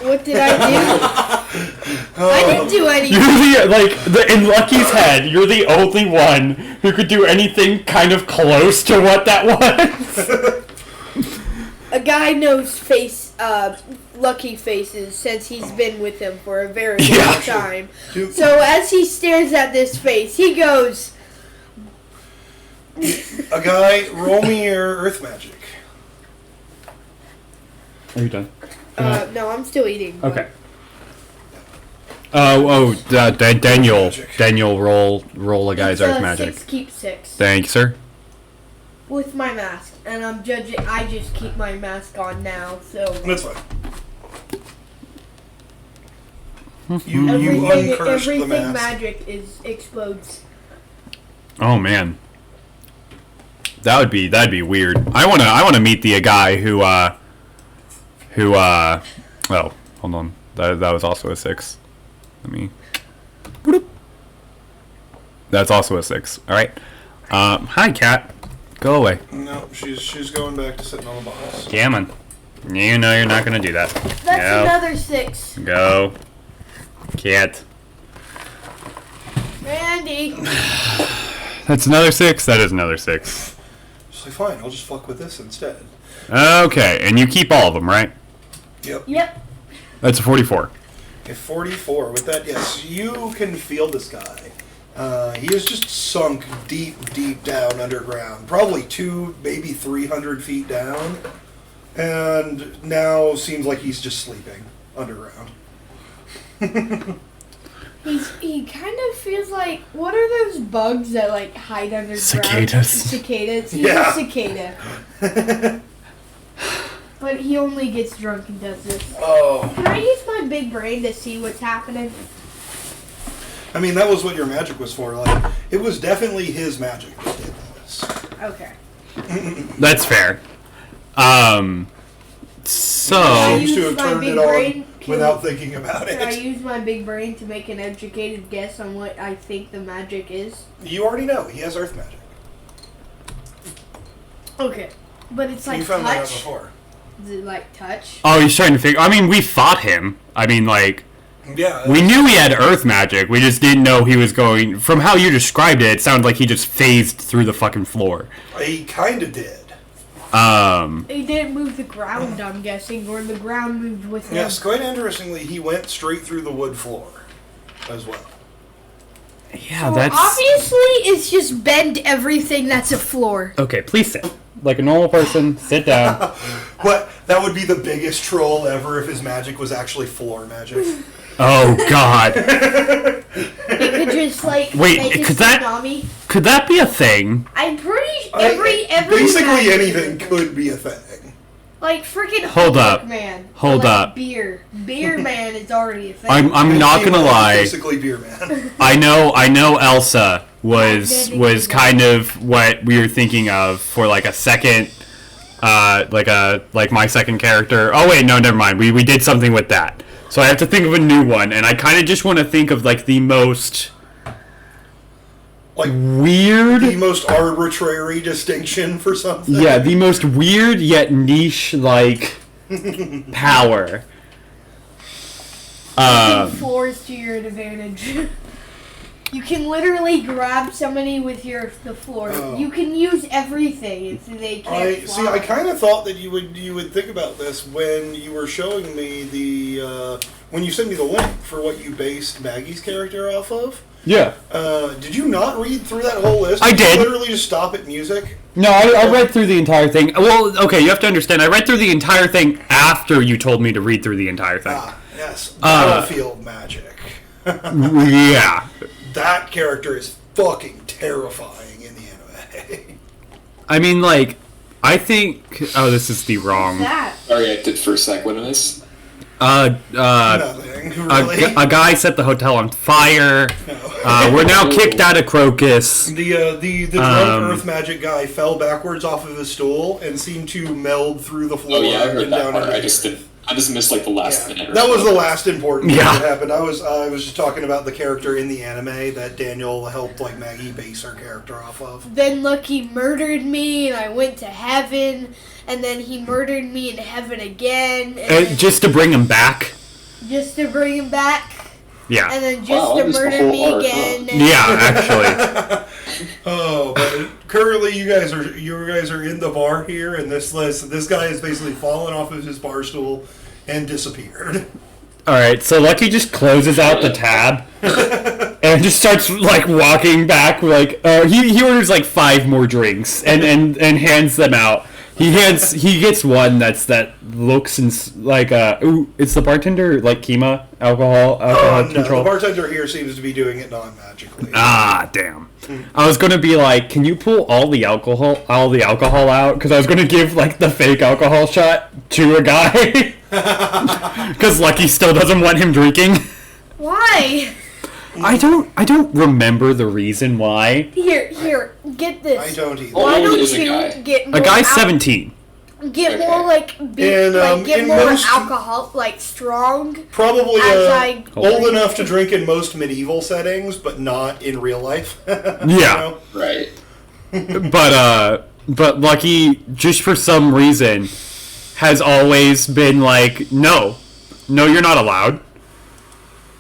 What did I do? I didn't do anything. You're in Lucky's head, you're the only one who could do anything kind of close to what that was. A guy knows Lucky faces since he's been with him for a very long time. So as he stares at this face, he goes, A guy, roll me your earth magic. Are you done? no, I'm still eating. but- Okay. Daniel. Daniel, roll a guy's It's, earth magic. 6 keep 6. Thank you, sir. With my mask. And I'm judging, I just keep my mask on now, so. That's fine. You uncursed the everything mask. magic explodes. Oh man, that'd be weird. I wanna meet the guy who oh, hold on, that was also a 6. Let me. Boop. That's also a 6. All right. Hi, cat. Go away. No, she's going back to sitting on the box. Gammon. You know you're not gonna do that. That's No. another 6. Go. Cat. Randy. That's another 6. That is another 6. She's like, fine, I'll just fuck with this instead. Okay, and you keep all of them, right? Yep. That's a 44. Okay, 44. With that, yes, you can feel this guy. He is just sunk deep down underground. Probably 200, maybe 300 feet down. And now seems like he's just sleeping underground. He kind of feels like, what are those bugs that like hide underground? Cicadas. Cicadas. He's Yeah. a cicada. But he only gets drunk and does this. Oh. Can I use my big brain to see what's happening? I mean, that was what your magic was for. Like, it was definitely his magic that did this. Okay. That's fair. So I Seems to use have my turned big it on brain without thinking about Can I it. use my big brain to make an educated guess on what I think the magic is? You already know. He has earth magic. Okay. But it's like you found that out touch? before. Is it like touch? oh, he's trying to figure. I mean, we fought him. I mean, like Yeah. we knew he had earth magic. We just didn't know he was going. From how you described it, it sounded like he just phased through the fucking floor. He kind of did. He didn't move the ground, I'm guessing, or the ground moved with him. Yes, quite interestingly, he went straight through the wood floor as well. Yeah, Well, that's obviously, it's just bend everything that's a floor. okay. Please sit like a normal person. Sit down. What? That would be the biggest troll ever if his magic was actually floor magic. Oh God. It could just like Wait, make a could that- tsunami. Could that be a thing? I'm pretty every Basically magic- anything could be a thing. Like freaking Hold up. Man. Hold Or, like, up. Beer man is already a thing. I'm not gonna lie. Basically beer man. I know Elsa was kind of what we were thinking of for like a second, like my second character. Oh wait, no, never mind. We did something with that. So I have to think of a new one, and I kind of just want to think of like the most Like weird. the most arbitrary distinction for something. Yeah, the most weird yet niche like power. Using floors to your advantage. You can literally grab somebody with the floor. Oh. You can use everything. They can't fly. I kind of thought that you would think about this when you were showing me when you sent me the link for what you based Maggie's character off of. Yeah. Did you not read through that whole list? I did. You literally just stop at music? No, I read through the entire thing. Well, okay, you have to understand, I read through the entire thing after you told me to read through the entire thing. Ah, yes. Battlefield magic. Yeah. That character is fucking terrifying in the anime. I mean, like, I think... Oh, this is the wrong... that. Sorry, I did for a sec. What is? Nothing, really. A guy set the hotel on fire. No. We're now kicked out of Crocus. The drunk earth magic guy fell backwards off of his stool and seemed to meld through the floor. Oh yeah, I heard and that down part. into I just the- did. I just missed like the last Yeah, minute. Or that was so. the last important thing Yeah. that happened. I was just talking about the character in the anime that Daniel helped like Maggie base her character off of. Then Lucky murdered me, and I went to heaven, and then he murdered me in heaven again, and then Just to bring him back. just to bring him back, Yeah. and then just Wow, that to was the murder whole me arc, again. And Yeah, actually. Oh, but currently you guys are in the bar here, and this guy has basically fallen off of his bar stool and disappeared. Alright, so Lucky just closes out the tab and just starts, like, walking back, like, he orders, like, 5 more drinks and hands them out. He gets one that looks and, like, ooh, it's the bartender, like, Kima, alcohol No, control? the bartender here seems to be doing it non-magically. Ah, damn. I was gonna be like, can you pull all the alcohol out? Because I was gonna give, like, the fake alcohol shot to a guy. Because Lucky still doesn't want him drinking. why? I don't remember the reason why. Here, get this. I don't either. Why How old don't is a you guy? get more A guy's 17. Get Okay. more like get in more most- alcohol, like strong. Probably As I old enough to drink in most medieval settings, but not in real life. Yeah. Right. But Lucky, just for some reason, has always been like, no, you're not allowed.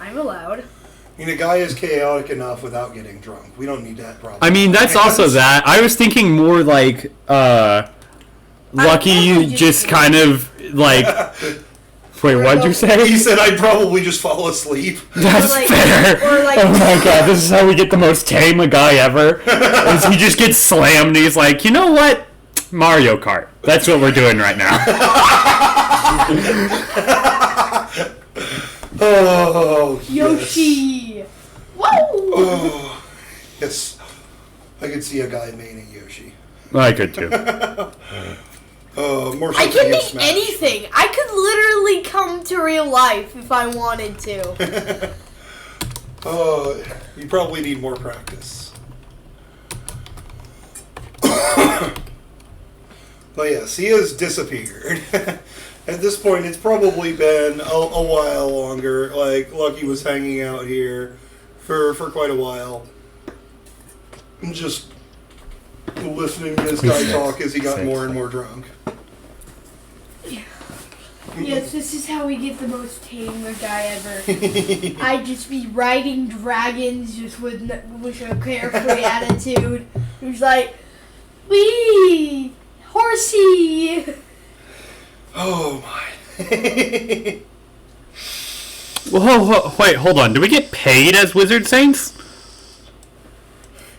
I'm allowed. I mean, a guy is chaotic enough without getting drunk. We don't need that problem. I mean, that's also that. I was thinking more like, Lucky, you just kind of, like... Wait, what'd you He say? said I'd probably just fall asleep. That's Or like- fair. or like- Oh my god, this is how we get the most tame a guy ever. Is he just gets slammed and he's like, you know what? Mario Kart. That's what we're doing right now. Oh, yes. Yoshi. Whoa! Oh, yes. I could see a guy maining Yoshi. I could too. More so I than can you make Smash. anything. I could literally come to real life if I wanted to. Oh, you probably need more practice. But yes, he has disappeared. At this point, it's probably been a while longer. Like, Lucky was hanging out here for quite a while. And just listening to this guy talk as he got more and more drunk. Yes, this is how we get the most tame guy ever. I just be riding dragons just with a carefree attitude. It was like, wee, horsey. Oh my. Whoa, wait, hold on. Do we get paid as Wizard Saints?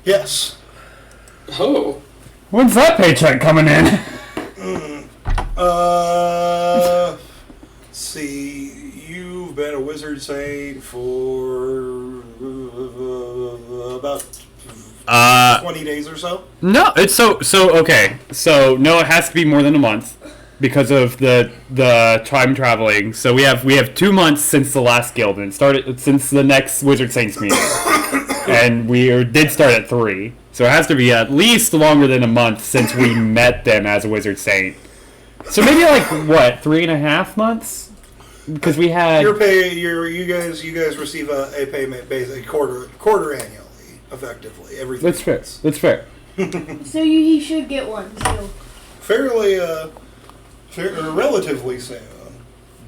Yes. Oh. When's that paycheck coming in? Let's see. You've been a Wizard Saint for about 20 days or so. No, it's so okay. So no, it has to be more than a month because of the time traveling. So we have 2 months since the last guild, and it started since the next Wizard Saints meeting, and we did start at 3. So it has to be at least longer than a month since we met them as a Wizard Saint. So maybe like what, 3.5 months? Because we had Your pay, you guys receive a payment basically quarter annually, effectively every. That's fair. That's fair. So he should get one. So Fairly, relatively soon.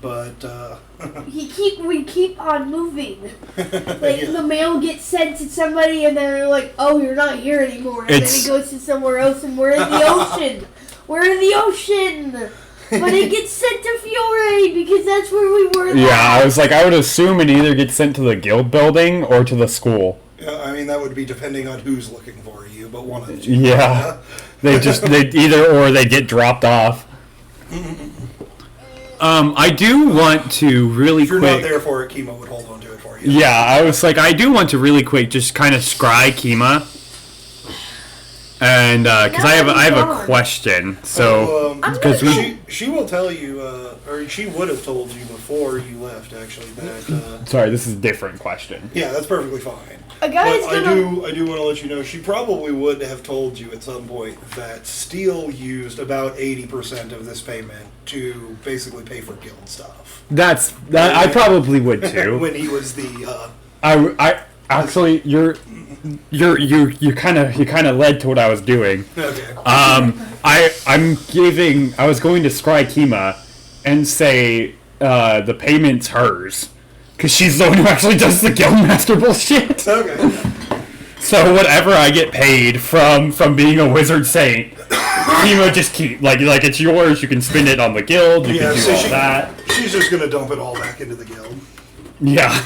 but we keep on moving. Like the mail gets sent to somebody, and then they're like, "Oh, you're not here anymore," and then it goes to somewhere else, and we're in the ocean. We're in the ocean, but it gets sent to Fiore because that's where we were. Yeah, last. I was like, I would assume it either gets sent to the guild building or to the school. I mean, that would be depending on who's looking for you, but one of the two. Yeah, they either or they get dropped off. I do want to really If you're quick. not there for it, Kima would hold on to it for you. Yeah, I was like, I do want to really quick just kind of scry Kima, and because I have a question. So because she will tell you, or she would have told you before you left, actually, that. Sorry, this is a different question. Yeah, that's perfectly fine. A guy's But gonna. I do want to let you know, she probably would have told you at some point that Steele used about 80% of this payment to basically pay for guild stuff. That I probably would too. When he was the. I actually you kind of led to what I was doing. Okay. I was going to scry Kima and say the payment's hers. Because she's the one who actually does the guildmaster bullshit. Okay. So whatever I get paid from being a wizard saint, Kima just keep like it's yours. You can spend it on the guild. You can do all that. She's just gonna dump it all back into the guild. Yeah,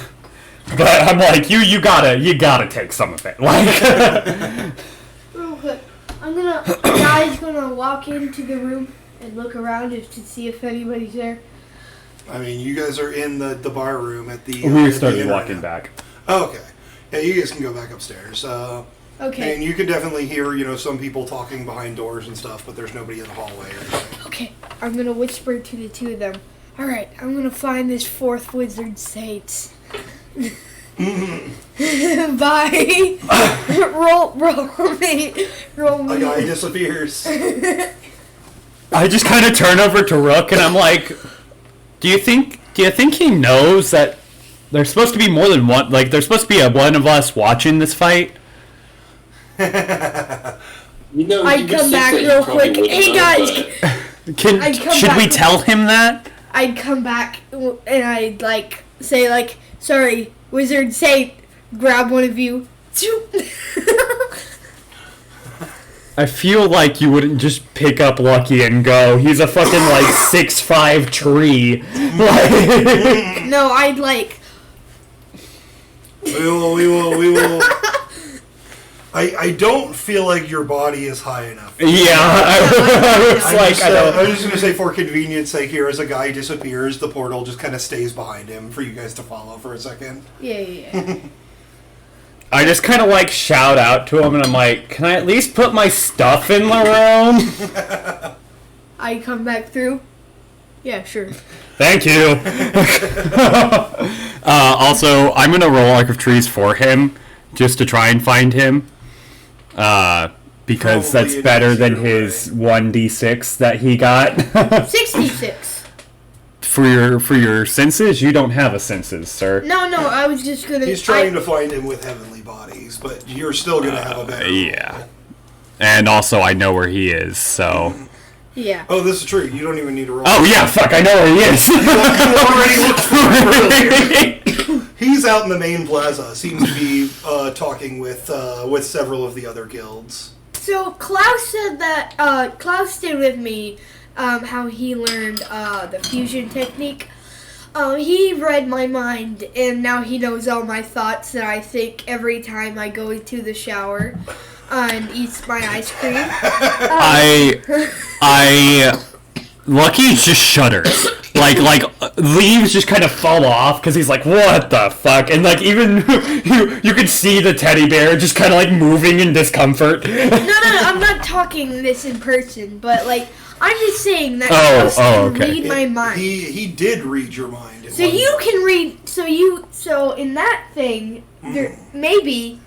but I'm like you gotta take some of it. Like, Real quick, a guy's gonna walk into the room and look around to see if anybody's there. I mean, you guys are in the bar room at the. we at started the walking back. Oh, okay. Yeah, you guys can go back upstairs. Okay. And you can definitely hear, some people talking behind doors and stuff, but there's nobody in the hallway or anything. Okay, I'm gonna whisper to the two of them. All right, I'm gonna find this fourth wizard saint. Bye. roll me. A guy disappears. I just kind of turn over to Rook and I'm like, do you think he knows that there's supposed to be more than one? Like, there's supposed to be one of us watching this fight. I come back real quick. Hey guys, Should we tell him that? I'd come back and I'd say sorry, wizard saint, grab one of you. I feel like you wouldn't just pick up Lucky and go, he's a fucking 6'5" tree. No, I'd We will. I don't feel like your body is high enough. Yeah, I'm just going to say, for convenience sake here, as a guy disappears, the portal just kind of stays behind him for you guys to follow for a second. Yeah. I just kind of shout out to him and I'm like, can I at least put my stuff in the room? I come back through. Yeah, sure. Thank you. Also, I'm going to roll Arc of Trees for him just to try and find him. Because Probably that's better than his 1d6 that he got. 66. For your senses? You don't have a senses, sir. No, I was just gonna. He's trying to find him with heavenly bodies, but you're still going to have a better Yeah. roll. And also, I know where he is, so... Yeah. Oh, this is true. You don't even need to roll. Oh, yeah, fuck, I know where he is. You already looked for him earlier. He's out in the main plaza. Seems to be talking with several of the other guilds. So Klaus said that Klaus stayed with me. How he learned the fusion technique. He read my mind, and now he knows all my thoughts that I think every time I go into the shower and eats my ice cream. Lucky just shudders. Leaves just kind of fall off because he's like, what the fuck? And even you can see the teddy bear just kind of moving in discomfort. No, I'm not talking this in person, but I'm just saying that Klaus can read my mind. He did read your mind. So you can read. So in that thing, maybe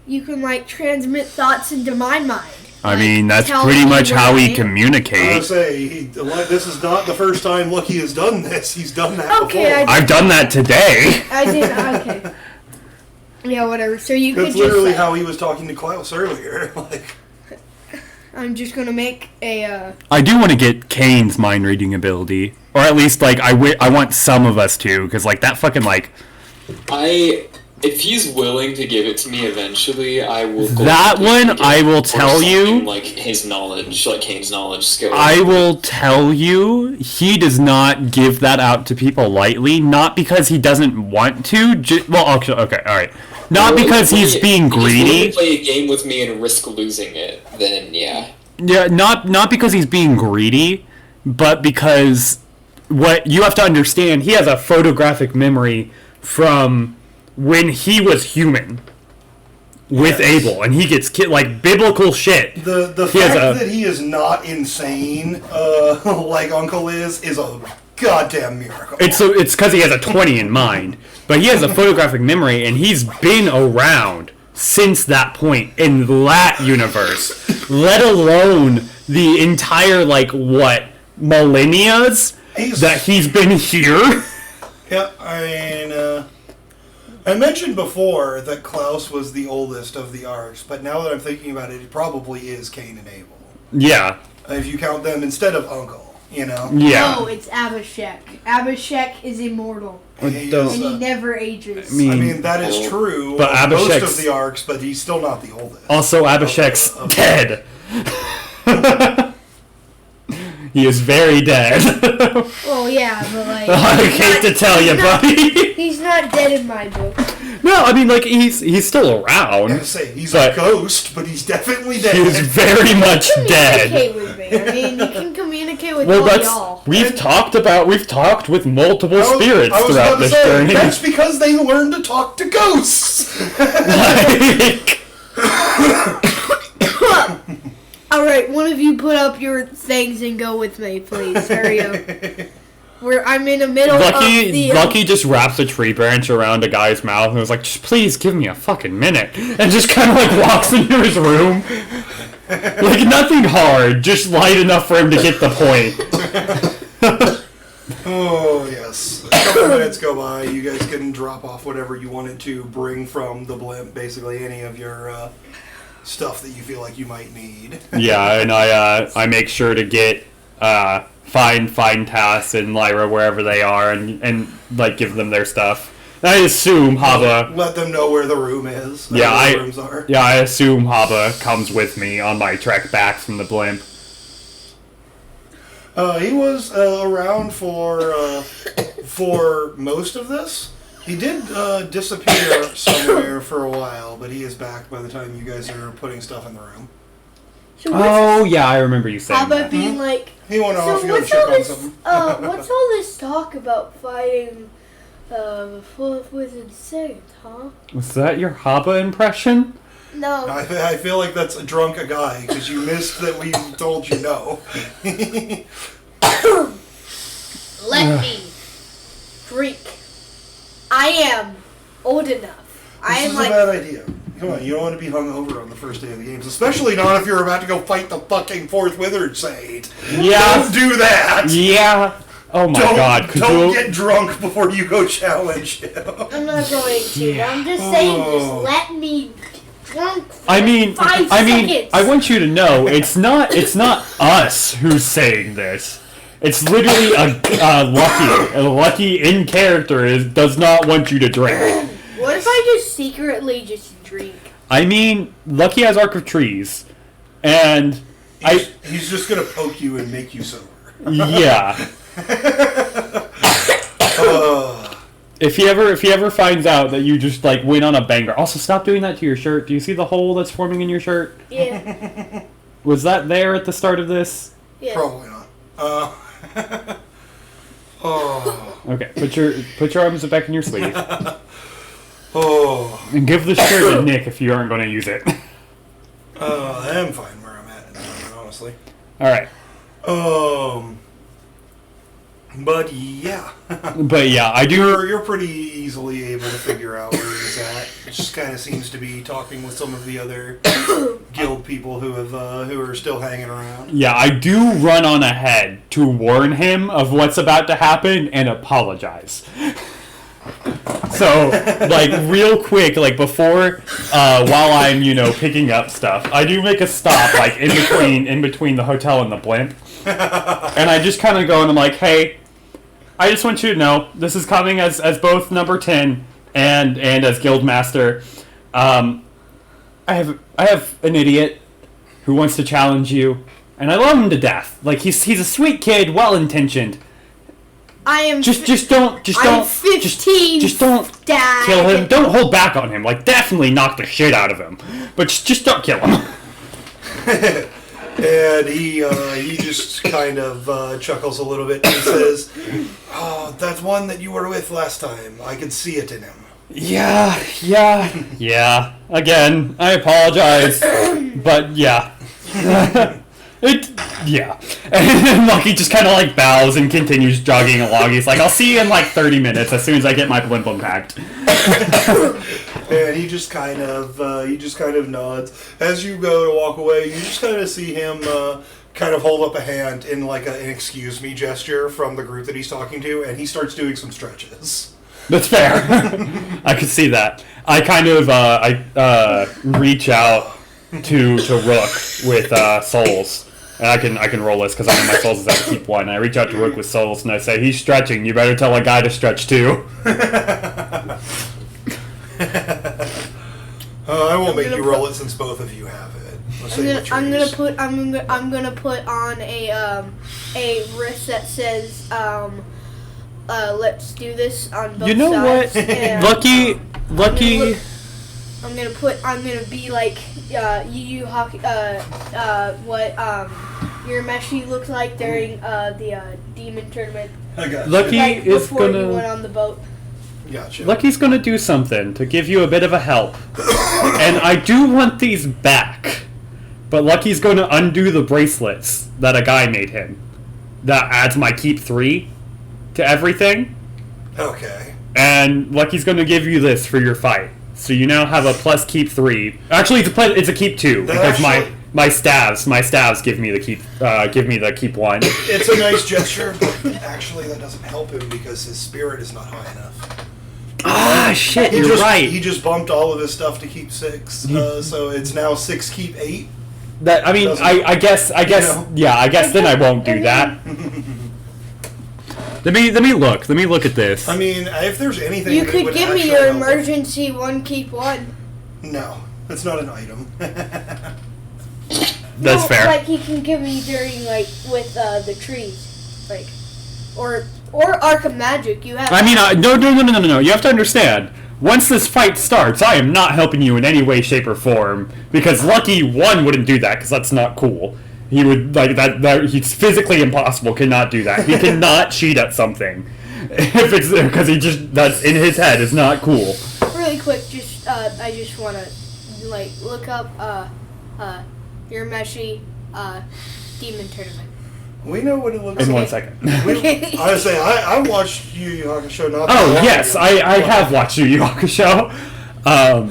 you can transmit thoughts into my mind. I mean, that's pretty much how we communicate. I was say this is not the first time Lucky has done this. He's done that before. I've done that today. I did. Okay. Yeah, whatever. So you could That's just. literally how he was talking to Klaus earlier. I'm just gonna make a. I do want to get Kane's mind reading ability, or at least like I want some of us to, because like that fucking like. If he's willing to give it to me eventually, I will. That one, I will tell you. Like his knowledge, like Kane's knowledge skill. I will tell you, he does not give that out to people lightly. Not because he doesn't want to. Okay, all right. Not because he's being greedy. If he's willing to play a game with me and risk losing it, then yeah. Yeah, not because he's being greedy, but because what you have to understand, he has a photographic memory from when he was human with Abel, and he gets like biblical shit. The fact that he is not insane, like Uncle is a goddamn miracle. It's because he has a 20 in mind, but he has a photographic memory, and he's been around since that point in that universe, let alone the entire like millennias that he's been here. Yeah, I mean, I mentioned before that Klaus was the oldest of the arcs, but now that I'm thinking about it, it probably is Cain and Abel. Yeah. If you count them instead of Uncle, you know? Yeah. No, it's Abhishek. Abhishek is immortal. And he never ages. I mean, that is true but of most Abhishek's, of the arcs, but he's still not the oldest. Also, Abhishek's dead. He is very dead. Well, yeah, but like... I hate to tell you, buddy. He's not dead in my book. No, I mean, like, he's still around. I say, he's a ghost, but he's definitely dead. He's very much dead. Communicate with me. I mean, you can communicate with all y'all. We've talked with multiple spirits throughout this journey. That's because they learned to talk to ghosts. Like... Alright, one of you put up your things and go with me, please. Hurry up. I'm in the middle of the... Lucky just wraps a tree branch around a guy's mouth and was like, just please give me a fucking minute. And just kind of like walks into his room. Like nothing hard, just light enough for him to get the point. Oh, yes. A couple minutes go by, you guys can drop off whatever you wanted to bring from the blimp, basically any of your stuff that you feel like you might need. Yeah, and I make sure to get find Tass and Lyra wherever they are and like give them their stuff. I assume Haba... Let them know where the room is. Yeah, where the rooms are. Yeah, I assume Haba comes with me on my trek back from the blimp. He was around for most of this. He did disappear somewhere for a while, but he is back by the time you guys are putting stuff in the room. So yeah, I remember you saying that. being like... He went off, So what's all this? What's all this talk about fighting the fourth wizard saint, huh? Was that your Haba impression? No. I feel like that's a drunk guy, because you missed that we told you no. Let me drink. I am old enough. I am This is a bad idea. Come on, you don't want to be hungover on the first day of the games, especially not if you're about to go fight the fucking fourth wizard saint. Yeah. Don't do that. Yeah. Oh my god. Don't get drunk before you go challenge him. I'm not going to. Yeah. I'm just saying, just let me drunk for I mean, 5 seconds. I want you to know it's not us who's saying this. It's literally a Lucky in character does not want you to drink. What if I just secretly just drink? I mean, Lucky has Arc of Trees, and He's just gonna poke you and make you sober. Yeah. If he ever finds out that you just like went on a banger, also stop doing that to your shirt. Do you see the hole that's forming in your shirt? Yeah. Was that there at the start of this? Yeah. Probably not. Okay, put your arms back in your sleeve. Oh. And give the shirt to Nick if you aren't going to use it. I am fine where I'm at at the moment, honestly. Alright. But yeah. But yeah, I do... You're pretty easily able to figure out where he's at. It just kind of seems to be talking with some of the other guild people who are still hanging around. Yeah, I do run on ahead to warn him of what's about to happen and apologize. So, like, real quick, like, before, while I'm, picking up stuff, I do make a stop, like, in between the hotel and the blimp. And I just kind of go and I'm like, hey, I just want you to know, this is coming as both number 10 and as Guildmaster. I have an idiot who wants to challenge you, and I love him to death. Like, he's a sweet kid, well-intentioned. I am. Just don't. I'm 15. Just don't Dad. kill him. Don't hold back on him. Like, definitely knock the shit out of him. But just don't kill him. And he just kind of chuckles a little bit and says, "Oh, that's one that you were with last time. I could see it in him." Yeah. Again, I apologize, but yeah. Yeah. And Lucky just kind of like bows and continues jogging along. He's like, I'll see you in like 30 minutes as soon as I get my blimp packed. And he just kind of nods. As you go to walk away, you just kind of see him kind of hold up a hand in like an excuse me gesture from the group that he's talking to, and he starts doing some stretches. That's fair. I could see that. I kind of reach out to Rook with souls. And I can roll this because I know my souls is at keep 1. I reach out to Rook with souls and I say, he's stretching. You better tell a guy to stretch too. I won't make you roll it since both of you have it. I'm gonna put on a wrist that says let's do this on both sides. You know what? And, Lucky. I'm gonna be like Yu Hockey. What your Meshi looked like during the demon tournament. I got you. Lucky Like is before gonna. you went on the boat. Gotcha. Lucky's gonna do something to give you a bit of a help. And I do want these back. But Lucky's gonna undo the bracelets that a guy made him. That adds my keep 3 to everything. Okay. And Lucky's gonna give you this for your fight. So you now have a plus keep 3. Actually, it's a keep 2 because my staves give me the keep 1. It's a nice gesture, but actually that doesn't help him because his spirit is not high enough. Ah, shit! You're right. He just bumped all of his stuff to keep 6, so it's now 6 keep 8. That I mean, I guess, yeah. I guess then I won't do that. Let me look at this. I mean, if there's anything You that could would give me actually your help him- emergency 1 keep 1. No, that's not an item. That's fair. Like he can give me during with the trees, or Arc of Magic. You have. I mean, no. You have to understand. Once this fight starts, I am not helping you in any way, shape, or form because Lucky 1 wouldn't do that because that's not cool. He would like that. He's physically impossible. Cannot do that. He cannot cheat at something if it's because that's in his head is not cool. Really quick, I just want to look up your Meshi demon tournament. We know what it looks In like. 1 second. I was saying, I watched Yu Yu Hakusho not that Oh long yes, ago. I have watched Yu Yu Hakusho.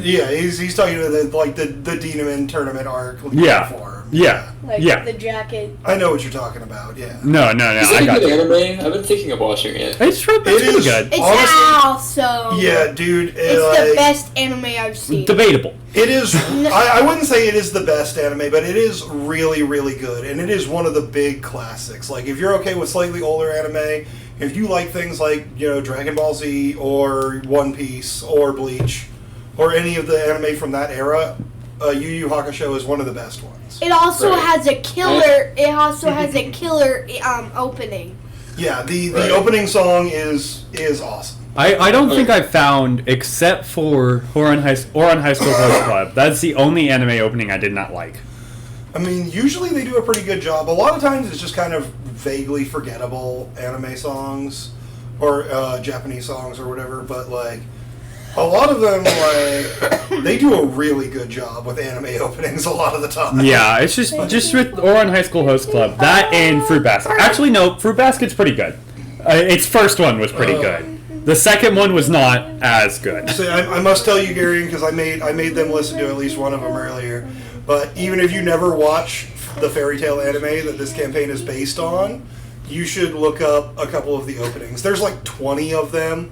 Yeah, he's talking about the Demon tournament arc. Yeah. Form. Yeah. Yeah. The jacket. I know what you're talking about. Yeah. No. Is I it a got good you. anime? I've been thinking of watching it. It's pretty is. good. It's Honestly- awesome. Yeah, dude. It's the best anime I've seen. Debatable. It is. I wouldn't say it is the best anime, but it is really, really good, and it is one of the big classics. Like, if you're okay with slightly older anime, if you like things like Dragon Ball Z or One Piece or Bleach or any of the anime from that era, Yu Yu Hakusho is one of the best ones. It also Right. has a killer. It also has a killer opening. Yeah, the Right. opening song is awesome. I don't think I've found, except for Ouran High School Host Club, that's the only anime opening I did not like. I mean, usually they do a pretty good job. A lot of times it's just kind of vaguely forgettable anime songs or Japanese songs or whatever, but a lot of them, they do a really good job with anime openings a lot of the time. Yeah, it's just with Ouran High School Host Club, that and Fruit Basket. Actually, no, Fruit Basket's pretty good. Its first one was pretty good. The second one was not as good. So I must tell you, Gary, because I made them listen to at least one of them earlier. But even if you never watch the fairy tale anime that this campaign is based on, you should look up a couple of the openings. There's 20 of them.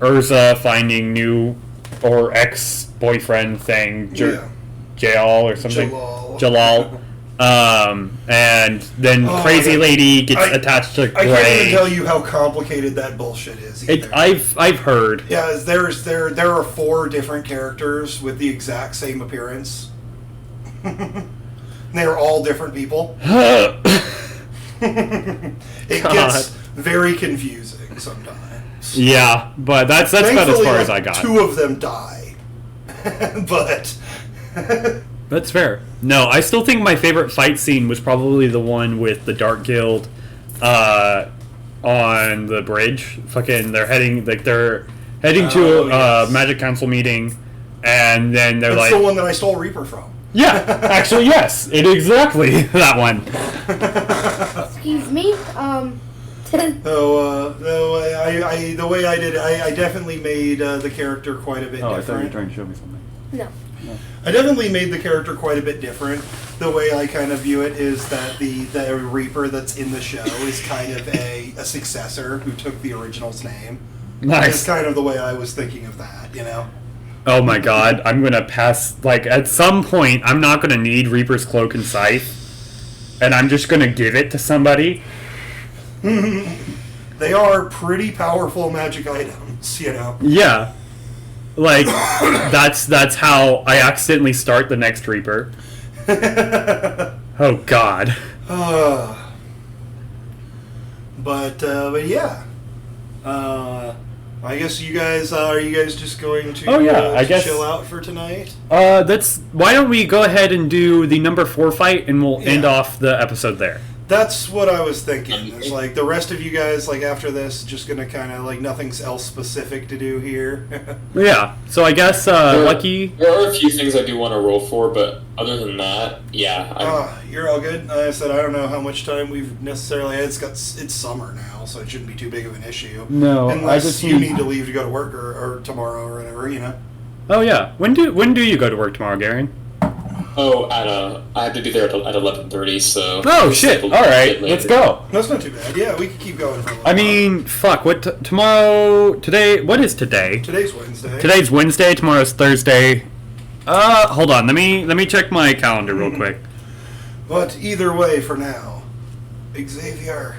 Urza finding new or ex-boyfriend thing, Jalal or something. Jalal. And then crazy lady gets attached to Gray. I can't even tell you how complicated that bullshit is. I've heard. Yeah, there are 4 different characters with the exact same appearance. They're all different people. It gets very confusing sometimes. Yeah, but that's about as far as I got. 2 of them die, but. That's fair. No, I still think my favorite fight scene was probably the one with the Dark Guild on the bridge. Fucking, they're heading to a Magic Council meeting, and then they're That's like... the one that I stole Reaper from. Yeah, actually, yes. It exactly that one. Excuse me. The way I did it, I definitely made the character quite a bit different. I thought you were trying to show me something. No. I definitely made the character quite a bit different. The way I kind of view it is that the Reaper that's in the show is kind of a successor who took the original's name. Nice. It's kind of the way I was thinking of that, you know? Oh my god, I'm gonna pass, like, at some point, I'm not gonna need Reaper's Cloak and Scythe, and I'm just gonna give it to somebody. They are pretty powerful magic items, you know? Yeah. Like, that's how I accidentally start the next Reaper. Oh god. But yeah. I guess you guys are you guys just going to, I guess chill out for tonight? Why don't we go ahead and do the number 4 fight and we'll end off the episode there. That's what I was thinking. It's like the rest of you guys, like after this, just gonna kind of like nothing else specific to do here. Yeah. So I guess Lucky. There are a few things I do want to roll for, but other than that, yeah. You're all good. Like I said, I don't know how much time we've necessarily had. It's summer now, so it shouldn't be too big of an issue. No, unless I just you need to leave to go to work or tomorrow or whatever, you know. Oh yeah. When do you go to work tomorrow, Garen? Oh, I have to be there at 11:30, so... Oh, shit. All right, let's go. That's not too bad. Yeah, we can keep going for a little I mean, fuck, today, what is today? Today's Wednesday. Today's Wednesday, tomorrow's Thursday. Hold on, let me check my calendar real quick. But either way, for now, Xavier,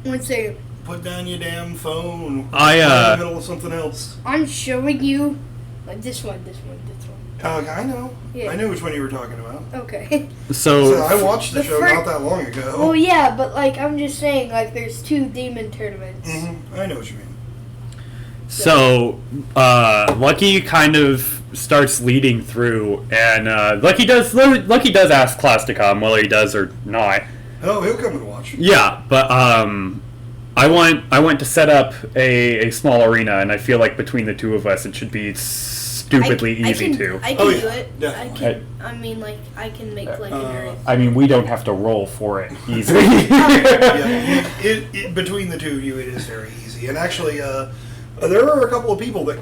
Let's see. put down your damn phone. I, in the middle of something else. I'm showing you, like this one. I know. Yeah. I knew which one you were talking about. Okay. So I watched the show first- not that long ago. Well, yeah, but like I'm just saying, like there's 2 demon tournaments. I know what you mean. So, Lucky kind of starts leading through, and Lucky does ask Klaus to come, whether he does or not. Oh, he'll come and watch. Yeah, but I want to set up a small arena, and I feel like between the 2 of us, it should be stupidly easy to. I can do definitely. it. I mean, like I can make like an area. I mean, we don't have to roll for it easily. Between the 2 of you, it is very easy. And actually, there are a couple of people that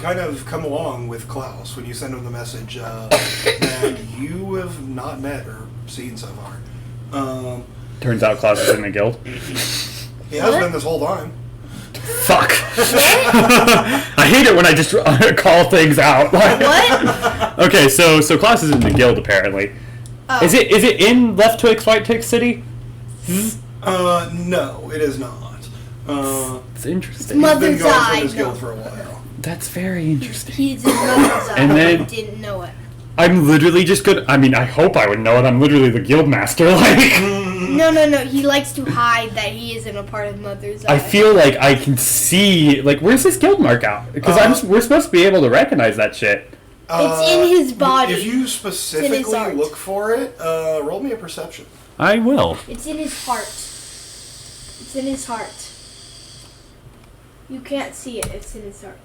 kind of come along with Klaus when you send him the message that you have not met or seen so far. Turns out Klaus is in the guild. He has been this whole time. Fuck. I hate it when I just call things out. What? Okay, so Klaus is in the guild apparently. Is it in Left Twix, Right Twix City? No, it is not. It's interesting. He's been Mother's going Eye. from his guild for a while. That's very interesting. He's in Mother's Eye. And then- I didn't know it. I'm literally just gonna. I mean, I hope I would know it. I'm literally the guild master. Like. No. He likes to hide that he isn't a part of Mother's Eye. I feel like I can see. Like, where's his guild mark out? Because we're supposed to be able to recognize that shit. It's in his body. If you It's specifically in his look for it, roll me a perception. I will. It's in his heart. It's in his heart. You can't see it. It's in his heart.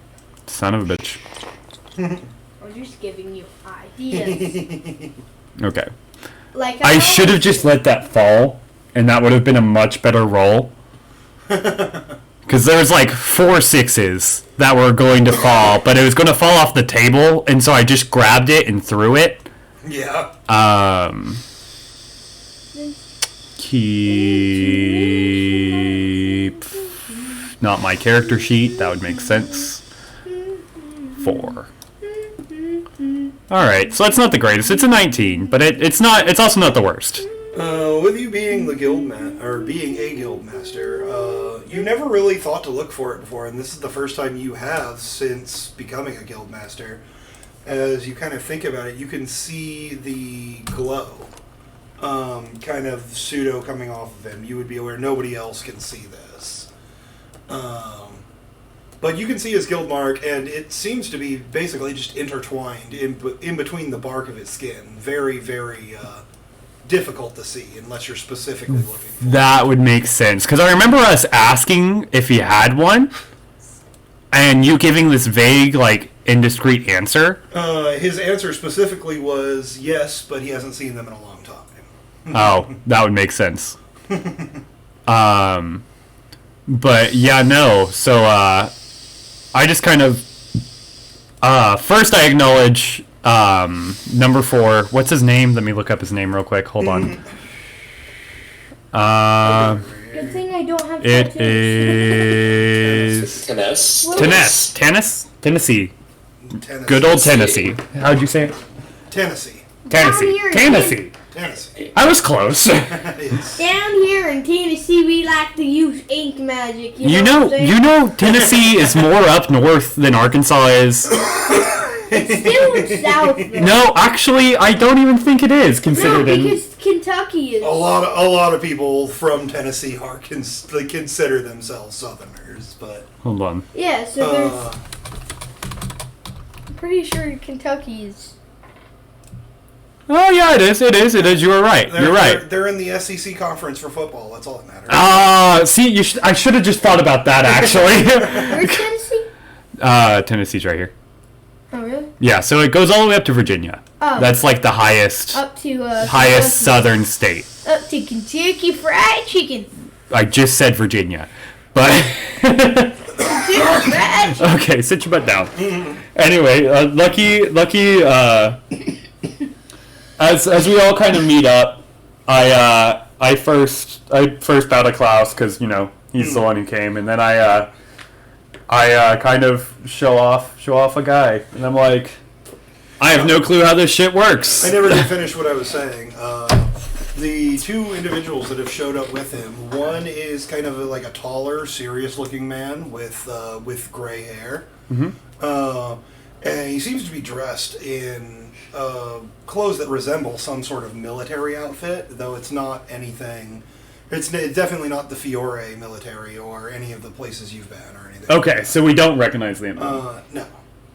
Son of a bitch. I'm just giving you ideas. Okay. Like I should have just let that fall, and that would have been a much better roll. Because there was like 4 6s that were going to fall, but it was going to fall off the table, and so I just grabbed it and threw it. Yeah. Keep not my character sheet. That would make sense. 4. Alright, so that's not the greatest. It's a 19, but it's also not the worst. With you being the being a guild master, you never really thought to look for it before, and this is the first time you have since becoming a guild master. As you kind of think about it, you can see the glow, kind of pseudo coming off of him. You would be aware nobody else can see this. But you can see his guild mark, and it seems to be basically just intertwined in between the bark of his skin. Very, very difficult to see unless you're specifically looking for it. That would make sense. Because I remember us asking if he had one, and you giving this vague, like, indiscreet answer. His answer specifically was yes, but he hasn't seen them in a long time. Oh, that would make sense. But yeah, no. So, I just kind of, first I acknowledge, number 4. What's his name? Let me look up his name real quick. Hold on. Good thing I don't have It tattoos. is Tennessee. Good old Tennessee. How'd you say it? Tennessee. Tennessee. I was close. Yes. Down here in Tennessee, we like to use ink magic. You what I'm saying? know, Tennessee is more up north than Arkansas is. It's still south. Though. No, actually, I don't even think it is No, considered. because Kentucky is. A lot of people from Tennessee consider themselves Southerners, but Hold on. Yeah, so there's. I'm pretty sure Kentucky is. Oh yeah, it is. You were right. You're right. They're in the SEC conference for football. That's all that matters. See, I should have just thought about that actually. Where's Tennessee? Tennessee's right here. Oh, really? Yeah, so it goes all the way up to Virginia. Oh. That's like the highest Up to, highest southern state. Up to Kentucky Fried Chicken. I just said Virginia, but Kentucky Fried Chicken. okay, sit your butt down. Anyway, lucky. As we all kind of meet up, I first bow to Klaus because he's the one who came, and then I kind of show off a guy, and I'm like, I have no clue how this shit works. I never did finish what I was saying. The 2 individuals that have showed up with him, one is kind of like a taller, serious-looking man with gray hair. Mm-hmm. And he seems to be dressed in clothes that resemble some sort of military outfit, though it's not anything. It's definitely not the Fiore military or any of the places you've been or anything. Okay, so we don't recognize the emblem. No.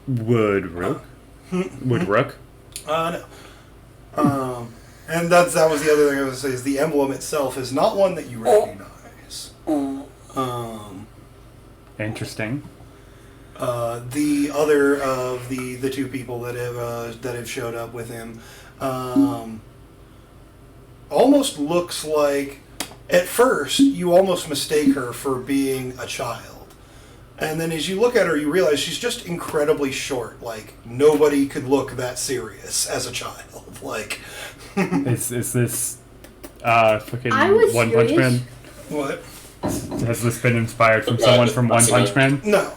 Woodrook? Woodrook? No. And that was the other thing I was going to say, is the emblem itself is not one that you recognize. Interesting. The other of the 2 people that have showed up with him almost looks like, at first you almost mistake her for being a child, and then as you look at her you realize she's just incredibly short. Like, nobody could look that serious as a child. Like, is this fucking I was One Punch serious. Man? what? Has this been inspired from someone from One Punch Man? No.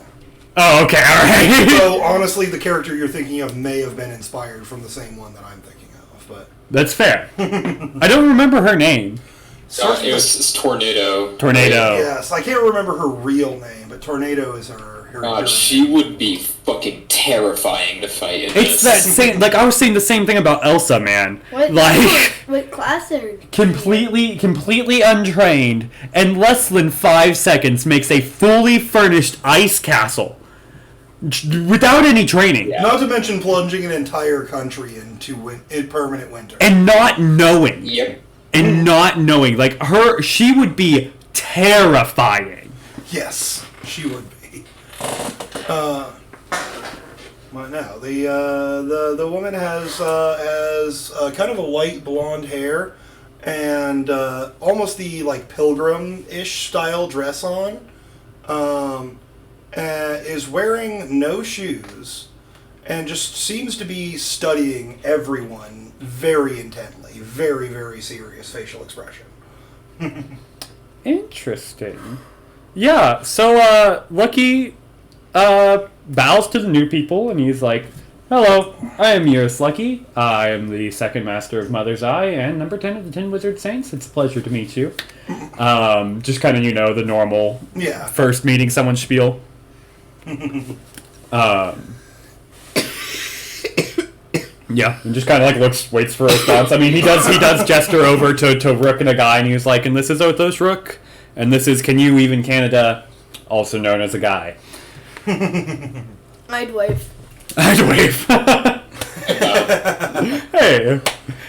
Oh, okay, alright. So honestly, the character you're thinking of may have been inspired from the same one that I'm thinking of, but That's fair. I don't remember her name. It's Tornado. Tornado. yes, I can't remember her real name, but Tornado is her. God, she would be fucking terrifying to fight in It's this. that same, like, I was saying the same thing about Elsa, man. What? Like, What class are? completely untrained, and less than 5 seconds makes a fully furnished ice castle. Without any training. Yeah. Not to mention plunging an entire country into in permanent winter. And not knowing. Yep. And not knowing. Like, she would be terrifying. Yes, she would be. Well, no, the woman has kind of a light blonde hair and almost the like pilgrim-ish style dress on. Is wearing no shoes and just seems to be studying everyone very intently. Very, very serious facial expression. Interesting. Yeah, so Lucky bows to the new people, and he's like, "Hello, I am Eurus Lucky. I am the second master of Mother's Eye and number 10 of the 10 Wizard Saints. It's a pleasure to meet you." Just kind of, the normal first meeting someone spiel. Yeah, and just kind of waits for a response. I mean, he does gesture over to Rook and a guy, and he's like, "And this is Othos Rook, and this is Can You Even Canada, also known as a guy." I'd wave. Hey,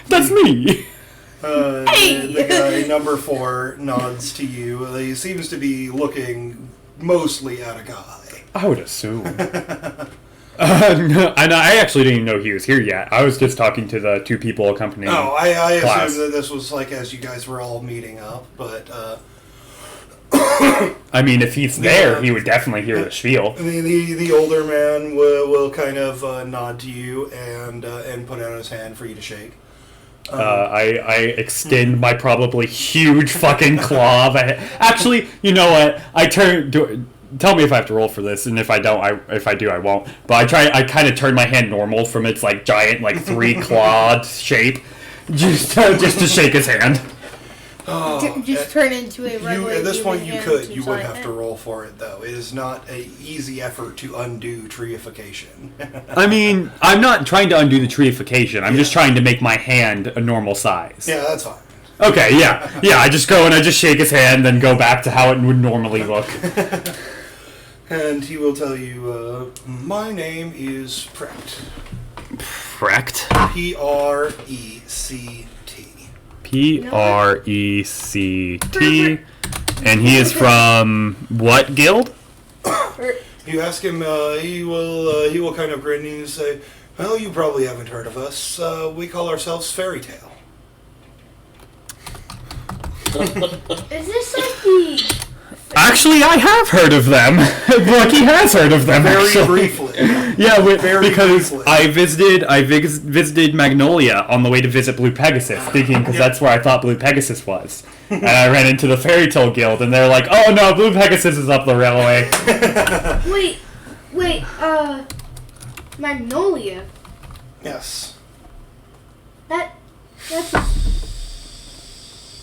that's me. Hey! The guy number 4 nods to you. He seems to be looking mostly at a guy. I would assume. And I actually didn't even know he was here yet. I was just talking to the two people accompanying. Oh, I class. assumed that this was as you guys were all meeting up, but I mean, if he's there, he would definitely hear the spiel. the older man will kind of nod to you and put out his hand for you to shake. I extend my probably huge fucking claw. Actually, you know what? Tell me if I have to roll for this, and if I don't, if I do, I won't. But I kind of turn my hand normal from its giant 3-clawed shape, just to shake his hand. Just turn into a regular At this point, human you hand would giant have hand. to roll for it, though. It is not an easy effort to undo treeification. I mean, I'm not trying to undo the treeification. I'm just trying to make my hand a normal size. Yeah, that's fine. Okay, yeah. I just go and I just shake his hand, then go back to how it would normally look. And he will tell you, my name is Prect. Prect? Prect. Prect. And he is from what guild? You ask him, he will kind of grin and say, "Well, you probably haven't heard of us. We call ourselves Fairy Tale." Is this the... Actually, I have heard of them. Lucky has heard of them. Very actually. briefly. Yeah, Very because briefly. I visited Magnolia on the way to visit Blue Pegasus, thinking because that's where I thought Blue Pegasus was. And I ran into the Fairy Tale Guild, and they're like, "Oh no, Blue Pegasus is up the railway." Wait, Magnolia? Yes.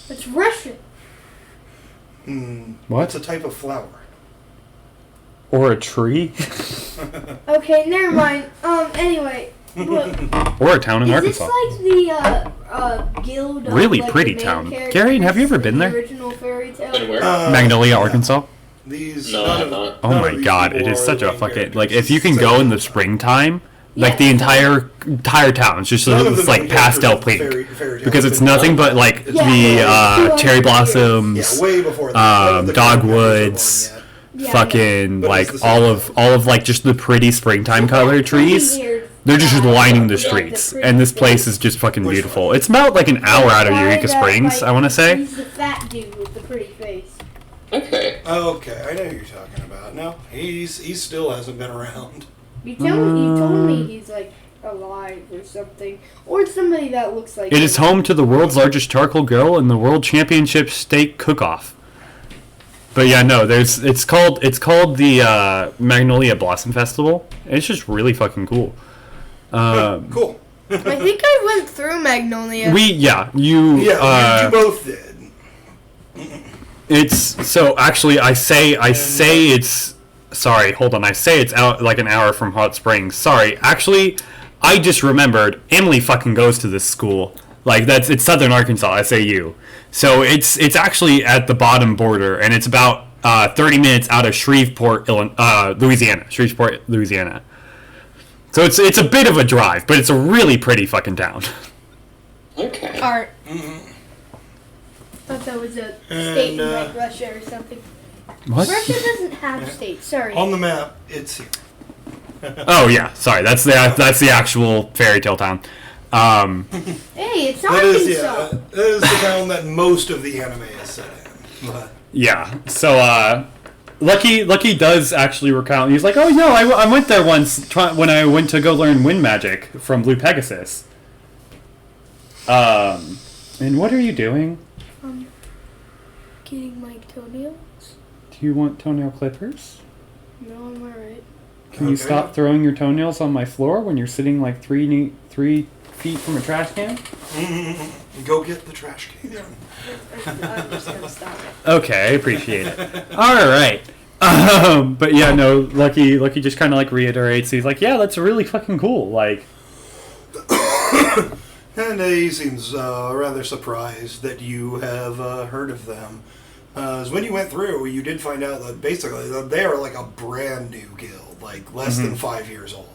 That's Russian. What? It's a type of flower. Or a tree? Okay, never mind. Anyway, look, Or a town in is Arkansas. this the guild of, Really the pretty main town. characters Gary, have you ever been in the there? Original Fairy Tale? And where? Magnolia, Arkansas? These. No, none I'm of- not. Oh none of my these god, people it is are such the a main fucking... characters. if you can go in the springtime, Yeah. the entire town is just None of the it's main pastel characters pink. of Fairy Tale Because have it's been nothing done. but Yeah. cherry Yeah, blossoms, way before that. None of the dogwoods, characters are born Yeah, fucking But it's the same all of just the pretty springtime color trees. They're just lining the streets, and this place is just fucking Which beautiful. one? It's about an hour out of Eureka Springs, I want to say. He's the fat dude with the pretty face. Okay. yet. Okay, I know who you're talking about. No, he still hasn't been around. You told me he's alive or something, or somebody that looks like. It is home to the world's largest charcoal grill and the World Championship Steak Cook-Off. But yeah, no, it's called the Magnolia Blossom Festival. And it's just really fucking cool. Cool. I think I went through Magnolia. You both did. It's so actually I say it's sorry, hold on. I say it's out an hour from Hot Springs. Sorry. Actually, I just remembered Emily fucking goes to this school. It's Southern Arkansas, SAU. So it's actually at the bottom border, and it's about 30 minutes out of Shreveport, Louisiana. Shreveport, Louisiana. So it's a bit of a drive, but it's a really pretty fucking town. Okay. Art. I thought that was a state in And, Russia or something. What? Russia doesn't have states. Sorry. On the map, it's here. Oh yeah, sorry. That's the actual fairy tale town. Hey, it's That is, Arkansas. that is the town that most of the anime is set in. But Yeah. So Lucky does actually recount. He's like, "Oh no, I went there once when I went to go learn wind magic from Blue Pegasus." And what are you doing? Getting my toenails. Do you want toenail clippers? No, I'm alright. Can you Okay. stop throwing your toenails on my floor when you're sitting like 3 feet from a trash can? Go get the trash can. I'm just gonna stop. Okay, I appreciate it. All right. But yeah, no, Lucky just kind of like reiterates. He's like, yeah, that's really fucking cool. Like, And he seems rather surprised that you have heard of them. As when you went through, you did find out that basically they are like a brand new guild, like less than 5 years old.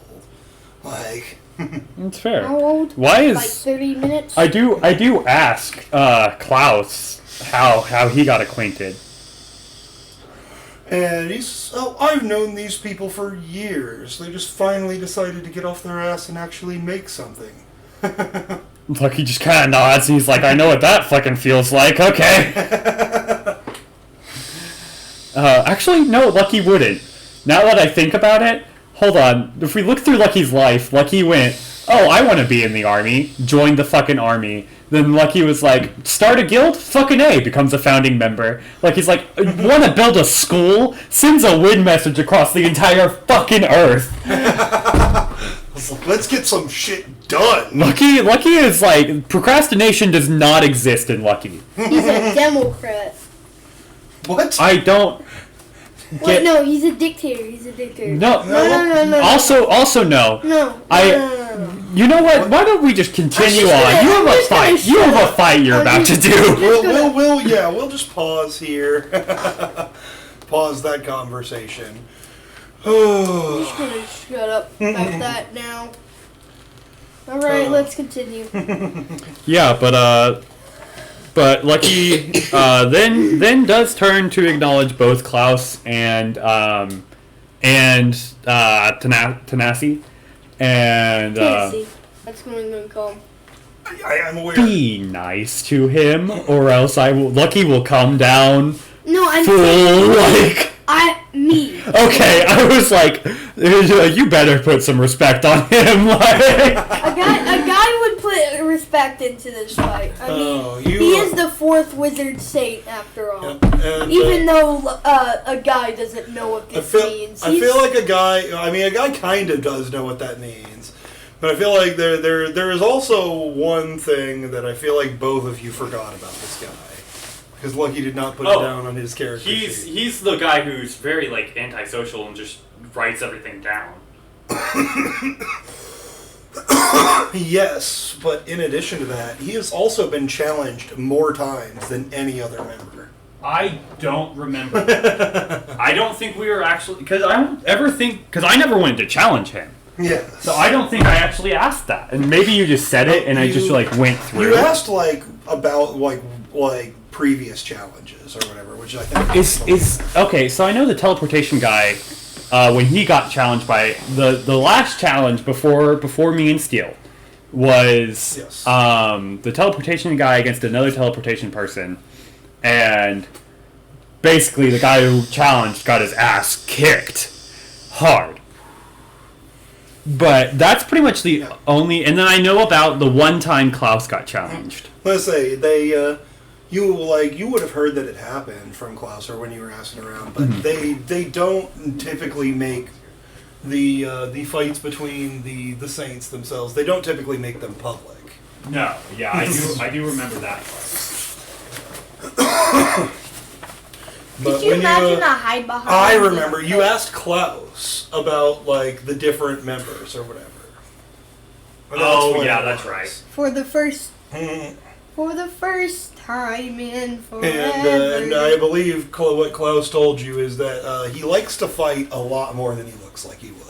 Like, it's fair. How old? Why is Like 30 minutes? I do ask Klaus how he got acquainted. and he's, oh, I've known these people for years. They just finally decided to get off their ass and actually make something. Lucky just kind of nods and he's like, I know what that fucking feels like. Okay. Actually, no, Lucky wouldn't. Now that I think about it, hold on. If we look through Lucky's life, Lucky went, oh, I want to be in the army. Joined the fucking army. Then Lucky was like, start a guild? Fucking A, becomes a founding member. Like, he's like, want to build a school? Sends a win message across the entire fucking earth. Let's get some shit done. Lucky is like, procrastination does not exist in Lucky. He's a Democrat. What? I don't Wait, get... no, he's a dictator. He's a dictator. No. No. Also no. No. You know what? Why don't we just continue I'm just on? gonna- You have I'm a just gonna fight. You shut have a up. fight you're I'm about to just- do. We'll just pause here. Pause that conversation. I'm just gonna shut up about that now. Alright, let's continue. Yeah, but Lucky then does turn to acknowledge both Klaus and Tanasi and Tennessee. That's what I'm gonna call him. I am aware. be nice to him, or else Lucky will come down No, I'm full saying like. me. Okay, I was like, you better put some respect on him. Like, A guy would put respect into this fight. I mean, he is the fourth wizard saint after all. And, Even though a guy doesn't know what this means. I feel like a guy kind of does know what that means. But I feel like there is also one thing that I feel like both of you forgot about this guy. Because Lucky did not put it down on his character sheet. he's the guy who's very like antisocial and just writes everything down. Yes, but in addition to that, he has also been challenged more times than any other member. I don't remember. I don't think we were actually because I never wanted to challenge him. Yes. So I don't think I actually asked that, and maybe you just said it, and I just like went through. You asked about previous challenges or whatever, which I think Is okay. So I know the teleportation guy. When he got challenged by the last challenge before me and Steel was Yes. the teleportation guy against another teleportation person, and basically the guy who challenged got his ass kicked hard. But that's pretty much the only. And then I know about the one time Klaus got challenged. Let's say you would have heard that it happened from Klaus or when you were asking around, but they don't typically make the fights between the saints themselves. They don't typically make them public. No, yeah, I do remember that. But Did you when imagine a hide behind? I remember you asked Klaus about the different members or whatever. And that's when it that's was. right. For the first time in forever. And I believe what Klaus told you is that he likes to fight a lot more than he looks like he would.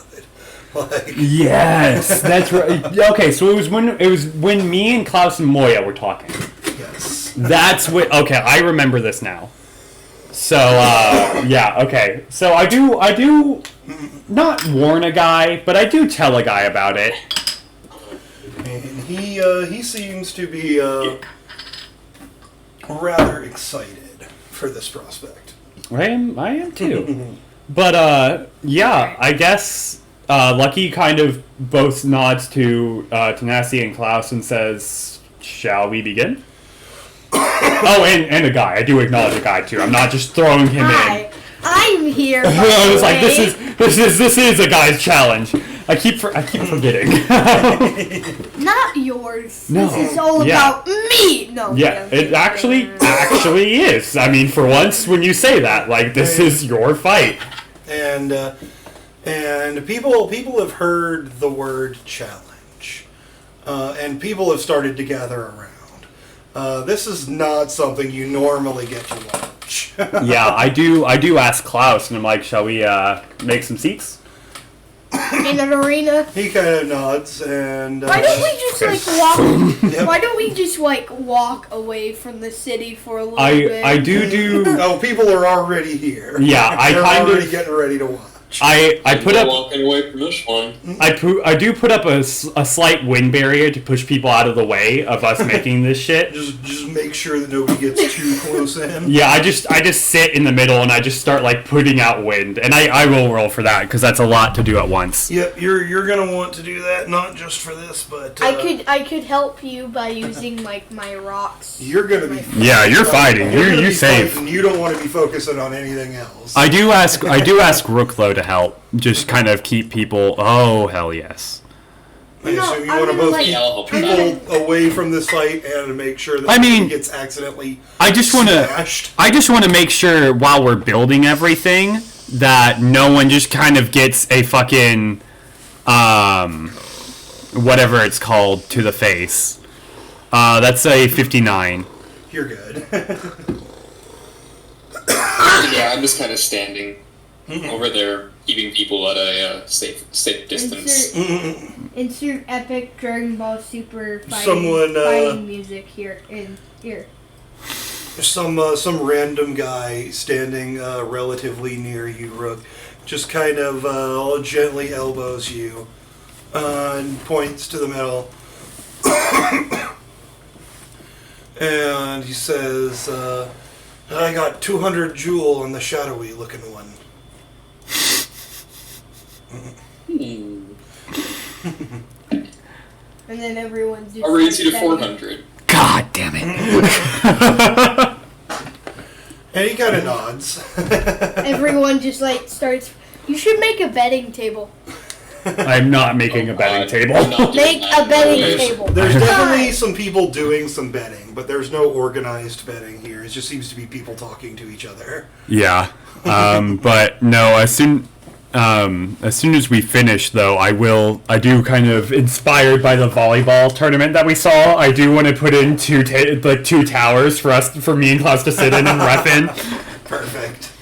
Yes, that's right. Okay, so it was when me and Klaus and Moya were talking. Yes. That's what. Okay, I remember this now. So yeah, okay. So I do not warn a guy, but I do tell a guy about it. And he seems to be rather excited for this prospect. I am too. But yeah, I guess Lucky kind of both nods to Tanasi and Klaus and says, "Shall we begin?" Oh, and a guy. I do acknowledge a guy too. I'm not just throwing him in. I'm here. I was like, this is a guy's challenge. I keep forgetting. Not yours. No. This is all Yeah. about me. No. Yeah, it actually is. I mean, for once, when you say that, like, this is your fight. And people have heard the word challenge, and people have started to gather around. This is not something you normally get to watch. Yeah, I do ask Klaus, and I'm like, shall we make some seats? In an arena. He kind of nods, and Why don't we just walk? Yep. Why don't we just walk away from the city for a little bit? I do. Oh, people are already here. Yeah, They're I already getting ready to watch. I put I'm up. walking away from this one. I do put up a slight wind barrier to push people out of the way of us making this shit. Just make sure that nobody gets too close in. Yeah, I just sit in the middle and I just start like putting out wind, and I will roll for that because that's a lot to do at once. Yep, you're gonna want to do that not just for this, but I could help you by using like my rocks. you're gonna be. Yeah, you're fighting. You're gonna You be save. fighting. You don't want to be focusing on anything else. I do ask Rooklow to help, just kind of keep people. Oh hell yes. I No, assume you I'm want to gonna, both like- keep I'm gonna- people away from this fight and make sure that I mean, nobody gets accidentally I just want smashed. to make sure while we're building everything that no one just kind of gets a fucking whatever it's called to the face. That's a 59. You're good. Yeah, I'm just kind of standing over there, keeping people at a safe distance. Insert epic Dragon Ball Super Someone, fighting music here. Some random guy standing relatively near you, Rook, just kind of gently elbows you and points to the metal. And he says, I got 200 jewel on the shadowy looking one. And then everyone's just I'll raise you to betting. 400. God damn it. And he kind of nods. Everyone just like starts. You should make a betting table. I'm not making a betting I'm table. not doing Make that. a betting There's- table. There's definitely Fine. some people doing some betting, but there's no organized betting here. It just seems to be people talking to each other. Yeah. But no, as soon as we finish, though, I do kind of inspired by the volleyball tournament that we saw. I do want to put in two towers for me and Klaus to sit in and ref in. Perfect.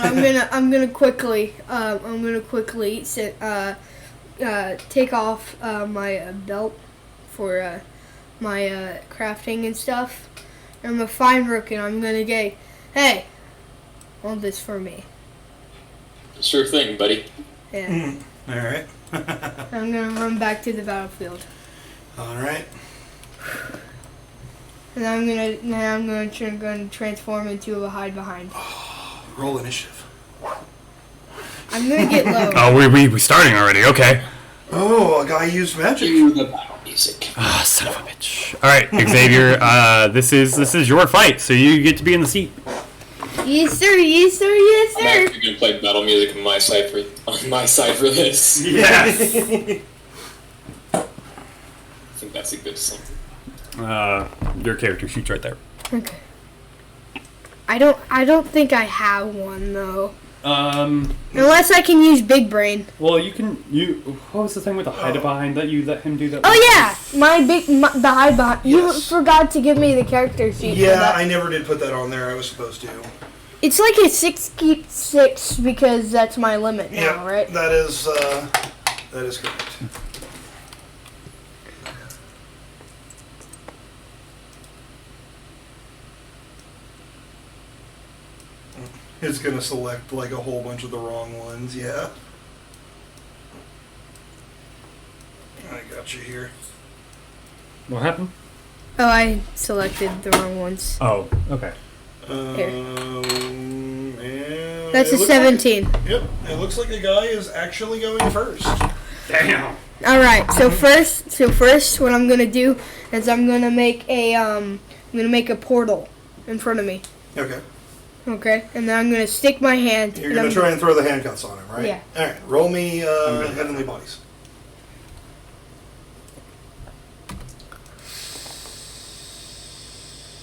I'm gonna quickly take off my belt for my crafting and stuff. I'm gonna find Rook and I'm gonna go, hey, hold this for me. Sure thing, buddy. Yeah. All right. I'm gonna run back to the battlefield. All right. And I'm gonna transform into a hide behind. Roll initiative. I'm gonna get low. Oh, we starting already. Okay. Oh, a guy used magic. Cue the battle music. Ah, son of a bitch. All right, Xavier. This is your fight, so you get to be in the seat. Yes sir, yes sir, yes I'm sir. actually gonna play battle music on my side for this. Yes. I think that's a good sign. Your character shoots right there. Okay. I don't think I have one though. Unless I can use big brain. Well, what was the thing with the hide behind that you let him do that? Oh yeah, the hide behind. You Yes. forgot to give me the character sheet. for Yeah, that. I never did put that on there. I was supposed to. It's like a 6 because that's my limit now, Yeah, right? that is correct. It's gonna select like a whole bunch of the wrong ones. Yeah. I got you here. What happened? Oh, I selected the wrong ones. Oh, okay. And That's it a looks 17. Like, yep, it looks like a guy is actually going first. Damn. All right. So first, what I'm gonna do is I'm gonna make a portal in front of me. Okay. Okay, and then I'm gonna stick my hand. You're gonna try and throw the handcuffs on him, right? Yeah. All right. Roll me Heavenly Bodies.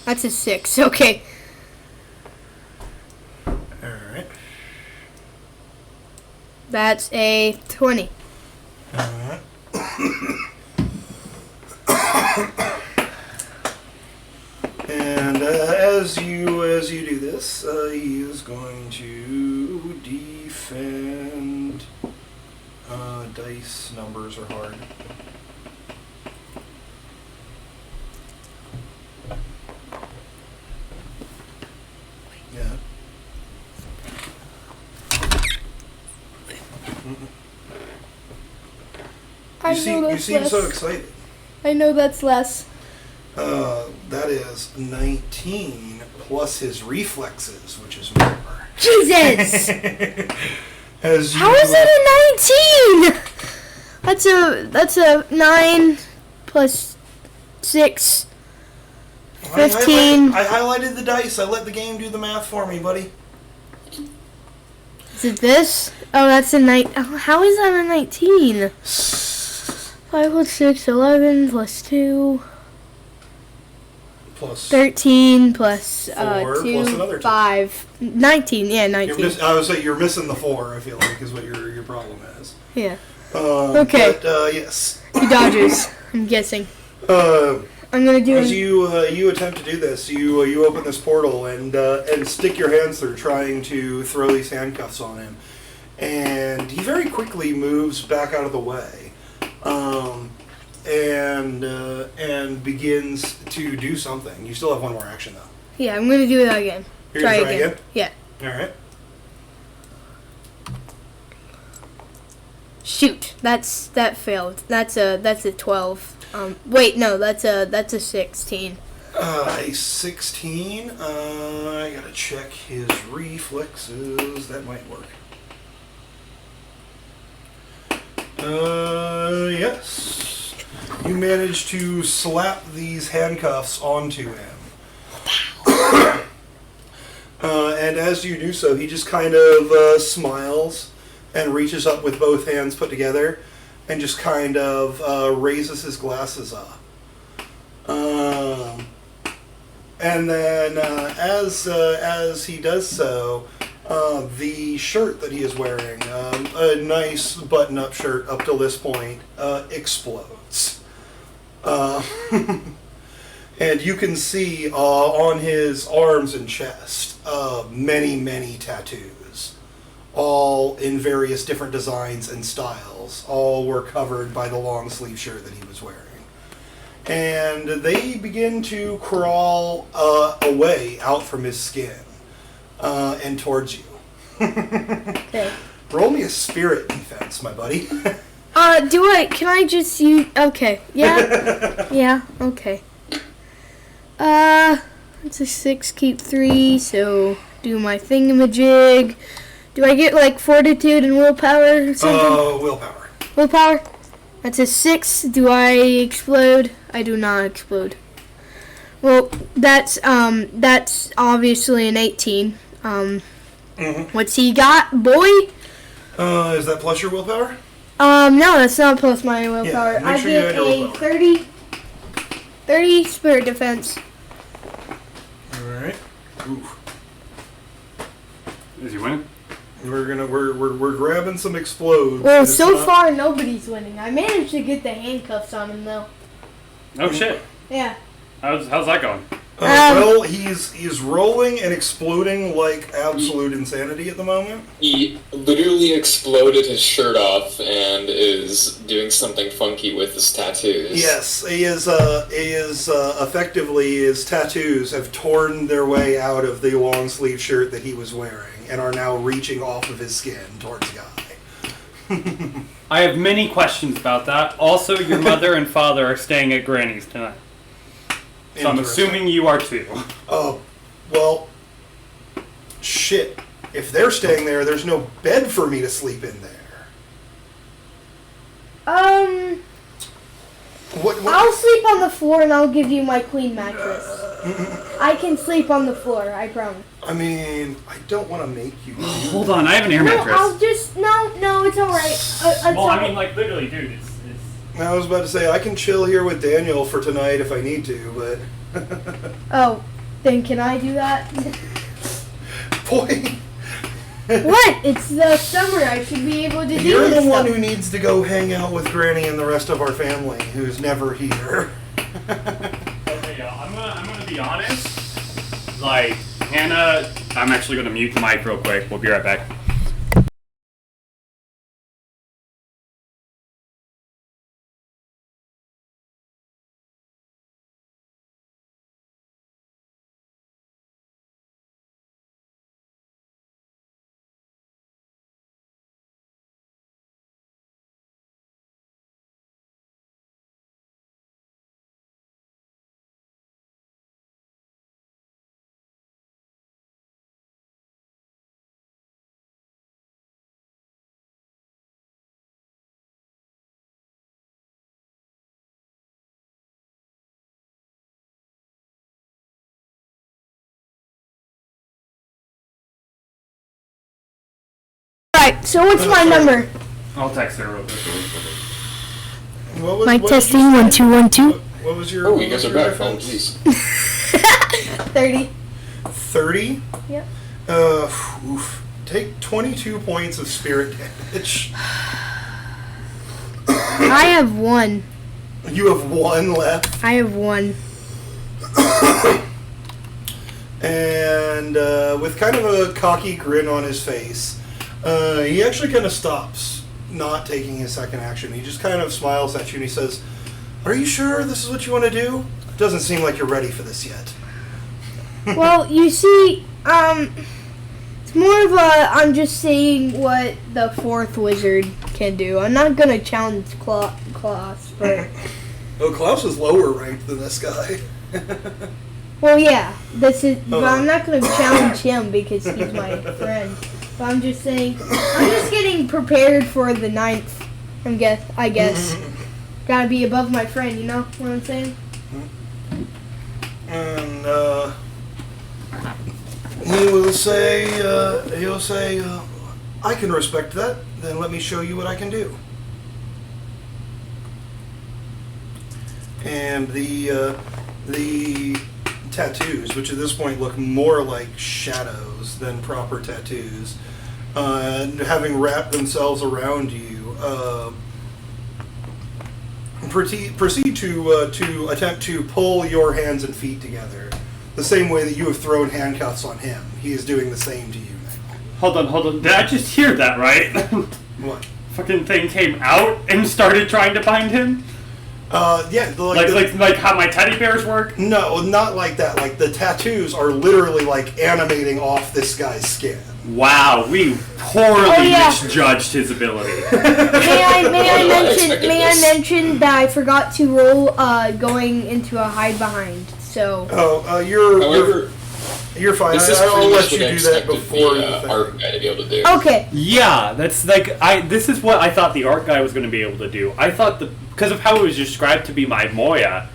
That's a 6. Okay. All right. That's a 20. All right. And as you do this, he is going to defend. Dice numbers are hard. Yeah. You seem so excited. I know that's less. That is 19 plus his reflexes, which is more. Jesus! As you, How is it a 19? That's a 9 plus 6. 15. I highlighted the dice. I let the game do the math for me, buddy. Is it this? Oh, that's a 9. Oh, how is that a 19? 5 plus 6, 11 plus 2. Plus 13 plus 4 2, plus another 2. 5. 19, yeah, 19. I would say you're missing the 4, I feel like, is what your problem is. Yeah. Okay. But, yes. He dodges, I'm guessing. I'm gonna do As it. you attempt to do this, you open this portal and stick your hands through, trying to throw these handcuffs on him, and he very quickly moves back out of the way, and begins to do something. You still have one more action though. Yeah, I'm gonna do that again. You're gonna try again? Yeah. All right. Shoot, that failed. That's a 12. Wait, no, that's a 16. A 16. I gotta check his reflexes. That might work. Yes. You managed to slap these handcuffs onto him. And as you do so, he just kind of smiles and reaches up with both hands put together and just kind of raises his glasses up. And then as he does so, the shirt that he is wearing, a nice button-up shirt up till this point, explodes. And you can see on his arms and chest many, many tattoos, all in various different designs and styles. All were covered by the long sleeve shirt that he was wearing. And they begin to crawl away out from his skin and towards you. Okay. Roll me a spirit defense, my buddy. Can I just use, okay, yeah, yeah, okay. It's a 6, keep 3, so do my thingamajig. Do I get, like, fortitude and willpower or something? Willpower. Willpower? That's a 6. Do I explode? I do not explode. Well, that's obviously an 18. What's he got, boy? Is that plus your willpower? No, that's not plus my willpower. Yeah, make I sure you get add your a willpower. 30 spirit defense. Alright. Is he winning? We're grabbing some explodes. Well, It's so not- far nobody's winning. I managed to get the handcuffs on him though. Oh shit. Yeah. How's that going? Well, he's rolling and exploding like absolute insanity at the moment. He literally exploded his shirt off and is doing something funky with his tattoos. Yes, he is effectively, his tattoos have torn their way out of the long sleeve shirt that he was wearing and are now reaching off of his skin towards Guy. I have many questions about that. Also, your mother and father are staying at Granny's tonight. So I'm assuming you are too. Oh, well, shit. If they're staying there, there's no bed for me to sleep in there. What? I'll sleep on the floor and I'll give you my queen mattress. I can sleep on the floor, I promise. I mean, I don't want to make you. Hold on, I have an air No, mattress. I'll just, no, it's alright. Well, I mean, like, literally, dude, it's... I was about to say, I can chill here with Daniel for tonight if I need to, but... Oh, then can I do that? Boy... What? It's the summer. I should be able to do You're this the one stuff. who needs to go hang out with Granny and the rest of our family, who's never here. Okay, I'm gonna be honest. Like, Hannah... I'm actually gonna mute the mic real quick. We'll be right back. Alright, so what's my number? I'll text her real quick. What was, Mic what did testing, you say? 1 2 1 2. What was your... Oh, what you guys was are your back. Oh, defense? jeez. 30. 30? Yep. Oof. Take 22 points of spirit damage. I have 1. You have 1 left. I have 1. And with kind of a cocky grin on his face, he actually kind of stops not taking his second action. He just kind of smiles at you and he says, "Are you sure this is what you want to do? Doesn't seem like you're ready for this yet." Well, you see, it's more of a, I'm just seeing what the 4th wizard can do. I'm not gonna challenge Klaus, but... Oh, Klaus is lower ranked than this guy. Well, yeah, but I'm not gonna challenge him because he's my friend. But I'm just saying, I'm just getting prepared for the 9th, I guess. Gotta be above my friend, you know what I'm saying? And he'll say, "I can respect that. Then let me show you what I can do." And the tattoos, which at this point look more like shadows than proper tattoos, having wrapped themselves around you, proceed to attempt to pull your hands and feet together, the same way that you have thrown handcuffs on him. He is doing the same to you now. Hold on. Did I just hear that right? What? Fucking thing came out and started trying to bind him? Yeah, Like how my teddy bears work? No, not like that. Like, the tattoos are literally like animating off this guy's skin. Wow, we poorly yeah. misjudged his ability. May I expected mention that I forgot to roll going into a hide behind. So However, you're fine. this is I'll pretty let much you what I do that expected before the the thing. art guy to be able to do. okay. Yeah, that's like this is what I thought the art guy was going to be able to do. I thought because of how it was described to be my Moya,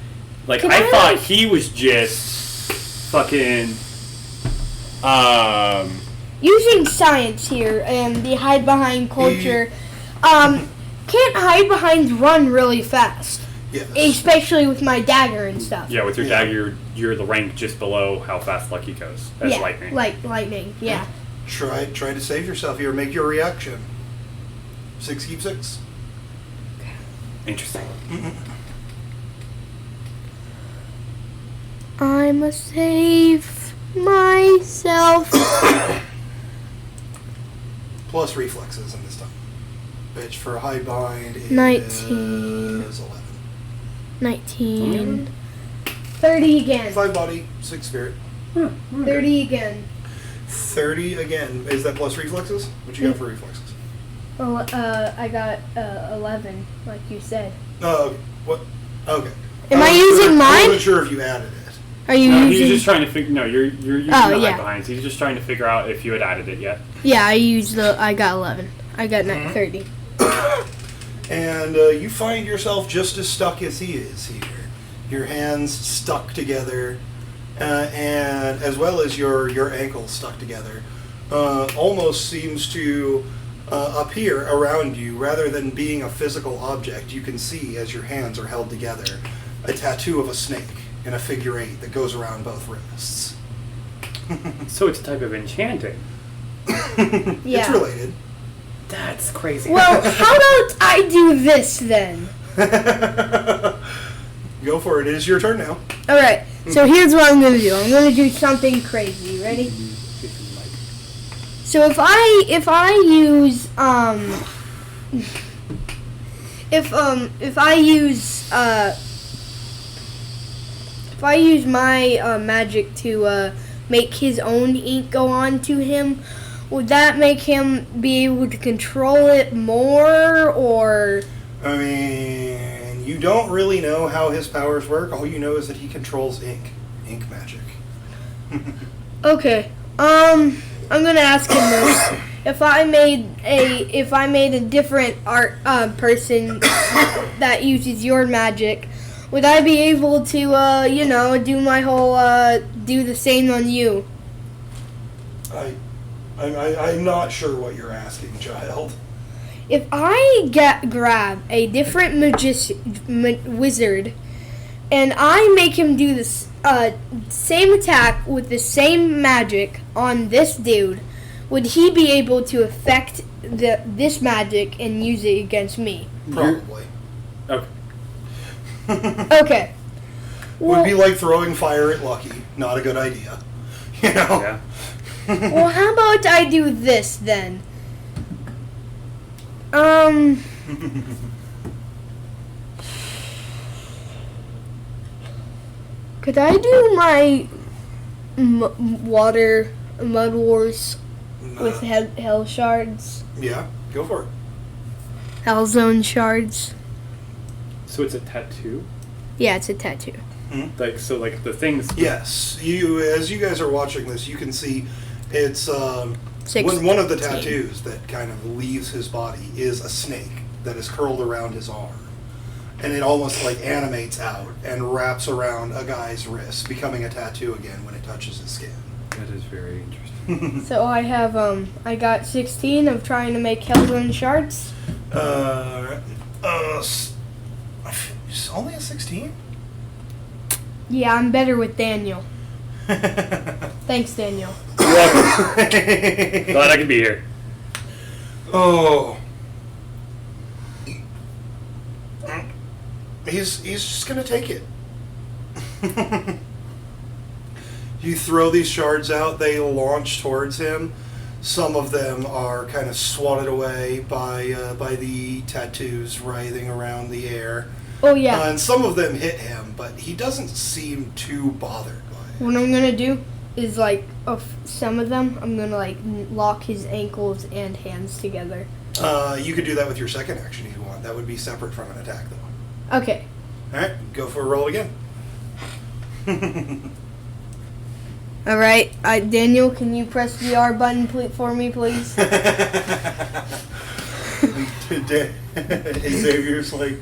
like Can I I, thought like- he was just fucking Using science here and the hide behind culture, can't hide behinds run really fast, Yes. especially with my dagger and stuff. yeah with your Yeah. dagger you're the rank just below how fast Lucky goes as yeah, lightning. like lightning. Yeah. Try to save yourself here. Make your reaction. 6 keep 6. Interesting. I must save myself. Plus reflexes in this time. Which for hide bind is 19. 11. 19. 30 again. 5 body, 6 spirit. 30 again. 30 again. Is that plus reflexes? What you got for reflexes? Oh, I got 11, like you said. Oh, what? Okay. Am I wasn't using sure, I mine? wasn't sure if you added it. Are you No, using? he's just trying to figure. No, you're using Oh, the yeah. hide behinds. He's just trying to figure out if you had added it yet. Yeah, I got 11. I got 30. And you find yourself just as stuck as he is here. Your hands stuck together, and as well as your ankles stuck together, almost seems to appear around you rather than being a physical object. You can see, as your hands are held together, a tattoo of a snake in a figure 8 that goes around both wrists. So it's a type of enchanting. It's related. That's crazy. Well, how about I do this then? Go for it. It is your turn now. All right. So here's what I'm gonna do. I'm gonna do something crazy. Ready? So if I use my magic to make his own ink go on to him, would that make him be able to control it more, or? I mean, you don't really know how his powers work. All you know is that he controls ink magic. Okay. I'm gonna ask him this. If I made a different art person that uses your magic, would I be able to do my whole do the same on you? I'm not sure what you're asking, child. If I grab a different wizard and I make him do this same attack with the same magic on this dude, would he be able to affect this magic and use it against me? Probably. Okay. Okay. Would be like throwing fire at Lucky. Not a good idea. You know? Yeah. Well, how about I do this then? Could I do my mud wars with hell shards? Yeah, go for it. Hell zone shards? So it's a tattoo? Yeah, it's a tattoo. Like the things. Yes, as you guys are watching this, you can see it's one of the tattoos that kind of leaves his body is a snake that is curled around his arm, and it almost like animates out and wraps around a guy's wrist, becoming a tattoo again when it touches his skin. That is very interesting. So I have I got 16 of trying to make Hellzone shards. Only a 16? Yeah, I'm better with Daniel. Thanks, Daniel. Glad I can be here. Oh. He's just gonna take it. You throw these shards out, they launch towards him. Some of them are kind of swatted away by the tattoos writhing around the air. Oh, yeah. And some of them hit him, but he doesn't seem too bothered by it. What I'm gonna do is of some of them, I'm gonna lock his ankles and hands together. You could do that with your second action if you want. That would be separate from an attack, though. Okay. Alright, go for a roll again. Alright, Daniel, can you press the R button for me, please? Xavier's like...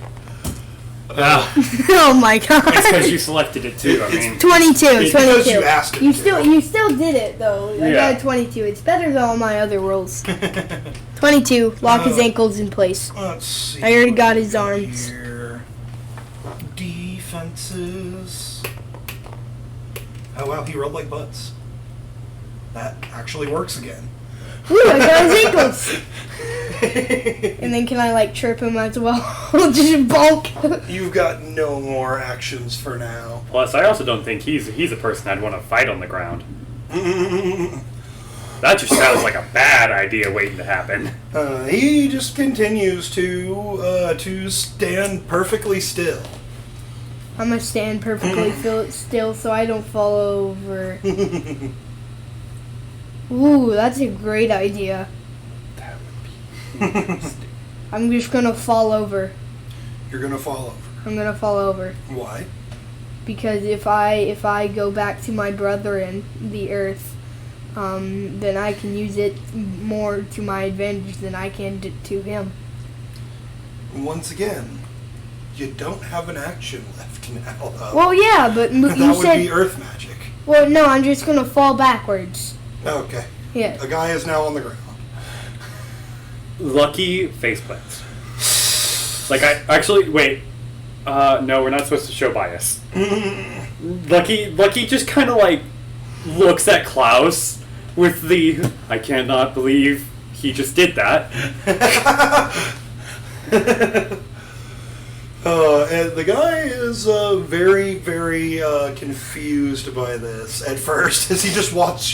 Oh my god. It's because you selected it too. I mean, 22. It's because you asked him You to. still did it though. I Yeah. got a 22. It's better than all my other rolls. 22. Lock his ankles in place. Let's see. I already got his arms. Here. Defenses. Oh wow, he rolled like butts. That actually works again. Ooh, I got his ankles. And then can I chirp him as well? Just bonk. You've got no more actions for now. plus, I also don't think he's a person I'd want to fight on the ground. That just sounds like a bad idea waiting to happen. He just continues to stand perfectly still. I'm gonna stand perfectly still so I don't fall over. Ooh, that's a great idea. That would be interesting. I'm just gonna fall over. You're gonna fall over. I'm gonna fall over. Why? Because if I go back to my brother and the earth, then I can use it more to my advantage than I can to him. Once again, you don't have an action left now. Well, yeah, but that you would said. be earth magic. Well, no, I'm just gonna fall backwards. Okay. Yeah. A guy is now on the ground. Lucky face plants. Like, I actually, wait. No, we're not supposed to show bias. Lucky just kind of, like, looks at Klaus with the, I cannot believe he just did that. And the guy is very, very confused by this at first, as he just watches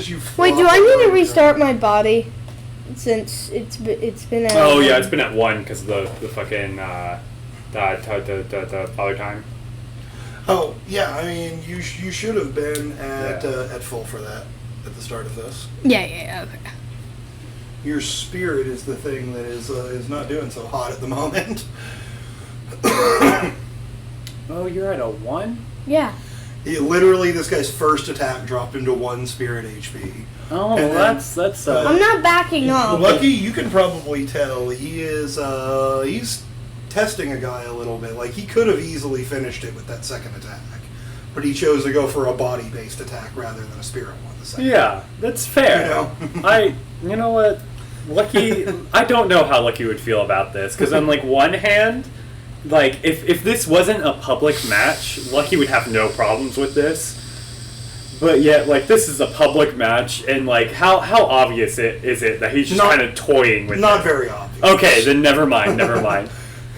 you. Wait, do I need to restart my body? Since it's been at Oh, yeah, it's been at 1 because of the fucking, the father time. Oh, yeah, I mean, you should have been at full for that at the start of this. Yeah, okay. Your spirit is the thing that is not doing so hot at the moment. Oh, you're at a 1? Yeah. Literally, this guy's first attack dropped into 1 spirit HP. Oh, And well, then, that's I'm not backing off. Lucky, you can probably tell he is he's testing a guy a little bit. Like, he could have easily finished it with that second attack, but he chose to go for a body-based attack rather than a spirit one. The second. Yeah, that's fair. You know? You know what? Lucky, I don't know how Lucky would feel about this, because on, like, one hand, like, if this wasn't a public match, Lucky would have no problems with this. But yet, like, this is a public match, and, like, how obvious is it that he's just kind of toying with Not it? very obvious. Okay, then never mind.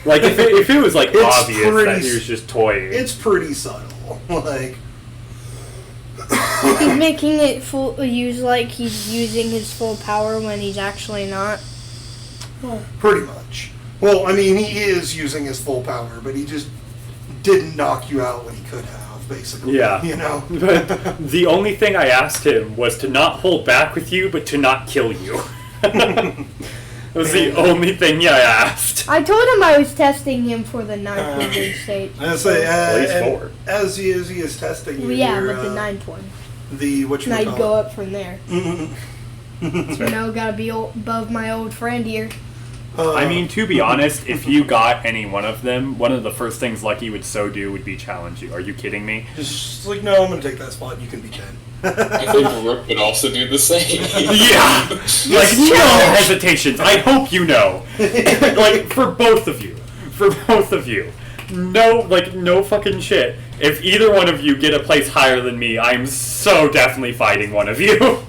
Like, if it was, like, It's obvious pretty that he was just toying. It's pretty subtle. Like, He's making it use like he's using his full power when he's actually not. pretty much. Well, I mean, he is using his full power, but he just didn't knock you out when he could have, basically. Yeah. You know? But the only thing I asked him was to not hold back with you, but to not kill you. That was the only thing I asked. I told him I was testing him for the 9th wizard state. I say, At least and 4. as he is testing you, Well, yeah, your, with the 9th one. what you And I'd call go it. up from there. Gotta be above my old friend here. I mean, to be honest, if you got any one of them, one of the first things Lucky would so do would be challenge you. Are you kidding me? Just like, no, I'm gonna take that spot. You can be 10. I think Rook would also do the same. Yeah! Like, no hesitations. I hope you know. Like, for both of you. For both of you. No, like, no fucking shit. If either one of you get a place higher than me, I'm so definitely fighting one of you.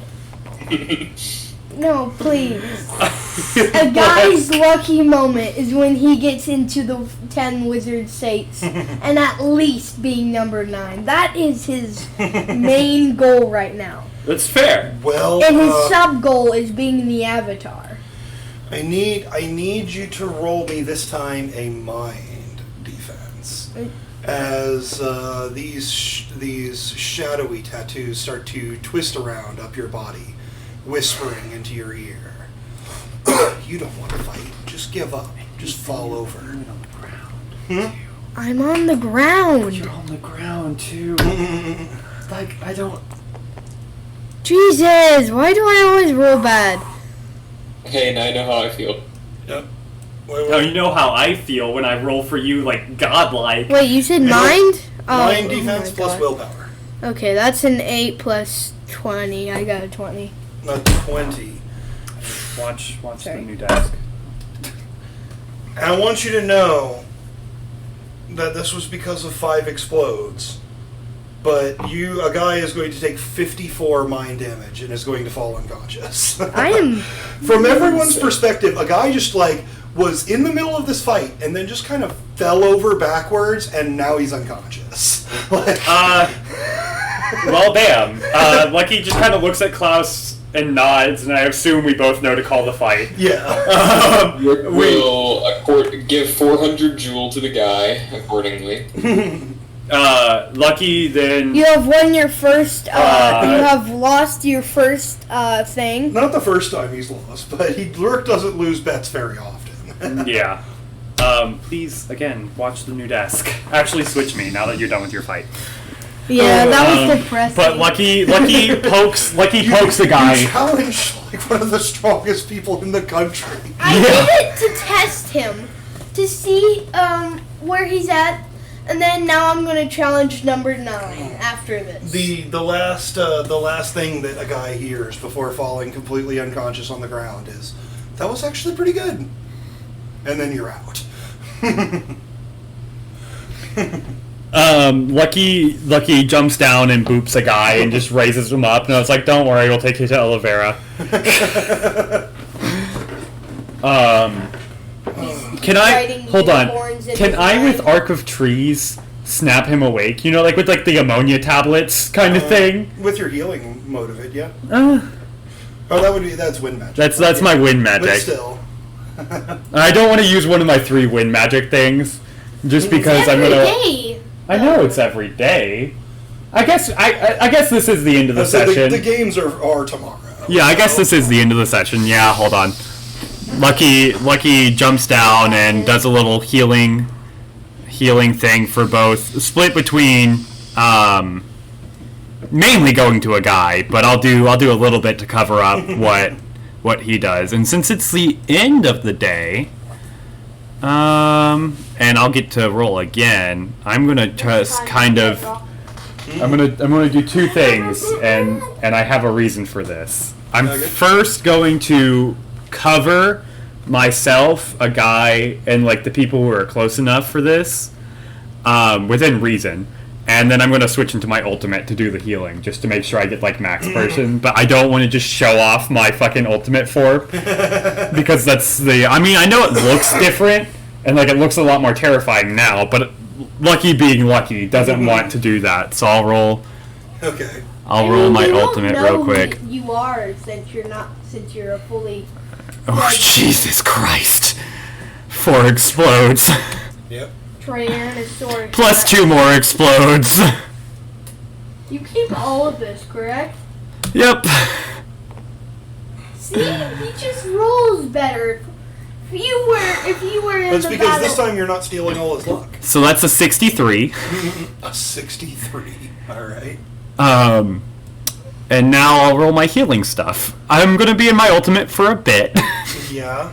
No, please. A guy's lucky moment is when he gets into the 10 wizard states and at least being number 9. That is his main goal right now. That's fair. Well, And his sub goal is being the avatar. I need you to roll me this time a mind defense, as these shadowy tattoos start to twist around up your body, whispering into your ear. You don't want to fight. Just give up. Just fall over. On the ground. I'm on the ground. You're on the ground, too. Like, I don't... Jesus, why do I always roll bad? Hey, now I know how I feel. Yep. Now you know how I feel when I roll for you, like, godlike. Wait, you said mind? Mind Oh defense my plus God. willpower. Okay, that's an 8 plus 20. I got a 20. Not 20. Watch the Sorry. new desk. And I want you to know that this was because of 5 explodes. But a guy is going to take 54 mind damage and is going to fall unconscious. I am... From everyone's perspective, a guy just was in the middle of this fight and then just kind of fell over backwards and now he's unconscious. Well, damn. Lucky just kind of looks at Klaus and nods, and I assume we both know to call the fight. Yeah. Rook will give 400 jewel to the guy accordingly. Lucky then... You have won your first, you have lost your first, thing. Not the first time he's lost, but Rook doesn't lose bets very often. Yeah. Please, again, watch the new desk. Actually, switch me now that you're done with your fight. Yeah, that was depressing. But Lucky pokes the You guy. challenge one of the strongest people in the country. I did it to test him, to see, where he's at, And then now I'm gonna challenge number 9 after this. The last thing that a guy hears before falling completely unconscious on the ground is, "That was actually pretty good," and then you're out. Lucky jumps down and boops a guy and just raises him up, and I was like, "Don't worry, we'll take you to Olivera." Can I hold on? Can I, with Arc of Trees, snap him awake? You know, like with like the ammonia tablets kind of thing. With your healing mode of it, yeah. Uh, Oh, that's wind magic. that's my wind But magic. still. I don't want to use one of my 3 wind magic things, just because I'm every gonna. day. I know it's every day. I guess this is the end of the So session. the games are tomorrow. Yeah, I guess this is the end of the session. Yeah, hold on. Lucky jumps down and does a little healing thing for both. Split between mainly going to a guy, but I'll do a little bit to cover up what he does. And since it's the end of the day, and I'll get to roll again, I'm gonna just kind of I'm gonna do 2 things, and I have a reason for this. I'm first going to cover myself, a guy, and like the people who are close enough for this, within reason. And then I'm going to switch into my ultimate to do the healing, just to make sure I get like max person. But I don't want to just show off my fucking ultimate form, because that's I know it looks different, and like it looks a lot more terrifying now, but Lucky being Lucky doesn't want to do that. So I'll roll. Okay. I'll roll my ultimate real quick. Who you are since you're a fully. Oh, Jesus Christ. 4 explodes. Yep. Tyrannosaurus. Plus 2 more explodes. You keep all of this, correct? Yep. See, he just rolls better. If you were in That's the because battle. this time you're not stealing all his luck. So that's a 63. A 63. Alright. And now I'll roll my healing stuff. I'm gonna be in my ultimate for a bit. Yeah.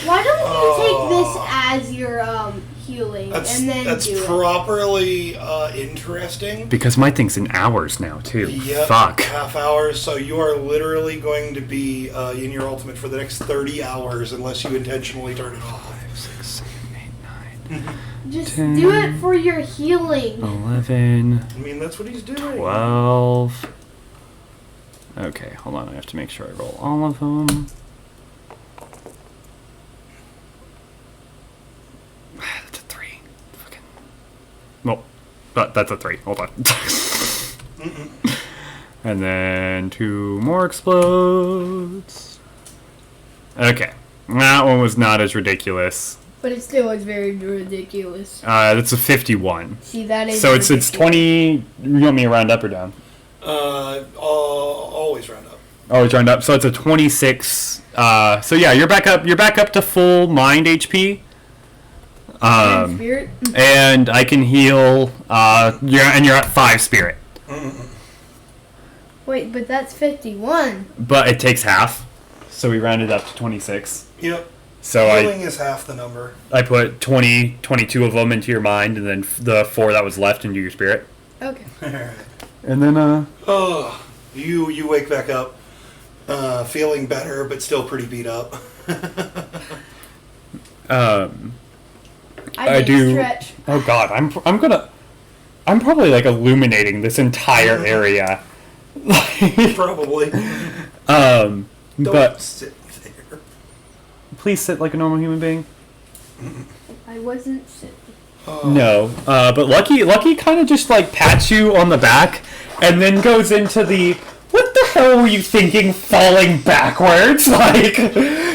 Why don't you take this as your healing and then That's do it? properly interesting. Because my thing's in hours now, too. Yep, Fuck. half hours, so you are literally going to be in your ultimate for the next 30 hours unless you intentionally turn it off. 5, 6, 7, 8, 9, Just 10, do it for your healing. 11, I mean, that's what he's doing. 12. Okay, hold on. I have to make sure I roll all of them. That's a 3. Fucking. Well, but that's a 3. Hold on. And then 2 more explodes. Okay. That one was not as ridiculous. But it still is very ridiculous. That's a 51. See, that is So it's ridiculous. 20. You want me to round up or down? Always round up. Always round up. So it's a 26. So yeah, you're back up. You're back up to full mind HP. And spirit. And I can heal. You're at 5 spirit. Wait, but that's 51. But it takes half. So we rounded up to 26. Yep. So Healing is half the number. I put 22 of them into your mind, and then the 4 that was left into your spirit. Okay. Alright. And then Oh, you wake back up, feeling better, but still pretty beat up. I do. stretch. Oh God, I'm probably like illuminating this entire area. Probably. Don't but sit there. please sit like a normal human being. I wasn't sitting. No, but Lucky kind of just like pats you on the back, and then goes into the "What the hell were you thinking?" falling backwards, like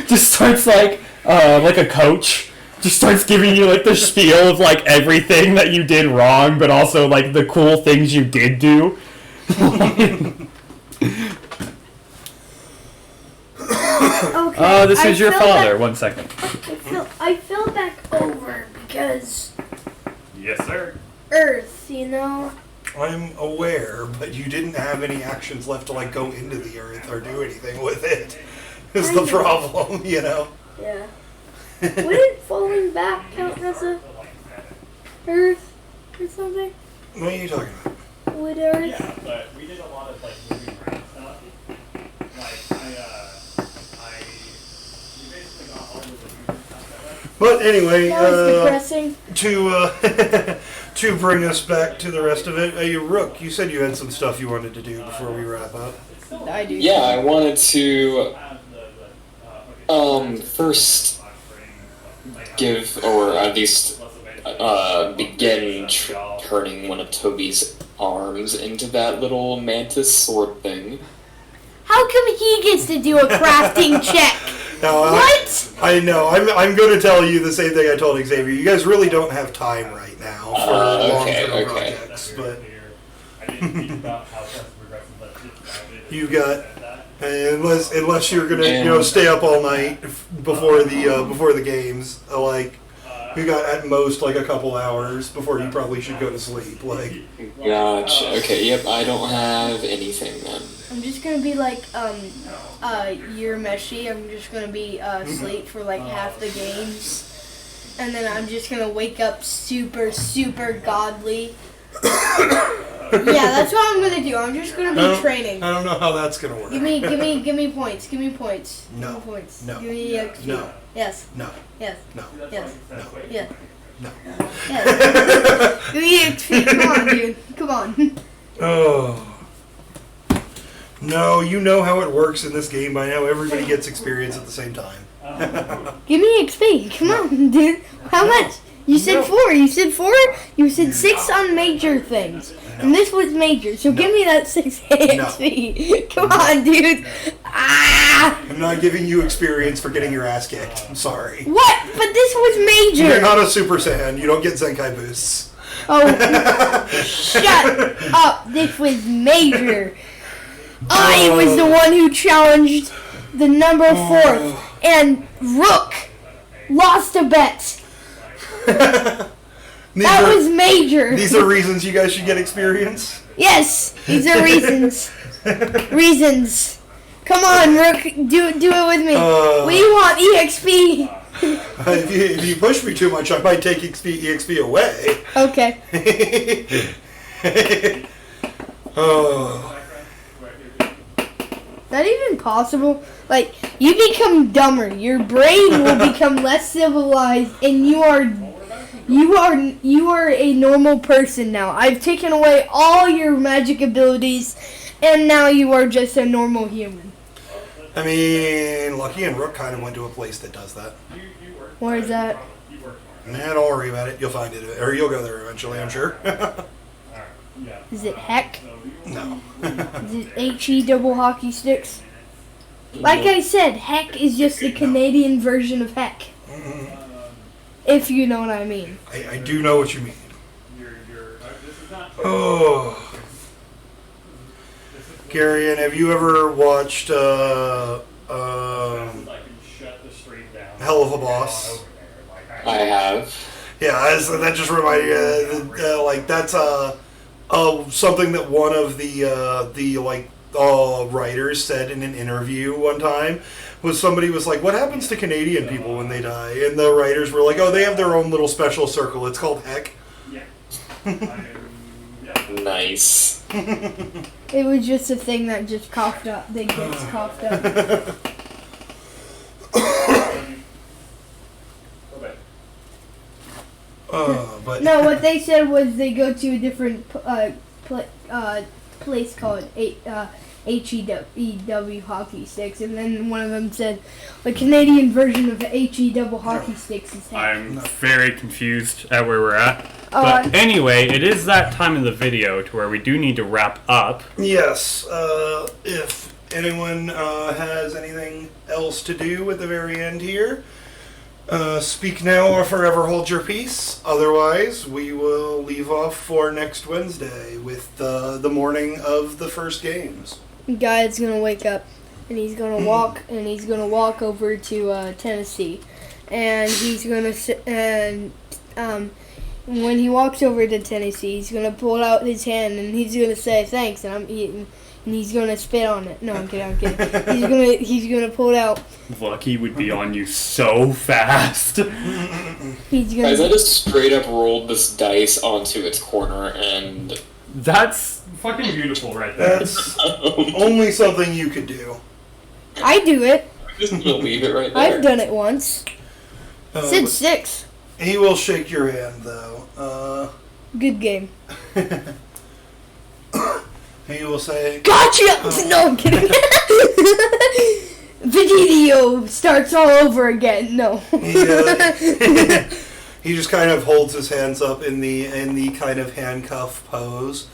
just starts like a coach, just starts giving you like the spiel of like everything that you did wrong, but also like the cool things you did do. Okay. This is your fell father. back- 1 second. I fell back over because Yes, sir. Earth, you know. I'm aware, but you didn't have any actions left to like go into the earth or do anything with it. Is the problem, you know? Yeah. Wouldn't falling back count as a Earth? something? What are you talking about? Wood Earth? Yeah, but we did a lot of like moving around stuff. Like we basically got all of the moving stuff. But anyway, That was depressing. to bring us back to the rest of it, Rook, you said you had some stuff you wanted to do before we wrap up. I do. Yeah, I wanted to first give, or at least begin turning one of Toby's arms into that little mantis sword thing. How come he gets to do a crafting check? No, What? I know. I'm going to tell you the same thing I told Xavier. You guys really don't have time right now for long-term projects, but you got unless you're gonna stay up all night before the games. Like you got at most like a couple hours before you probably should go to sleep. Like. Gotcha. Okay. Yep. I don't have anything then. I'm just gonna be like, you're Meshi. I'm just gonna be asleep for like half the games. And then I'm just gonna wake up super, super godly. Yeah, that's what I'm gonna do. I'm just gonna be training. I don't know how that's gonna work. Give me points. Give me points. No. Give me points. No. Give me XP. No. Yes. No. Yes. No. Yes. No. Yes. No. Yes. Give me XP. Come on, dude. Come on. Oh. No, you know how it works in this game by now. Everybody gets experience at the same time. Give me XP. Come on, dude. How much? You said 4. You said 4? You said 6 on major things. And this was major, so give me that 6 XP. Come on, dude. Ah! I'm not giving you experience for getting your ass kicked. I'm sorry. What? But this was major. You're not a Super Saiyan. You don't get Zenkai boosts. Oh, shut up. This was major. I was the one who challenged the number 4th, and Rook lost a bet. That was major. These are reasons you guys should get experience? Yes, these are reasons. Reasons. Come on, Rook, do it with me. We want EXP. If you push me too much, I might take EXP away. Okay. Oh. Not even possible. Like, you become dumber. Your brain will become less civilized, and you are a normal person now. I've taken away all your magic abilities, and now you are just a normal human. I mean, Lucky and Rook kind of went to a place that does that. Where is that? Nah, don't worry about it. You'll find it, or you'll go there eventually, I'm sure. Is it heck? No. Is it HE double hockey sticks? Like I said, heck is just the Canadian version of heck. If you know what I mean. I do know what you mean. Oh. Garion, have you ever watched Hell of a Boss? I have. Yeah, that just reminded me. Like that's something that one of the writers said in an interview one time. Was somebody was like, "What happens to Canadian people when they die?" And the writers were like, "Oh, they have their own little special circle. It's called heck." Nice. It was just a thing that just coughed up. That gets coughed up. But No, what they said was they go to a different place called HEW hockey sticks, and then one of them said the Canadian version of HE double hockey sticks is heck. I'm very confused at where we're at. But anyway, it is that time of the video to where we do need to wrap up. Yes, if anyone has anything else to do at the very end here, speak now or forever hold your peace. Otherwise, we will leave off for next Wednesday with the morning of the first games. Guy's gonna wake up and he's gonna walk over to Tennessee, and he's gonna sit and when he walks over to Tennessee, he's gonna pull out his hand and he's gonna say thanks, and I'm eating, and he's gonna spit on it. No, I'm kidding. He's gonna pull it out. Lucky would be on you so fast. He's gonna. Guys, I just straight up rolled this dice onto its corner, and That's fucking beautiful right there. That's only something you could do. I do it. just gonna leave it right there. I've done it once. Said 6. He will shake your hand, though. Good game. He will say, Gotcha! No, I'm kidding. Video starts all over again. No. He just kind of holds his hands up in the kind of handcuff pose.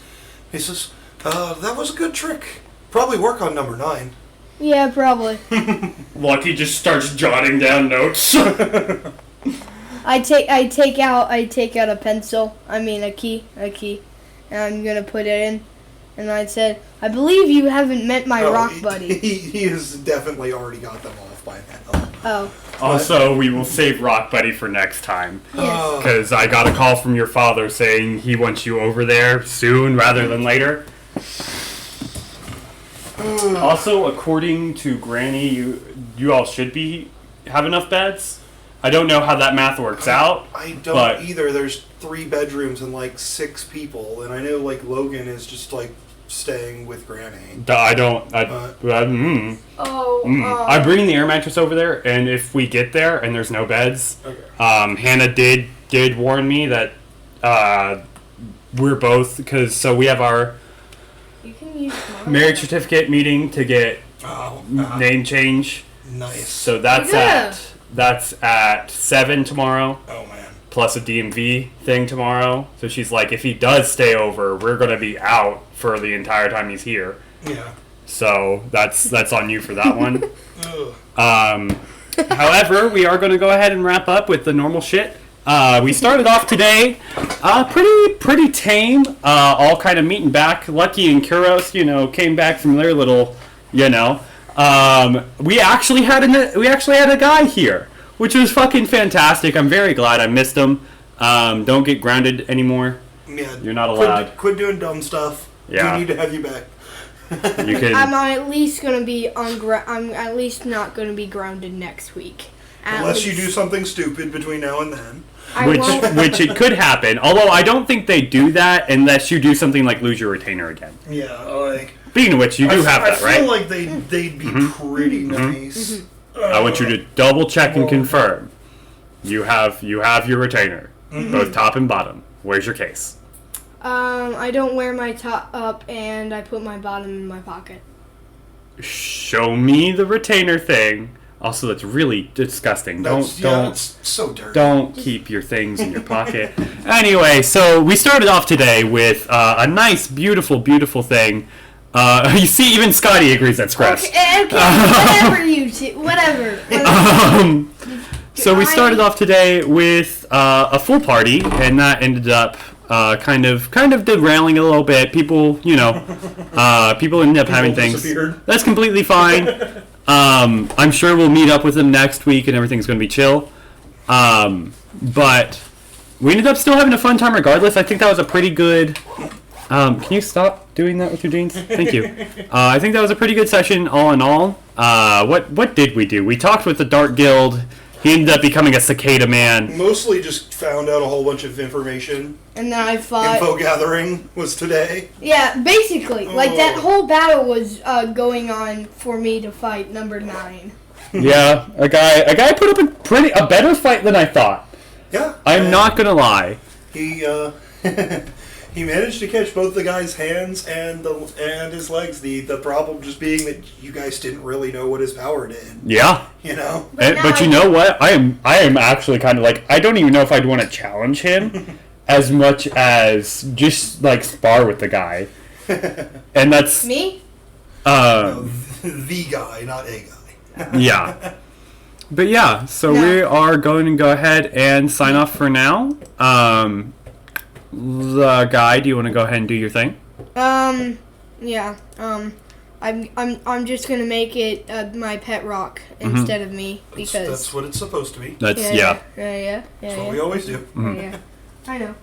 He says, "That was a good trick. Probably work on number 9." Yeah, probably. Lucky just starts jotting down notes. I take out a pencil. I mean a key, and I'm gonna put it in. And I said, I believe you haven't met my rock buddy. He has definitely already got them off by now. Oh. Also, we will save Rock Buddy for next time. Yes. Because I got a call from your father saying he wants you over there soon rather than later. Also, according to Granny, you all should have enough beds. I don't know how that math works out. I don't either. There's 3 bedrooms and like 6 people, and I know like Logan is just like staying with Granny. I bring the air mattress over there, and if we get there and there's no beds, Hannah did warn me that we're both so we have our You can use mine. marriage certificate meeting to get name change. Nice. So that's at 7 tomorrow. Oh man. Plus a DMV thing tomorrow. So she's like, if he does stay over, we're gonna be out for the entire time he's here. Yeah. So that's on you for that one. However, we are gonna go ahead and wrap up with the normal shit. We started off today pretty tame. All kind of meeting back. Lucky and Kuros, came back from their little, we actually had a guy here, which was fucking fantastic. I'm very glad. I missed him. Don't get grounded anymore. Yeah. You're not allowed. Quit doing dumb stuff. Yeah. We need to have you back. You can. I'm at least gonna be I'm at least not gonna be grounded next week. Unless you do something stupid between now and then. Which it could happen. Although I don't think they do that unless you do something like lose your retainer again. Yeah, like. Speaking of which, you do have that, right? I feel like they'd be pretty nice. I want you to double check and confirm. You have your retainer, both top and bottom. Where's your case? I don't wear my top up, and I put my bottom in my pocket. Show me the retainer thing. Also, that's really disgusting. That's so dirty. Don't keep your things in your pocket. Anyway, so we started off today with a nice, beautiful, beautiful thing. You see, even Scotty agrees that's gross. Okay, whatever you two, whatever. So we started off today with a full party, and that ended up kind of derailing a little bit. People, people ended up having things. Disappeared. That's completely fine. I'm sure we'll meet up with them next week, and everything's going to be chill. But we ended up still having a fun time regardless. I think that was a pretty good. Can you stop doing that with your jeans? Thank you. I think that was a pretty good session all in all. What did we do? We talked with the Dark Guild. He ended up becoming a cicada man. Mostly just found out a whole bunch of information. And then I fought. Info gathering was today. Yeah, basically, like that whole battle was going on for me to fight number 9. Yeah, a guy put up a better fight than I thought. Yeah. I'm not gonna lie. He he managed to catch both the guy's hands and his legs. The problem just being that you guys didn't really know what his power did. Yeah. But you know what? I am actually kind of like, I don't even know if I'd want to challenge him as much as just like spar with the guy. And that's Me? The guy, not a guy. Yeah. But yeah, so we are going to go ahead and sign off for now. The guy, do you want to go ahead and do your thing? Yeah. I'm just gonna make it my pet rock instead of me because That's what it's supposed to be. That's yeah. That's what we always do. Yeah, I know.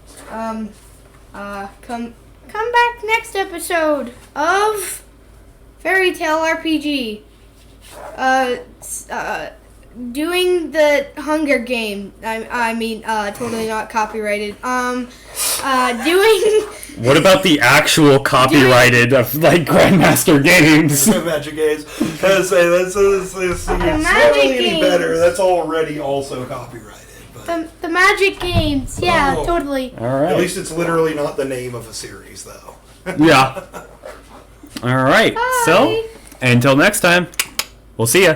Come back next episode of Fairy Tale RPG. doing the Hunger Game. I mean, totally not copyrighted. Doing. What about the actual copyrighted of like Grandmaster Games? Magic Games. Let's say it's not really any better. That's already also copyrighted. But The Magic Games. Yeah, Oh. totally. All right. at least it's literally not the name of a series, though. Yeah. All right. So, Bye. until next time, we'll see ya.